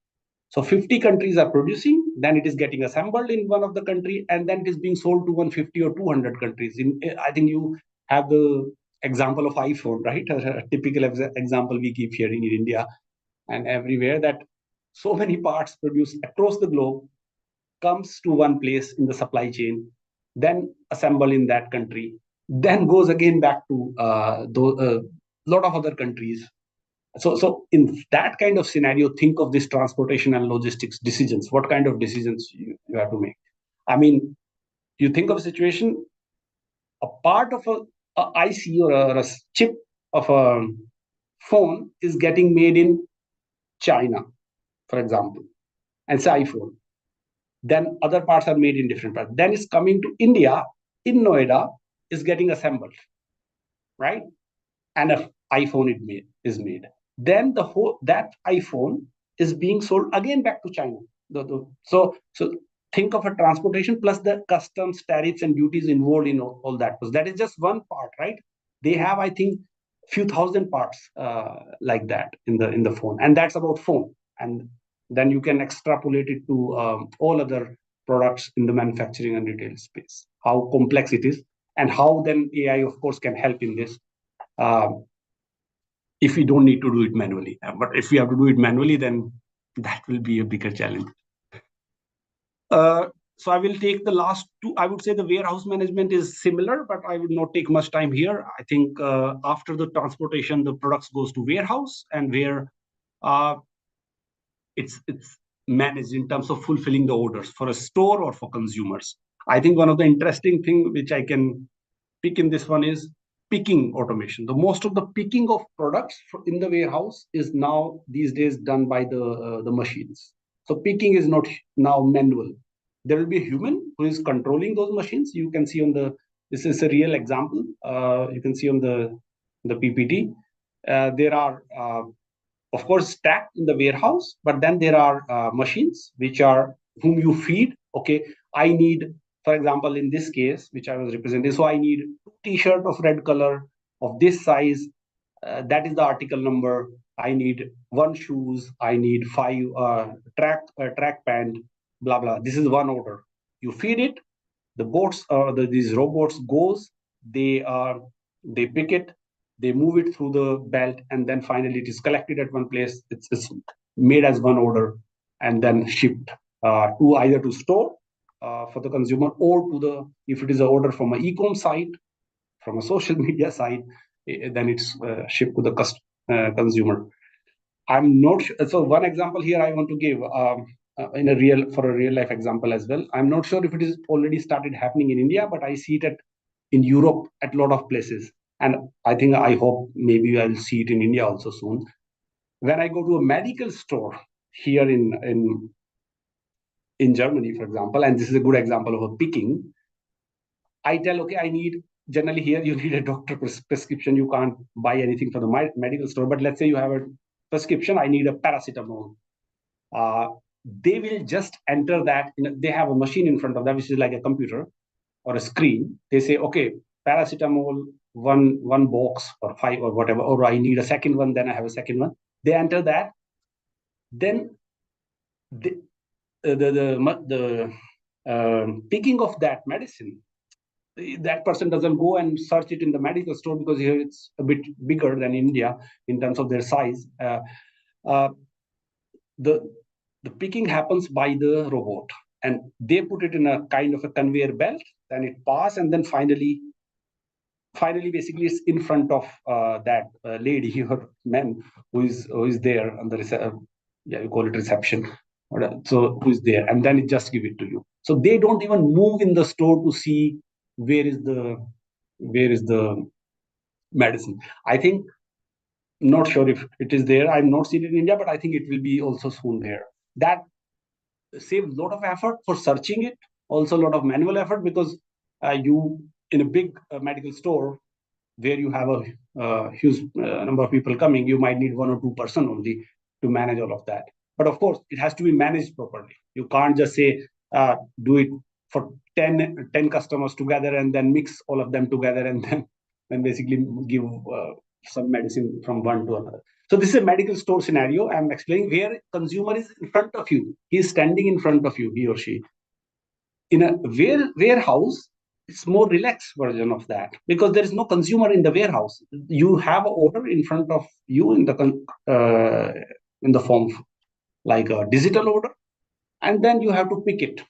So 50 countries are producing, then it is getting assembled in one of the country, and then it is being sold to 150 or 200 countries. I think you have the example of iPhone, right? A typical example we keep hearing in India and everywhere, that so many parts produced across the globe comes to one place in the supply chain, then assemble in that country, then goes again back to a lot of other countries. So in that kind of scenario, think of this transportation and logistics decisions. What kind of decisions you have to make? I mean, you think of a situation, a part of a IC or a chip of a phone is getting made in China, for example, and it's iPhone. Then other parts are made in different parts. Then it's coming to India, in Noida, is getting assembled, right? And an iPhone is made. Then that iPhone is being sold again back to China. So think of a transportation plus the customs, tariffs, and duties involved in all that. Because that is just one part, right? They have, I think, few thousand parts like that in the phone, and that's about phone. And then you can extrapolate it to all other products in the manufacturing and retail space. How complex it is, and how then AI, of course, can help in this. If we don't need to do it manually. But if we have to do it manually, then that will be a bigger challenge. So I will take the last two. I would say the warehouse management is similar, but I would not take much time here. I think after the transportation, the products goes to warehouse, and where it's managed in terms of fulfilling the orders for a store or for consumers. I think one of the interesting thing which I can pick in this one is picking automation. The most of the picking of products in the warehouse is now these days done by the machines. So picking is not now manual. There will be a human who is controlling those machines. You can see on the, this is a real example. You can see on the PPT. There are of course stacked in the warehouse, but then there are machines which are whom you feed. Okay, I need, for example, in this case which I was representing, so I need 2 t-shirt of red color of this size, that is the article number. I need 1 shoes, I need 5 track pant, blah blah. This is one order. You feed it, the boats these robots goes, they pick it, they move it through the belt, and then finally it is collected at one place. It's made as one order and then shipped to either to store for the consumer, or to the, if it is an order from an e-com site, from a social media site, then it's shipped to the consumer. I'm not sure. So one example here I want to give in a real life example as well. I'm not sure if it is already started happening in India, but I see it in Europe at a lot of places. And I hope maybe I'll see it in India also soon. When I go to a medical store here in Germany, for example, and this is a good example of a picking, I tell, okay, I need, generally here you need a doctor prescription. You can't buy anything from the medical store, but let's say you have a prescription, I need a paracetamol. They will just enter that. They have a machine in front of them, which is like a computer or a screen. They say, okay, paracetamol, one box or 5 or whatever, or I need a second one, then I have a second one. They enter that. Then the picking of that medicine, that person doesn't go and search it in the medical store, because here it's a bit bigger than India in terms of their size. The picking happens by the robot, and they put it in a kind of a conveyor belt, then it passes, and then finally basically it's in front of that lady or man who is there on the you call it reception. So who is there, and then it just give it to you. So they don't even move in the store to see where is the medicine. I think, not sure if it is there. I've not seen it in India, but I think it will be also soon there. That saves a lot of effort for searching it, also a lot of manual effort, because you, in a big medical store where you have a huge number of people coming, you might need 1 or 2 person only to manage all of that. But of course, it has to be managed properly. You can't just say, do it for 10 customers together and then mix all of them together and then basically give some medicine from one to another. So this is a medical store scenario I'm explaining, where consumer is in front of you. He is standing in front of you, he or she. In a warehouse, it's more relaxed version of that, because there is no consumer in the warehouse. You have an order in front of you in the form like a digital order, and then you have to pick it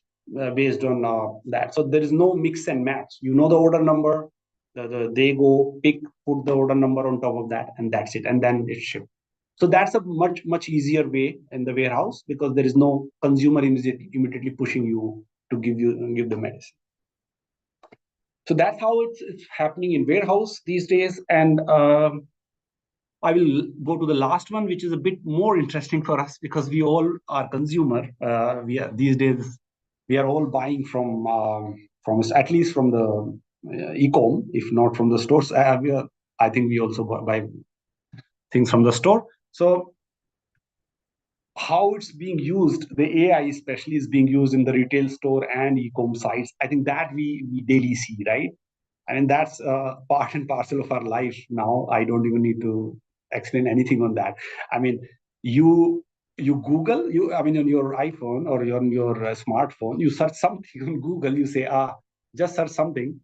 based on that. So there is no mix and match. You know the order number, they go pick, put the order number on top of that, and that's it, and then it's shipped. So that's a much easier way in the warehouse, because there is no consumer immediately pushing you to give the medicine. So that's how it's happening in warehouse these days. And I will go to the last one, which is a bit more interesting for us, because we all are consumer. These days we are all buying from at least from the e-com, if not from the stores. I think we also buy things from the store. So how it's being used, the AI especially is being used in the retail store and e-com sites. I think that we daily see, right? I mean, that's part and parcel of our life now. I don't even need to explain anything on that. I mean, you Google, on your iPhone or on your smartphone, you search something on Google, you say, just search something.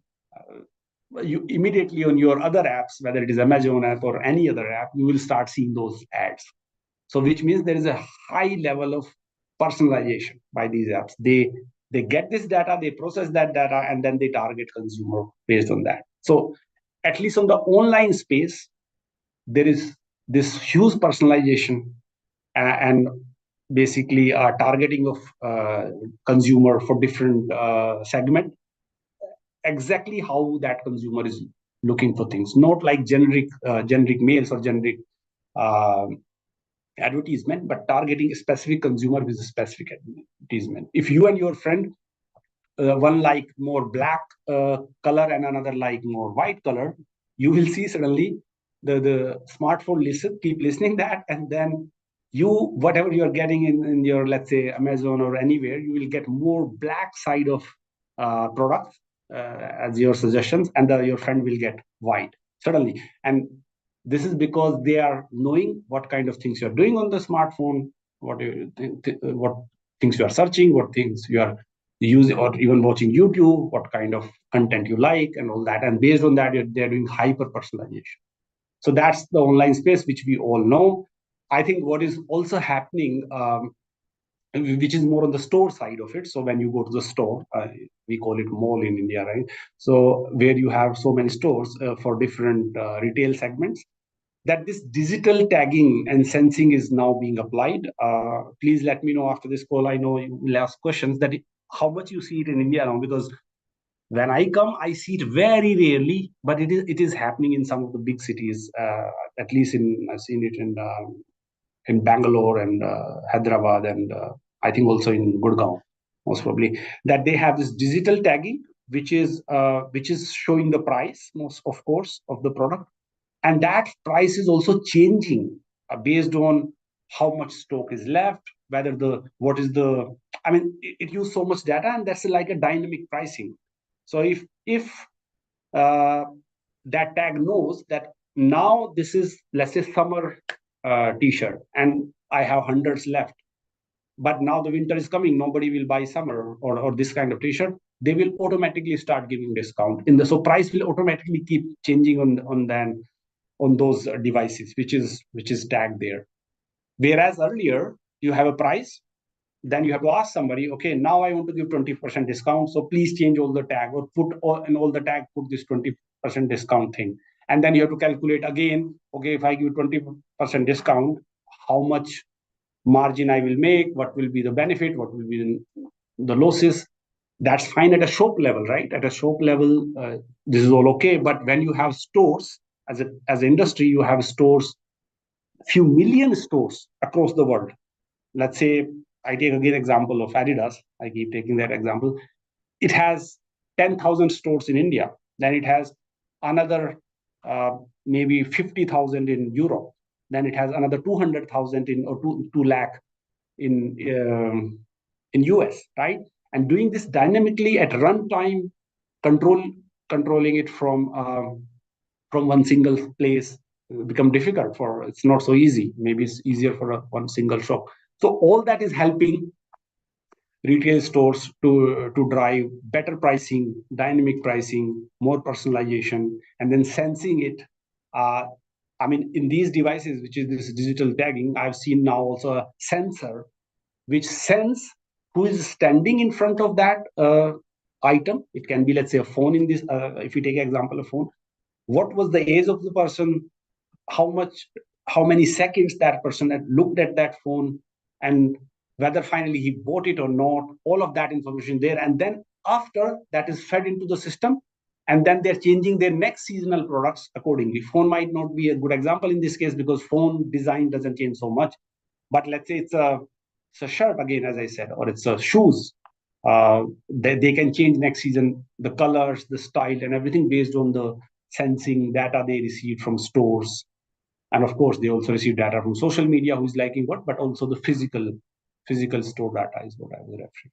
You immediately on your other apps, whether it is Amazon app or any other app, you will start seeing those ads. So which means there is a high level of personalization by these apps. They They get this data, they process that data, and then they target consumer based on that. So at least on the online space, there is this huge personalization and basically targeting of consumer for different segment, exactly how that consumer is looking for things, not like generic mails or generic advertisement, but targeting a specific consumer with a specific advertisement. If you and your friend, one like more black color and another like more white color, you will see suddenly the smartphone keep listening that, and then you, whatever you're getting in your, let's say, Amazon or anywhere, you will get more black side of products as your suggestions, and your friend will get white suddenly. And this is because they are knowing what kind of things you're doing on the smartphone, what things you are searching, what things you are using, or even watching YouTube, what kind of content you like, and all that. And based on that, they're doing hyper personalization. So that's the online space, which we all know. I think what is also happening, which is more on the store side of it. So when you go to the store, we call it mall in India, right? So where you have so many stores for different retail segments, that this digital tagging and sensing is now being applied. Please let me know after this call. I know you will ask questions that how much you see it in India now, because when I come, I see it very rarely, but it is happening in some of the big cities. At least I've seen it in Bangalore and Hyderabad, and I think also in Gurgaon, most probably, that they have this digital tagging, which is showing the price, most of course, of the product, and that price is also changing based on how much stock is left, whether it uses so much data, and that's like a dynamic pricing. So if that tag knows that now this is, let's say, summer t-shirt, and I have hundreds left, but now the winter is coming, nobody will buy summer or this kind of t-shirt, they will automatically start giving discount so price will automatically keep changing on those devices, which is tagged there. Whereas earlier you have a price, then you have to ask somebody, okay, now I want to give 20% discount, so please change all the tag, or put all the tag, put this 20% discount thing. And then you have to calculate again, okay, if I give 20% discount, how much margin I will make, what will be the benefit, what will be the losses. That's fine at a shop level, right? At a shop level, this is all okay. But when you have stores, as an industry, you have stores, few million stores across the world. Let's say I take again example of Adidas. I keep taking that example. It has 10,000 stores in India. Then it has another maybe 50,000 in Europe. Then it has another 200,000 or 2 lakh in US, right? And doing this dynamically at runtime, controlling it from one single place become difficult. It's not so easy. Maybe it's easier for one single shop. So all that is helping retail stores to drive better pricing, dynamic pricing, more personalization, and then sensing it. In these devices, which is this digital tagging, I've seen now also a sensor which sense who is standing in front of that item. It can be, let's say, a phone in this, if you take an example of phone, what was the age of the person, how many seconds that person had looked at that phone, and whether finally he bought it or not, all of that information there. And then after that is fed into the system, and then they're changing their next seasonal products accordingly. Phone might not be a good example in this case because phone design doesn't change so much. But let's say it's a shirt again, as I said, or it's a shoes. They can change next season the colors, the style, and everything based on the sensing data they receive from stores. And of course, they also receive data from social media, who's liking what, but also the physical store data is what I was referring.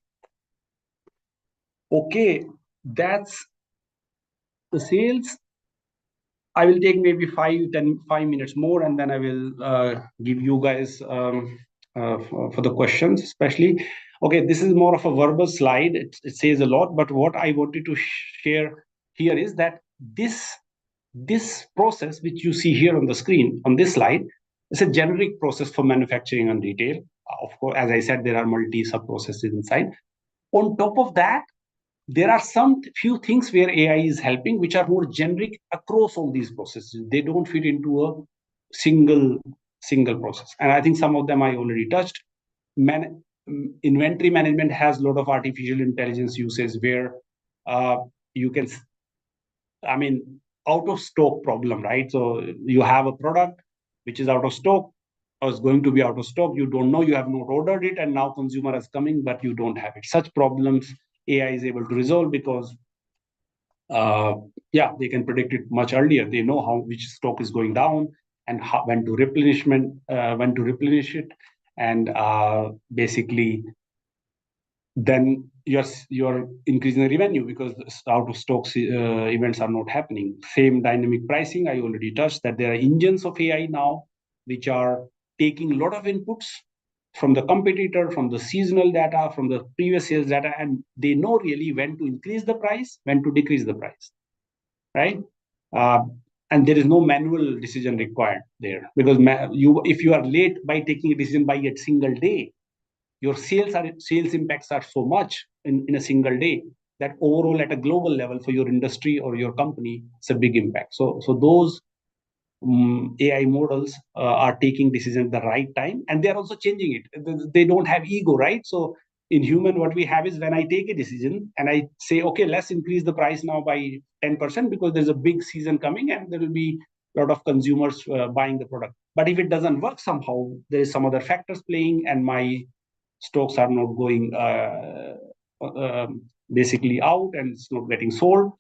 Okay, that's the sales. I will take maybe 5 minutes more, and then I will give you guys for the questions, especially. Okay, this is more of a verbal slide. It says a lot, but what I wanted to share here is that this process, which you see here on the screen on this slide, is a generic process for manufacturing and retail. Of course, as I said, there are multi sub processes inside. On top of that, there are some few things where AI is helping, which are more generic across all these processes. They don't fit into a single process. And I think some of them I already touched. Inventory management has a lot of artificial intelligence uses where you can, I mean, out of stock problem, right? So you have a product which is out of stock or is going to be out of stock. You don't know, you have not ordered it, and now consumer is coming, but you don't have it. Such problems AI is able to resolve because they can predict it much earlier. They know which stock is going down and when to replenish it, and basically then you're increasing the revenue because out of stocks events are not happening. Same dynamic pricing, I already touched that there are engines of AI now which are taking a lot of inputs from the competitor, from the seasonal data, from the previous sales data, and they know really when to increase the price, when to decrease the price, right? And there is no manual decision required there because if you are late by taking a decision by a single day, your sales impacts are so much in a single day that overall at a global level for your industry or your company, it's a big impact. So those AI models are taking decisions at the right time, and they're also changing it. They don't have ego, right? So in human, what we have is when I take a decision and I say, okay, let's increase the price now by 10% because there's a big season coming and there will be a lot of consumers buying the product. But if it doesn't work somehow, there is some other factors playing and my stocks are not going basically out and it's not getting sold.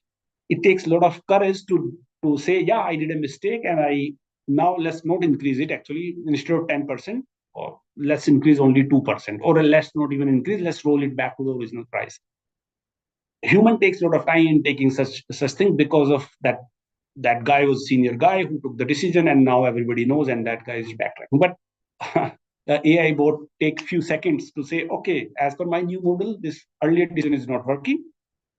It takes a lot of courage to say, yeah, I did a mistake and now let's not increase it. Actually, instead of 10%, or let's increase only 2%, or let's not even increase, let's roll it back to the original price. Human takes a lot of time in taking such things because of that guy was senior guy who took the decision and now everybody knows and that guy is backtracking. But the AI bot takes few seconds to say, okay, as per my new model, this earlier decision is not working.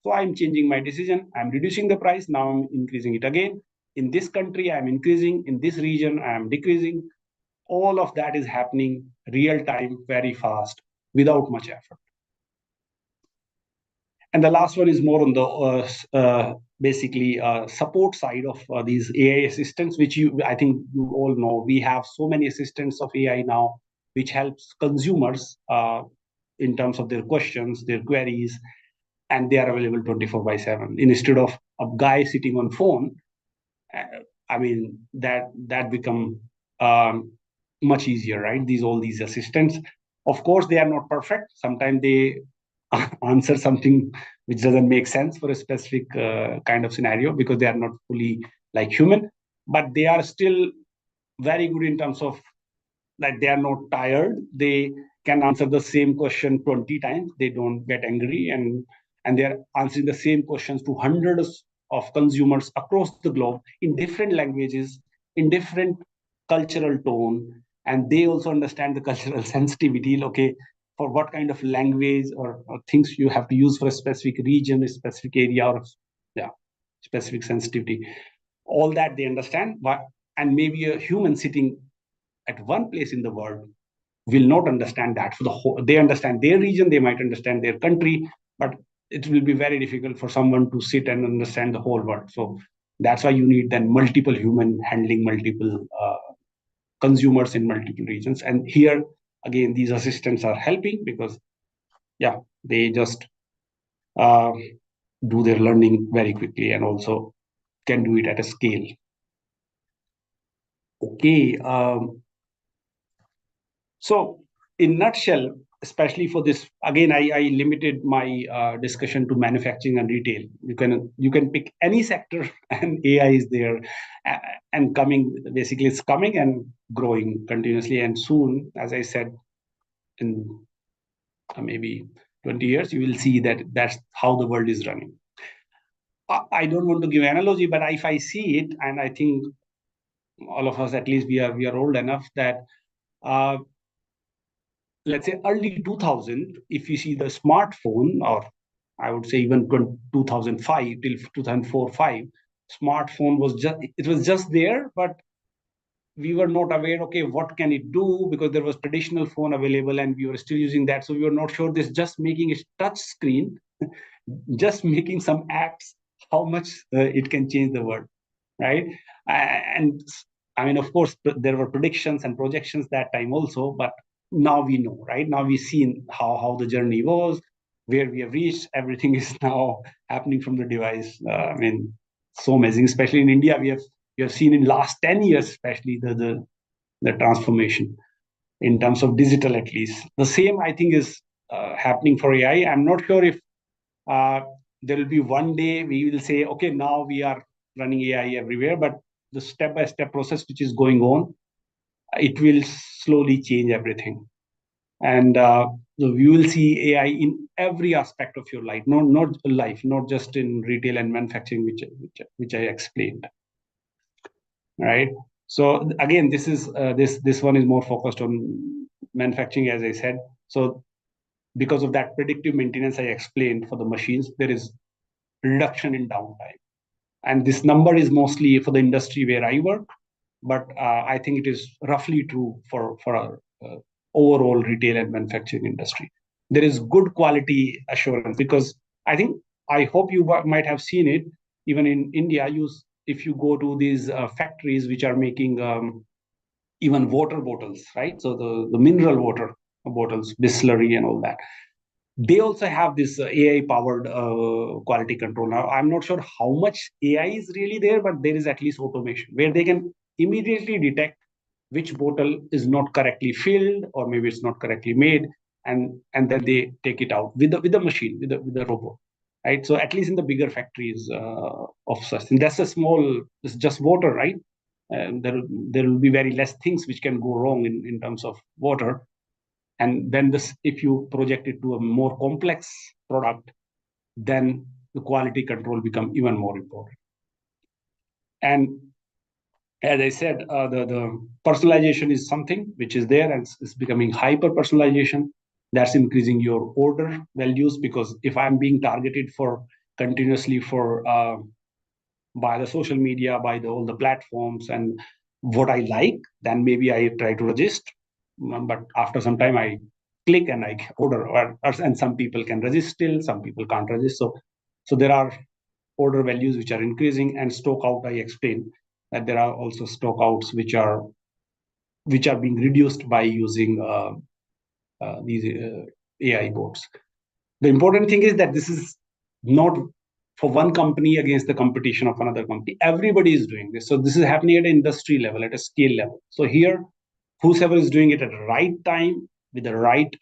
So I'm changing my decision. I'm reducing the price. Now I'm increasing it again. In this country, I'm increasing. In this region, I'm decreasing. All of that is happening real time, very fast, without much effort. And the last one is more on the basically support side of these AI assistants, which I think you all know. We have so many assistants of AI now, which helps consumers in terms of their questions, their queries, and they are available 24/7. Instead of a guy sitting on phone, I mean, that become much easier, right? All these assistants. Of course, they are not perfect. Sometimes they answer something which doesn't make sense for a specific kind of scenario because they are not fully like human, but they are still very good in terms of that they are not tired. They can answer the same question 20 times. They don't get angry, and they're answering the same questions to hundreds of consumers across the globe in different languages, in different cultural tone, and they also understand the cultural sensitivity. Okay, for what kind of language or things you have to use for a specific region, a specific area, or specific sensitivity. All that they understand, and maybe a human sitting at one place in the world will not understand that. For the whole, they understand their region, they might understand their country, but it will be very difficult for someone to sit and understand the whole world. So that's why you need then multiple human handling multiple consumers in multiple regions. And here again, these assistants are helping because they just do their learning very quickly and also can do it at a scale. Okay. So in nutshell, especially for this, again, I limited my discussion to manufacturing and retail. You can pick any sector and AI is there and coming, basically it's coming and growing continuously. And soon, as I said, in maybe 20 years, you will see that's how the world is running. I don't want to give an analogy, but if I see it, and I think all of us, at least we are old enough that let's say early 2000, if you see the smartphone, or I would say even 2005 till 2004-5, smartphone was just there, but we were not aware, okay, what can it do? Because there was traditional phone available and we were still using that. So we were not sure this just making a touch screen, just making some apps, how much it can change the world, right? And I mean, of course, there were predictions and projections that time also, but now we know, right? Now we've seen how the journey was, where we have reached. Everything is now happening from the device. I mean, so amazing, especially in India. We have seen in last 10 years, especially the transformation in terms of digital, at least. The same, I think, is happening for AI. I'm not sure if there will be one day we will say, okay, now we are running AI everywhere, but the step-by-step process which is going on, it will slowly change everything. And so you will see AI in every aspect of your life, not just in retail and manufacturing, which I explained. Right. So again, this is this one is more focused on manufacturing, as I said. So because of that predictive maintenance I explained for the machines, there is reduction in downtime. And this number is mostly for the industry where I work, but I think it is roughly true for our overall retail and manufacturing industry. There is good quality assurance, because I hope you might have seen it, even in India, if you go to these factories which are making even water bottles, right? So the mineral water bottles, distillery and all that, they also have this AI-powered quality control. Now, I'm not sure how much AI is really there, but there is at least automation where they can immediately detect which bottle is not correctly filled, or maybe it's not correctly made, and then they take it out with the machine, with the robot, right? So at least in the bigger factories of such, and that's it's just water, right? And there will be very less things which can go wrong in terms of water. And then if you project it to a more complex product, then the quality control become even more important. And as I said, the personalization is something which is there, and it's becoming hyper personalization. That's increasing your order values, because if I'm being targeted for continuously by the social media, by all the platforms, and what I like, then maybe I try to resist. But after some time, I click and I order, and some people can resist still, some people can't resist. So there are order values which are increasing, and stock out, I explained that there are also stock outs which are being reduced by using these AI bots. The important thing is that this is not for one company against the competition of another company. Everybody is doing this. So this is happening at an industry level, at a scale level. So here, whoever is doing it at the right time, with the right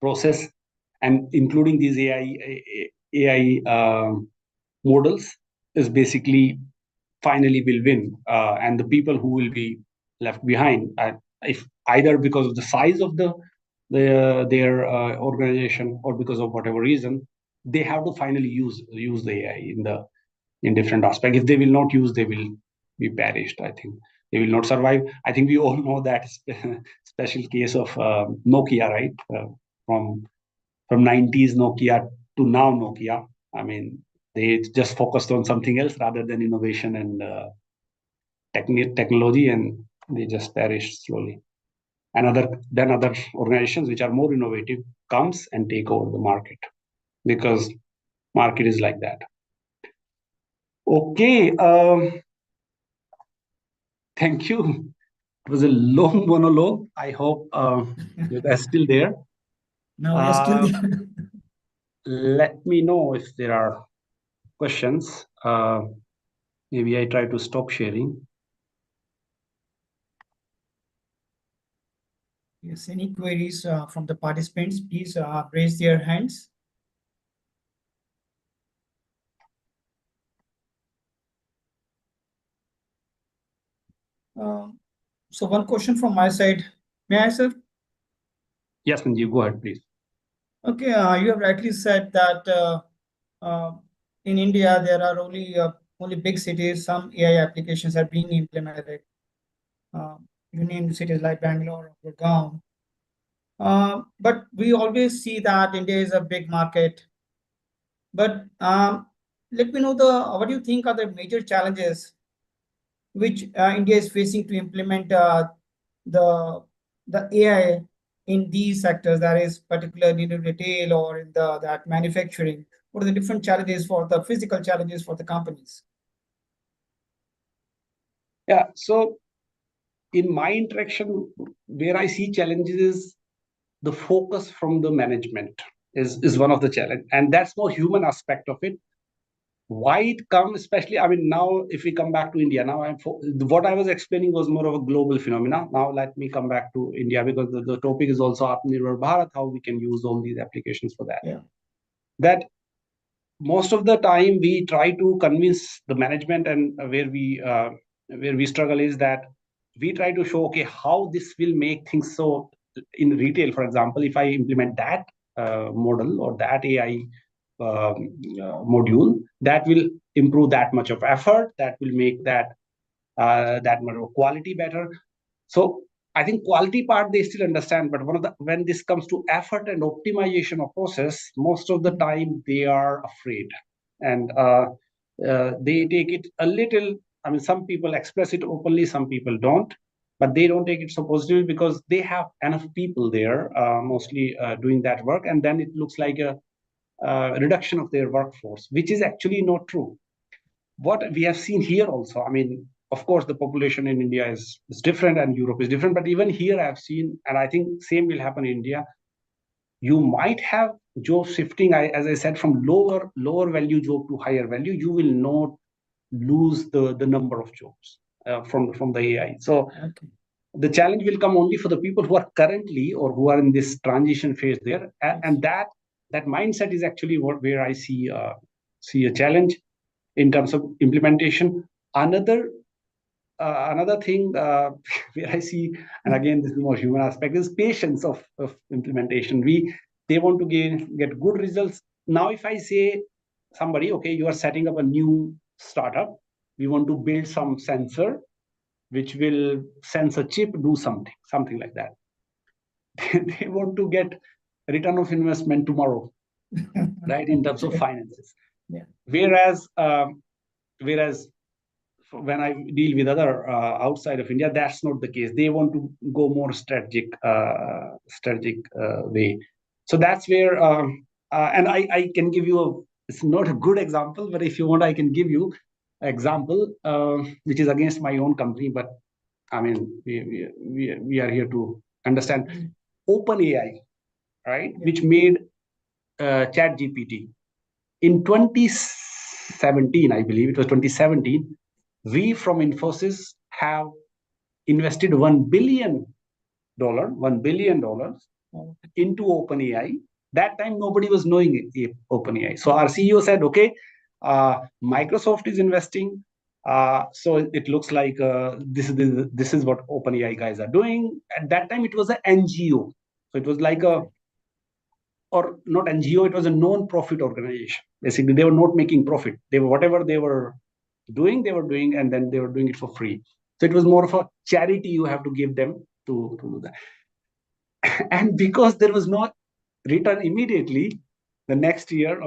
process, and including these AI models, is basically finally will win. And the people who will be left behind, if either because of the size of their organization, or because of whatever reason, they have to finally use the AI in different aspects. If they will not use, they will be perished. I think they will not survive. I think we all know that special case of Nokia, right? From 90s Nokia to now Nokia. I mean, they just focused on something else rather than innovation and technology, and they just perished slowly. And other organizations which are more innovative comes and take over the market, because market is like that. Okay, thank you. It was a long monologue. I hope you guys still there. No, we are still there. Let me know if there are questions. Maybe I try to stop sharing. Yes, any queries from the participants, please raise their hands. So one question from my side. May I, sir? Yes, Sanjeev, go ahead, please. Okay, you have rightly said that in India, there are only big cities, some AI applications are being implemented. You named cities like Bangalore or Gurgaon. But we always see that India is a big market. But let me know what do you think are the major challenges which India is facing to implement the AI in these sectors, that is particularly in retail or in that manufacturing? What are the different challenges for the physical challenges for the companies? Yeah, so in my interaction, where I see challenges is the focus from the management is one of the challenge, and that's more human aspect of it. Why it comes, especially, I mean, now if we come back to India, now what I was explaining was more of a global phenomena. Now let me come back to India, because the topic is also Atmanirbhar Bharat, how we can use all these applications for that. Yeah. That most of the time we try to convince the management, and where we struggle is that we try to show, okay, how this will make things. So in retail, for example, if I implement that model or that AI module, that will improve that much of effort, that will make that much of quality better. So I think quality part they still understand, but when this comes to effort and optimization of process, most of the time they are afraid, and they take it a little. I mean, some people express it openly, some people don't, but they don't take it so positively because they have enough people there, mostly doing that work, and then it looks like a reduction of their workforce, which is actually not true. What we have seen here also, I mean, of course, the population in India is different and Europe is different, but even here I have seen, and I think same will happen in India. You might have job shifting, as I said, from lower value job to higher value. You will not lose the number of jobs from the AI. So Okay. the challenge will come only for the people who are currently or who are in this transition phase there, and that mindset is actually where I see a challenge in terms of implementation. Another thing where I see, and again this is more human aspect, is patience of implementation. They want to get good results. Now if I say somebody, okay, you are setting up a new startup, we want to build some sensor which will sense a chip, do something like that. They want to get return of investment tomorrow, right, in terms of finances. Yeah. Whereas when I deal with other outside of India, that's not the case. They want to go more strategic way. So that's where, and I can give you it's not a good example, but if you want, I can give you an example which is against my own company. But I mean, we are here to understand. OpenAI, right, which made ChatGPT in 2017, I believe it was 2017. We from Infosys have invested $1 billion into OpenAI. That time nobody was knowing OpenAI. So our CEO said, okay, Microsoft is investing. So it looks like this is what OpenAI guys are doing. At that time, it was an NGO. So it was like or not NGO, it was a non-profit organization. Basically, they were not making profit. Whatever they were doing, and then they were doing it for free. So it was more of a charity you have to give them to do that. And because there was no return immediately, the next year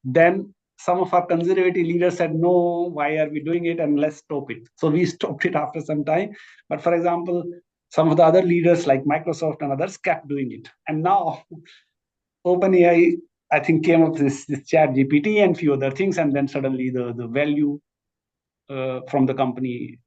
then some of our conservative leaders said, no, why are we doing it? And let's stop it. So we stopped it after some time. But for example, some of the other leaders like Microsoft and others kept doing it. And now OpenAI, I think, came up with this ChatGPT and few other things, and then suddenly the value from the company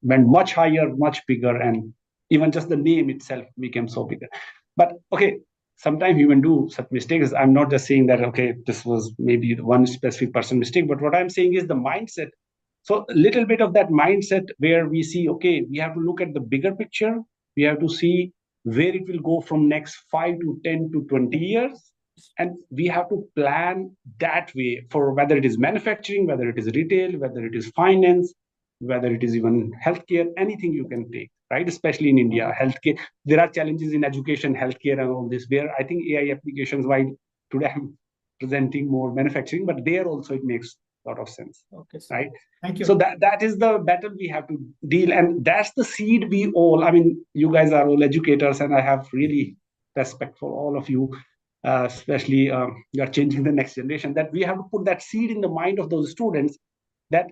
went much higher, much bigger, and even just the name itself became so bigger. But okay, sometimes human do such mistakes. I'm not just saying that, okay, this was maybe one specific person mistake, but what I'm saying is the mindset. So a little bit of that mindset where we see, okay, we have to look at the bigger picture. We have to see where it will go from next 5 to 10 to 20 years. And we have to plan that way for whether it is manufacturing, whether it is retail, whether it is finance, whether it is even healthcare, anything you can take, right? Especially in India, healthcare. There are challenges in education, healthcare, and all this, where I think AI applications, while today I'm presenting more manufacturing, but there also it makes a lot of sense. Okay, right? Thank you. So that is the battle we have to deal, and that's the seed we all. I mean, you guys are all educators, and I have really respect for all of you, especially you are changing the next generation. That we have to put that seed in the mind of those students that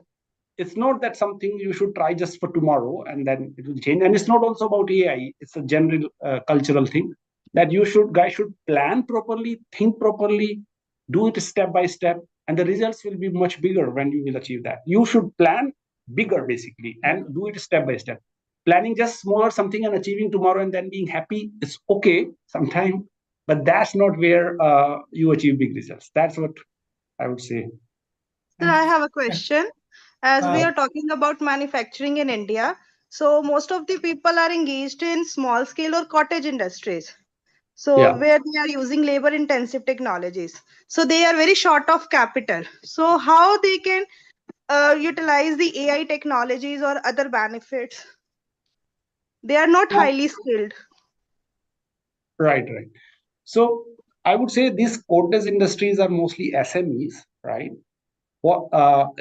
it's not that something you should try just for tomorrow and then it will change. And it's not also about AI. It's a general cultural thing that guys should plan properly, think properly, do it step by step, and the results will be much bigger when you will achieve that. You should plan bigger basically and do it step by step. Planning just smaller something and achieving tomorrow and then being happy is okay sometime, but that's not where you achieve big results. That's what I would say. Sir, I have a question. As we Uh, are talking about manufacturing in India, so most of the people are engaged in small scale or cottage industries. So Yeah. where they are using labor intensive technologies. So they are very short of capital. So how they can utilize the AI technologies or other benefits? They are not highly skilled. Right. So I would say these cottage industries are mostly SMEs, right?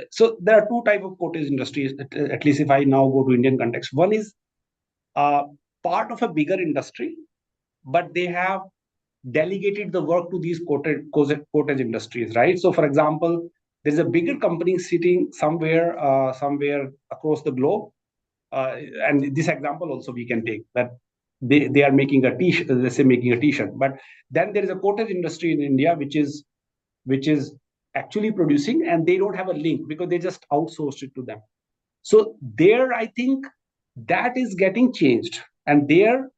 So there are two type of cottage industries, at least if I now go to Indian context. One is part of a bigger industry, but they have delegated the work to these cottage industries, right? So for example, there's a bigger company sitting somewhere across the globe, and this example also we can take that they are making a t-shirt, let's say making a t-shirt, but then there is a cottage industry in India which is actually producing, and they don't have a link because they just outsourced it to them. So there I think that is getting changed, and there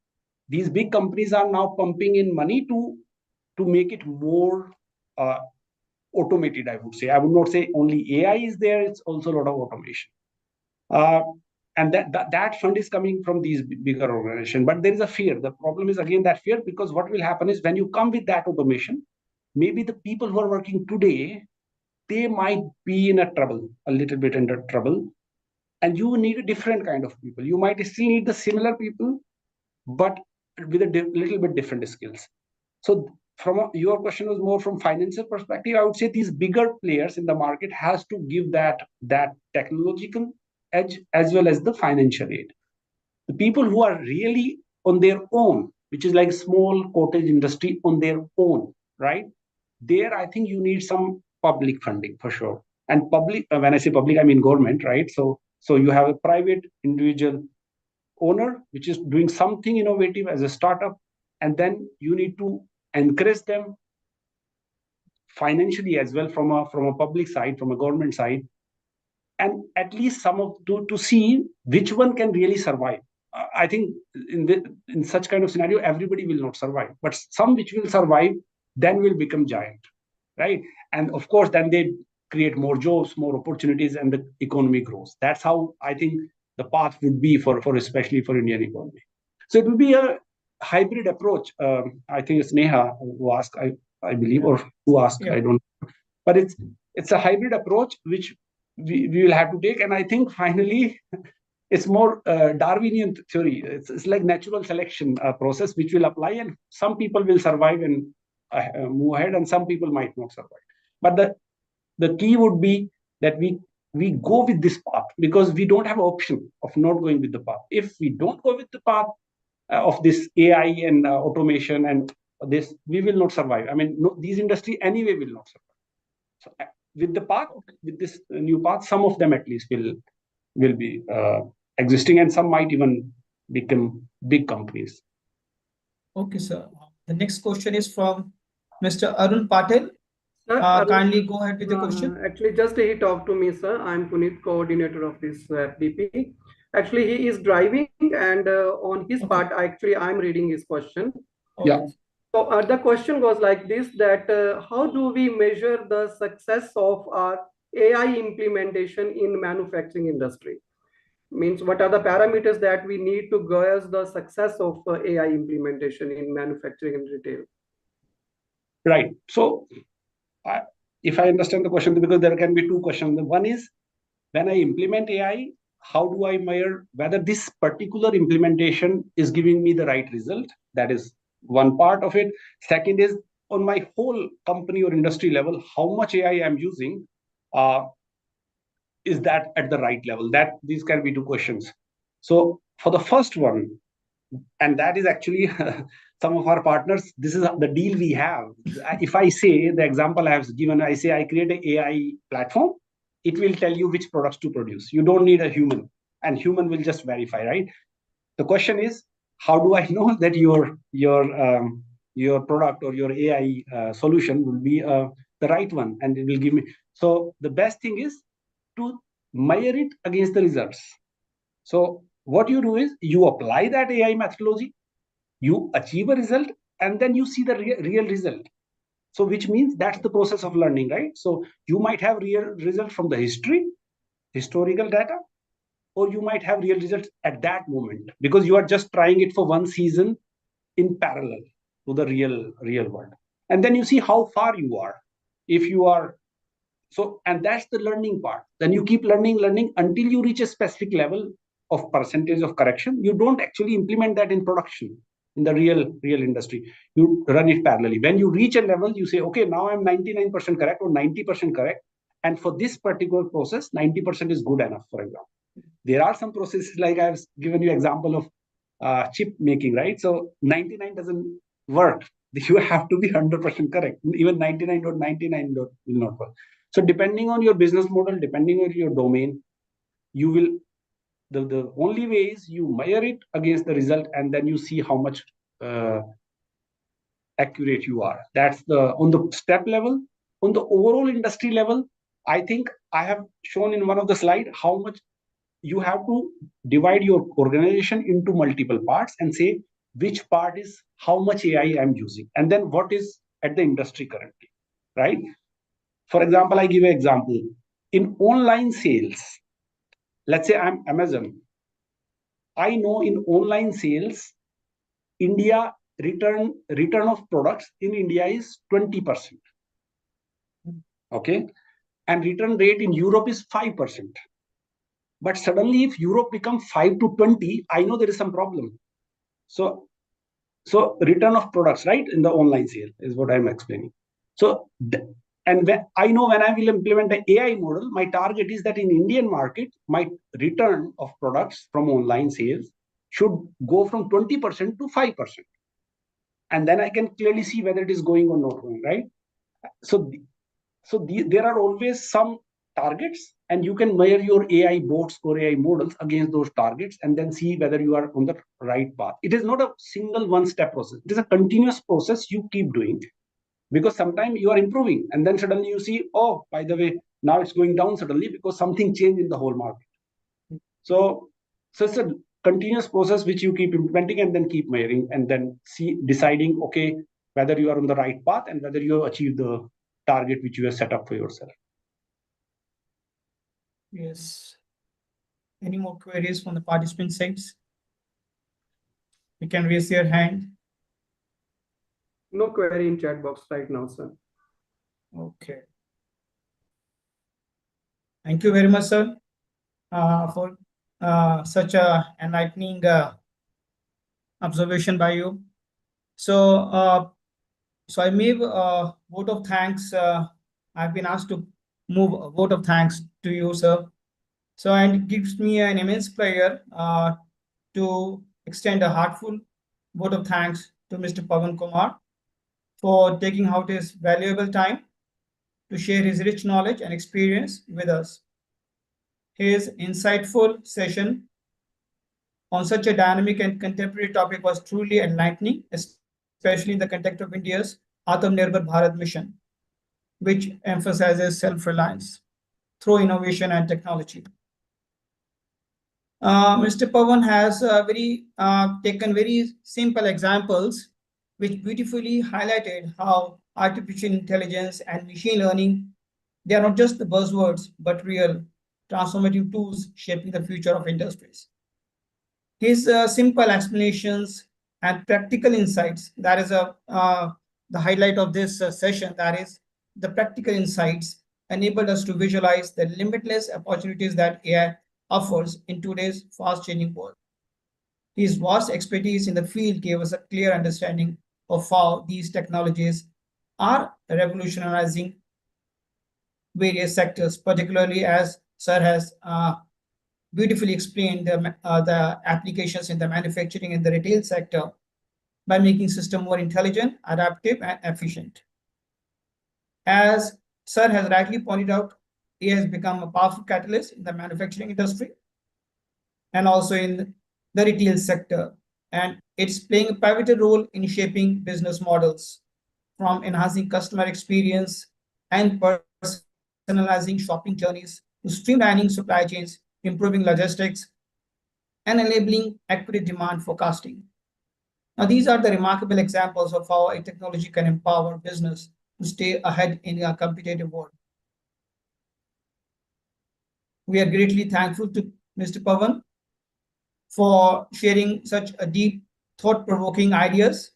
these big companies are now pumping in money to make it more automated. I would say, I would not say only AI is there, it's also a lot of automation. And that fund is coming from these bigger organizations. But there is a fear. The problem is again that fear, because what will happen is when you come with that automation, maybe the people who are working today, they might be in a little bit under trouble, and you need a different kind of people. You might still need the similar people, but with a little bit different skills. So your question was more from financial perspective. I would say these bigger players in the market has to give that technological edge as well as the financial aid. The people who are really on their own, which is like small cottage industry on their own, right? There, I think you need some public funding for sure. And public, when I say public, I mean government, right? So you have a private individual owner which is doing something innovative as a startup, and then you need to encourage them financially as well from a public side, from a government side, and at least some of to see which one can really survive. I think in such kind of scenario, everybody will not survive, but some which will survive then will become giant, right? And of course, then they create more jobs, more opportunities, and the economy grows. That's how I think the path would be for especially for Indian economy. So it will be a hybrid approach. I think it's Neha who asked, I believe, or who asked, I don't know. But it's a hybrid approach which we will have to take. And I think finally, it's more Darwinian theory. It's like natural selection process which will apply, and some people will survive and move ahead, and some people might not survive. But the key would be that we go with this path, because we don't have an option of not going with the path. If we don't go with the path of this AI and automation and this, we will not survive. I mean, these industry anyway will not survive. So with the path, with this new path, some of them at least will be existing, and some might even become big companies. Okay, sir. The next question is from Mr. Arun Patel. Sir, Kindly go ahead with the question. Actually, just he talked to me, sir. I'm Puneet, coordinator of this FDP. Actually, he is driving, and on his part, actually, I'm reading his question. Okay. Yeah. So the question was like this, that how do we measure the success of our AI implementation in manufacturing industry? Means what are the parameters that we need to gauge the success of AI implementation in manufacturing and retail? Right. So if I understand the question, because there can be two questions. One is, when I implement AI, how do I measure whether this particular implementation is giving me the right result? That is one part of it. Second is, on my whole company or industry level, how much AI I'm using, is that at the right level? These can be two questions. So for the first one, and that is actually some of our partners, this is the deal we have. If I say the example I have given, I say I create an AI platform, it will tell you which products to produce. You don't need a human, and human will just verify, right? The question is, how do I know that your product or your AI solution will be the right one, and it will give me. So the best thing is to measure it against the results. So what you do is you apply that AI methodology, you achieve a result, and then you see the real result. So which means that's the process of learning, right? So you might have real result from the historical data, or you might have real results at that moment because you are just trying it for one season in parallel to the real world. And then you see how far you are. If you are so, and that's the learning part. Then you keep learning until you reach a specific level of percentage of correction. You don't actually implement that in production in the real industry. You run it parallelly. When you reach a level, you say, okay, now I'm 99% correct or 90% correct. And for this particular process, 90% is good enough, for example. There are some processes, like I've given you example of chip making, right? So 99 doesn't work. You have to be 100% correct. Even 99.99 will not work. So depending on your business model, depending on your domain, you will, the only way is you measure it against the result, and then you see how much accurate you are. That's on the step level. On the overall industry level, I think I have shown in one of the slide how much you have to divide your organization into multiple parts and say which part is how much AI I'm using, and then what is at the industry currently, right? For example, I give an example. In online sales, let's say I'm Amazon. I know in online sales, India return of products in India is 20%. Okay. And return rate in Europe is 5%. But suddenly if Europe becomes 5 to 20, I know there is some problem. So return of products, right, in the online sale is what I'm explaining. So, and when I know when I will implement an AI model, my target is that in Indian market, my return of products from online sales should go from 20% to 5%. And then I can clearly see whether it is going or not going, right? So there are always some targets, and you can measure your AI bots or AI models against those targets and then see whether you are on the right path. It is not a single one-step process. It is a continuous process you keep doing, because sometimes you are improving and then suddenly you see, oh, by the way, now it's going down suddenly because something changed in the whole market. So it's a continuous process which you keep implementing and then keep measuring and then deciding, okay, whether you are on the right path and whether you have achieved the target which you have set up for yourself. Yes. Any more queries from the participant sides? You can raise your hand. No query in chat box right now, sir. Okay. Thank you very much, sir, for such a enlightening observation by you. So, so I move a vote of thanks. I've been asked to move a vote of thanks to you, sir. So, and it gives me an immense pleasure to extend a heartful vote of thanks to Mr. Pawan Kumar for taking out his valuable time to share his rich knowledge and experience with us. His insightful session on such a dynamic and contemporary topic was truly enlightening, especially in the context of India's Atmanirbhar Bharat mission, which emphasizes self-reliance through innovation and technology. Mr. Pawan has taken very simple examples which beautifully highlighted how artificial intelligence and machine learning, they are not just the buzzwords, but real transformative tools shaping the future of industries. His simple explanations and practical insights, that is the highlight of this session, that is the practical insights enabled us to visualize the limitless opportunities that AI offers in today's fast-changing world. His vast expertise in the field gave us a clear understanding of how these technologies are revolutionizing various sectors, particularly as Sir has beautifully explained the applications in the manufacturing and the retail sector by making system more intelligent, adaptive, and efficient. As Sir has rightly pointed out, AI has become a powerful catalyst in the manufacturing industry and also in the retail sector. And it's playing a pivotal role in shaping business models, from enhancing customer experience and personalizing shopping journeys to streamlining supply chains, improving logistics, and enabling accurate demand forecasting. Now, these are the remarkable examples of how a technology can empower business to stay ahead in a competitive world. We are greatly thankful to Mr. Pavan for sharing such a deep, thought-provoking ideas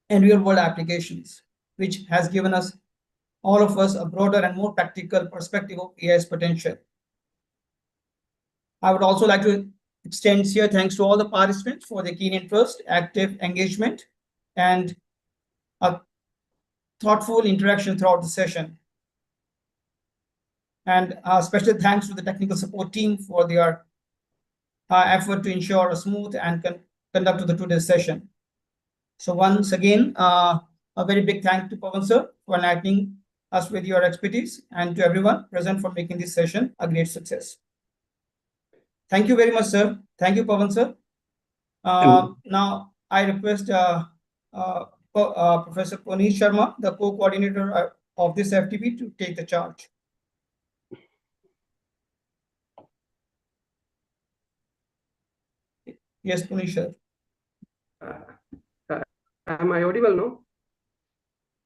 and real-world applications, which has given us, all of us, a broader and more practical perspective of AI's potential. I would also like to extend sincere thanks to all the participants for their keen interest, active engagement, and a thoughtful interaction throughout the session. And special thanks to the technical support team for their effort to ensure a smooth and conduct of the today's session. So once again, a very big thank to Pavan sir for enlightening us with your expertise, and to everyone present for making this session a great success. Thank you very much, sir. Thank you, Pavan sir. Now I request Professor Puneet Sharma, the co-coordinator of this FDP, to take the charge. Yes, Puneet sir. Am I audible now?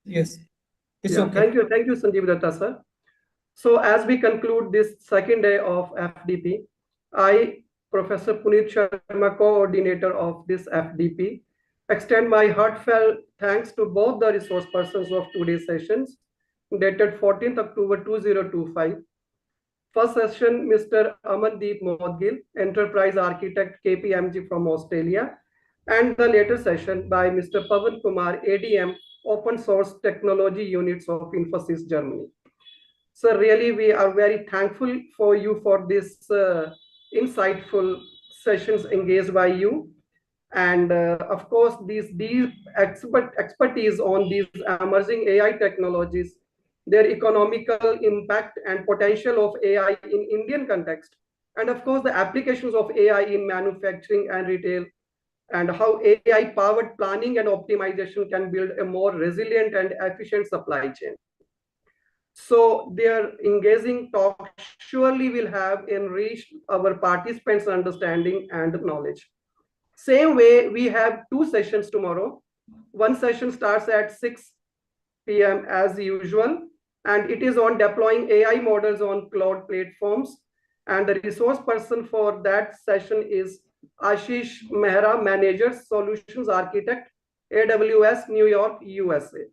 Yes, it's Yeah, okay. thank you, Sanjeev Datta sir. So as we conclude this second day of FDP, I, Professor Puneet Sharma, coordinator of this FDP, extend my heartfelt thanks to both the resource persons of today's sessions, dated 14th October 2025. First session, Mr. Amandeep Modgil, Enterprise Architect, KPMG from Australia, and the later session by Mr. Pavan Kumar, ADM, Open Source Technology Units of Infosys, Germany. So really, we are very thankful for you for this insightful sessions engaged by you. And of course, these deep expertise on these emerging AI technologies, their economical impact and potential of AI in Indian context, and of course, the applications of AI in manufacturing and retail, and how AI-powered planning and optimization can build a more resilient and efficient supply chain. So their engaging talk surely will have enriched our participants' understanding and knowledge. Same way, we have two sessions tomorrow. One session starts at 6 p.m. as usual, and it is on deploying AI models on cloud platforms. And the resource person for that session is Ashish Mehra, Manager, Solutions Architect, AWS, New York, USA.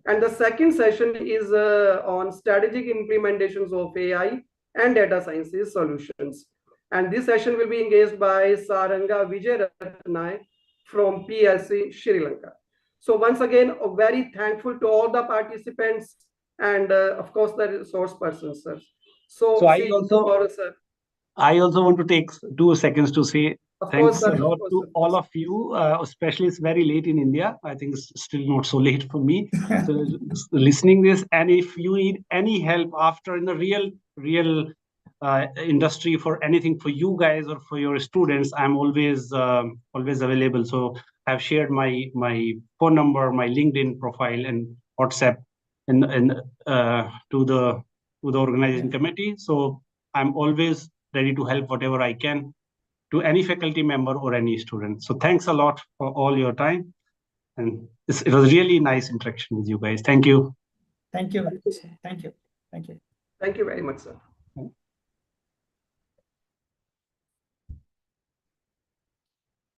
And the second session is on strategic implementations of AI and data sciences solutions. And this session will be engaged by Saranga Vijayratnai from PLC, Sri Lanka. So once again, very thankful to all the participants and of course the resource persons, sir. So I see you also tomorrow, sir. I also want to take 2 seconds to say Of thanks course, sir. a lot Of course, to sir. all of you, especially it's very late in India. I think it's still not so late for me. So listening this, and if you need any help after in the real industry for anything for you guys or for your students, I'm always available. So I've shared my phone number, my LinkedIn profile, and WhatsApp to the organizing committee. So I'm always ready to help whatever I can to any faculty member or any student. So thanks a lot for all your time. And it was really nice interaction with you guys. Thank you. Thank you. Thank you. Thank you. Thank you very much, sir.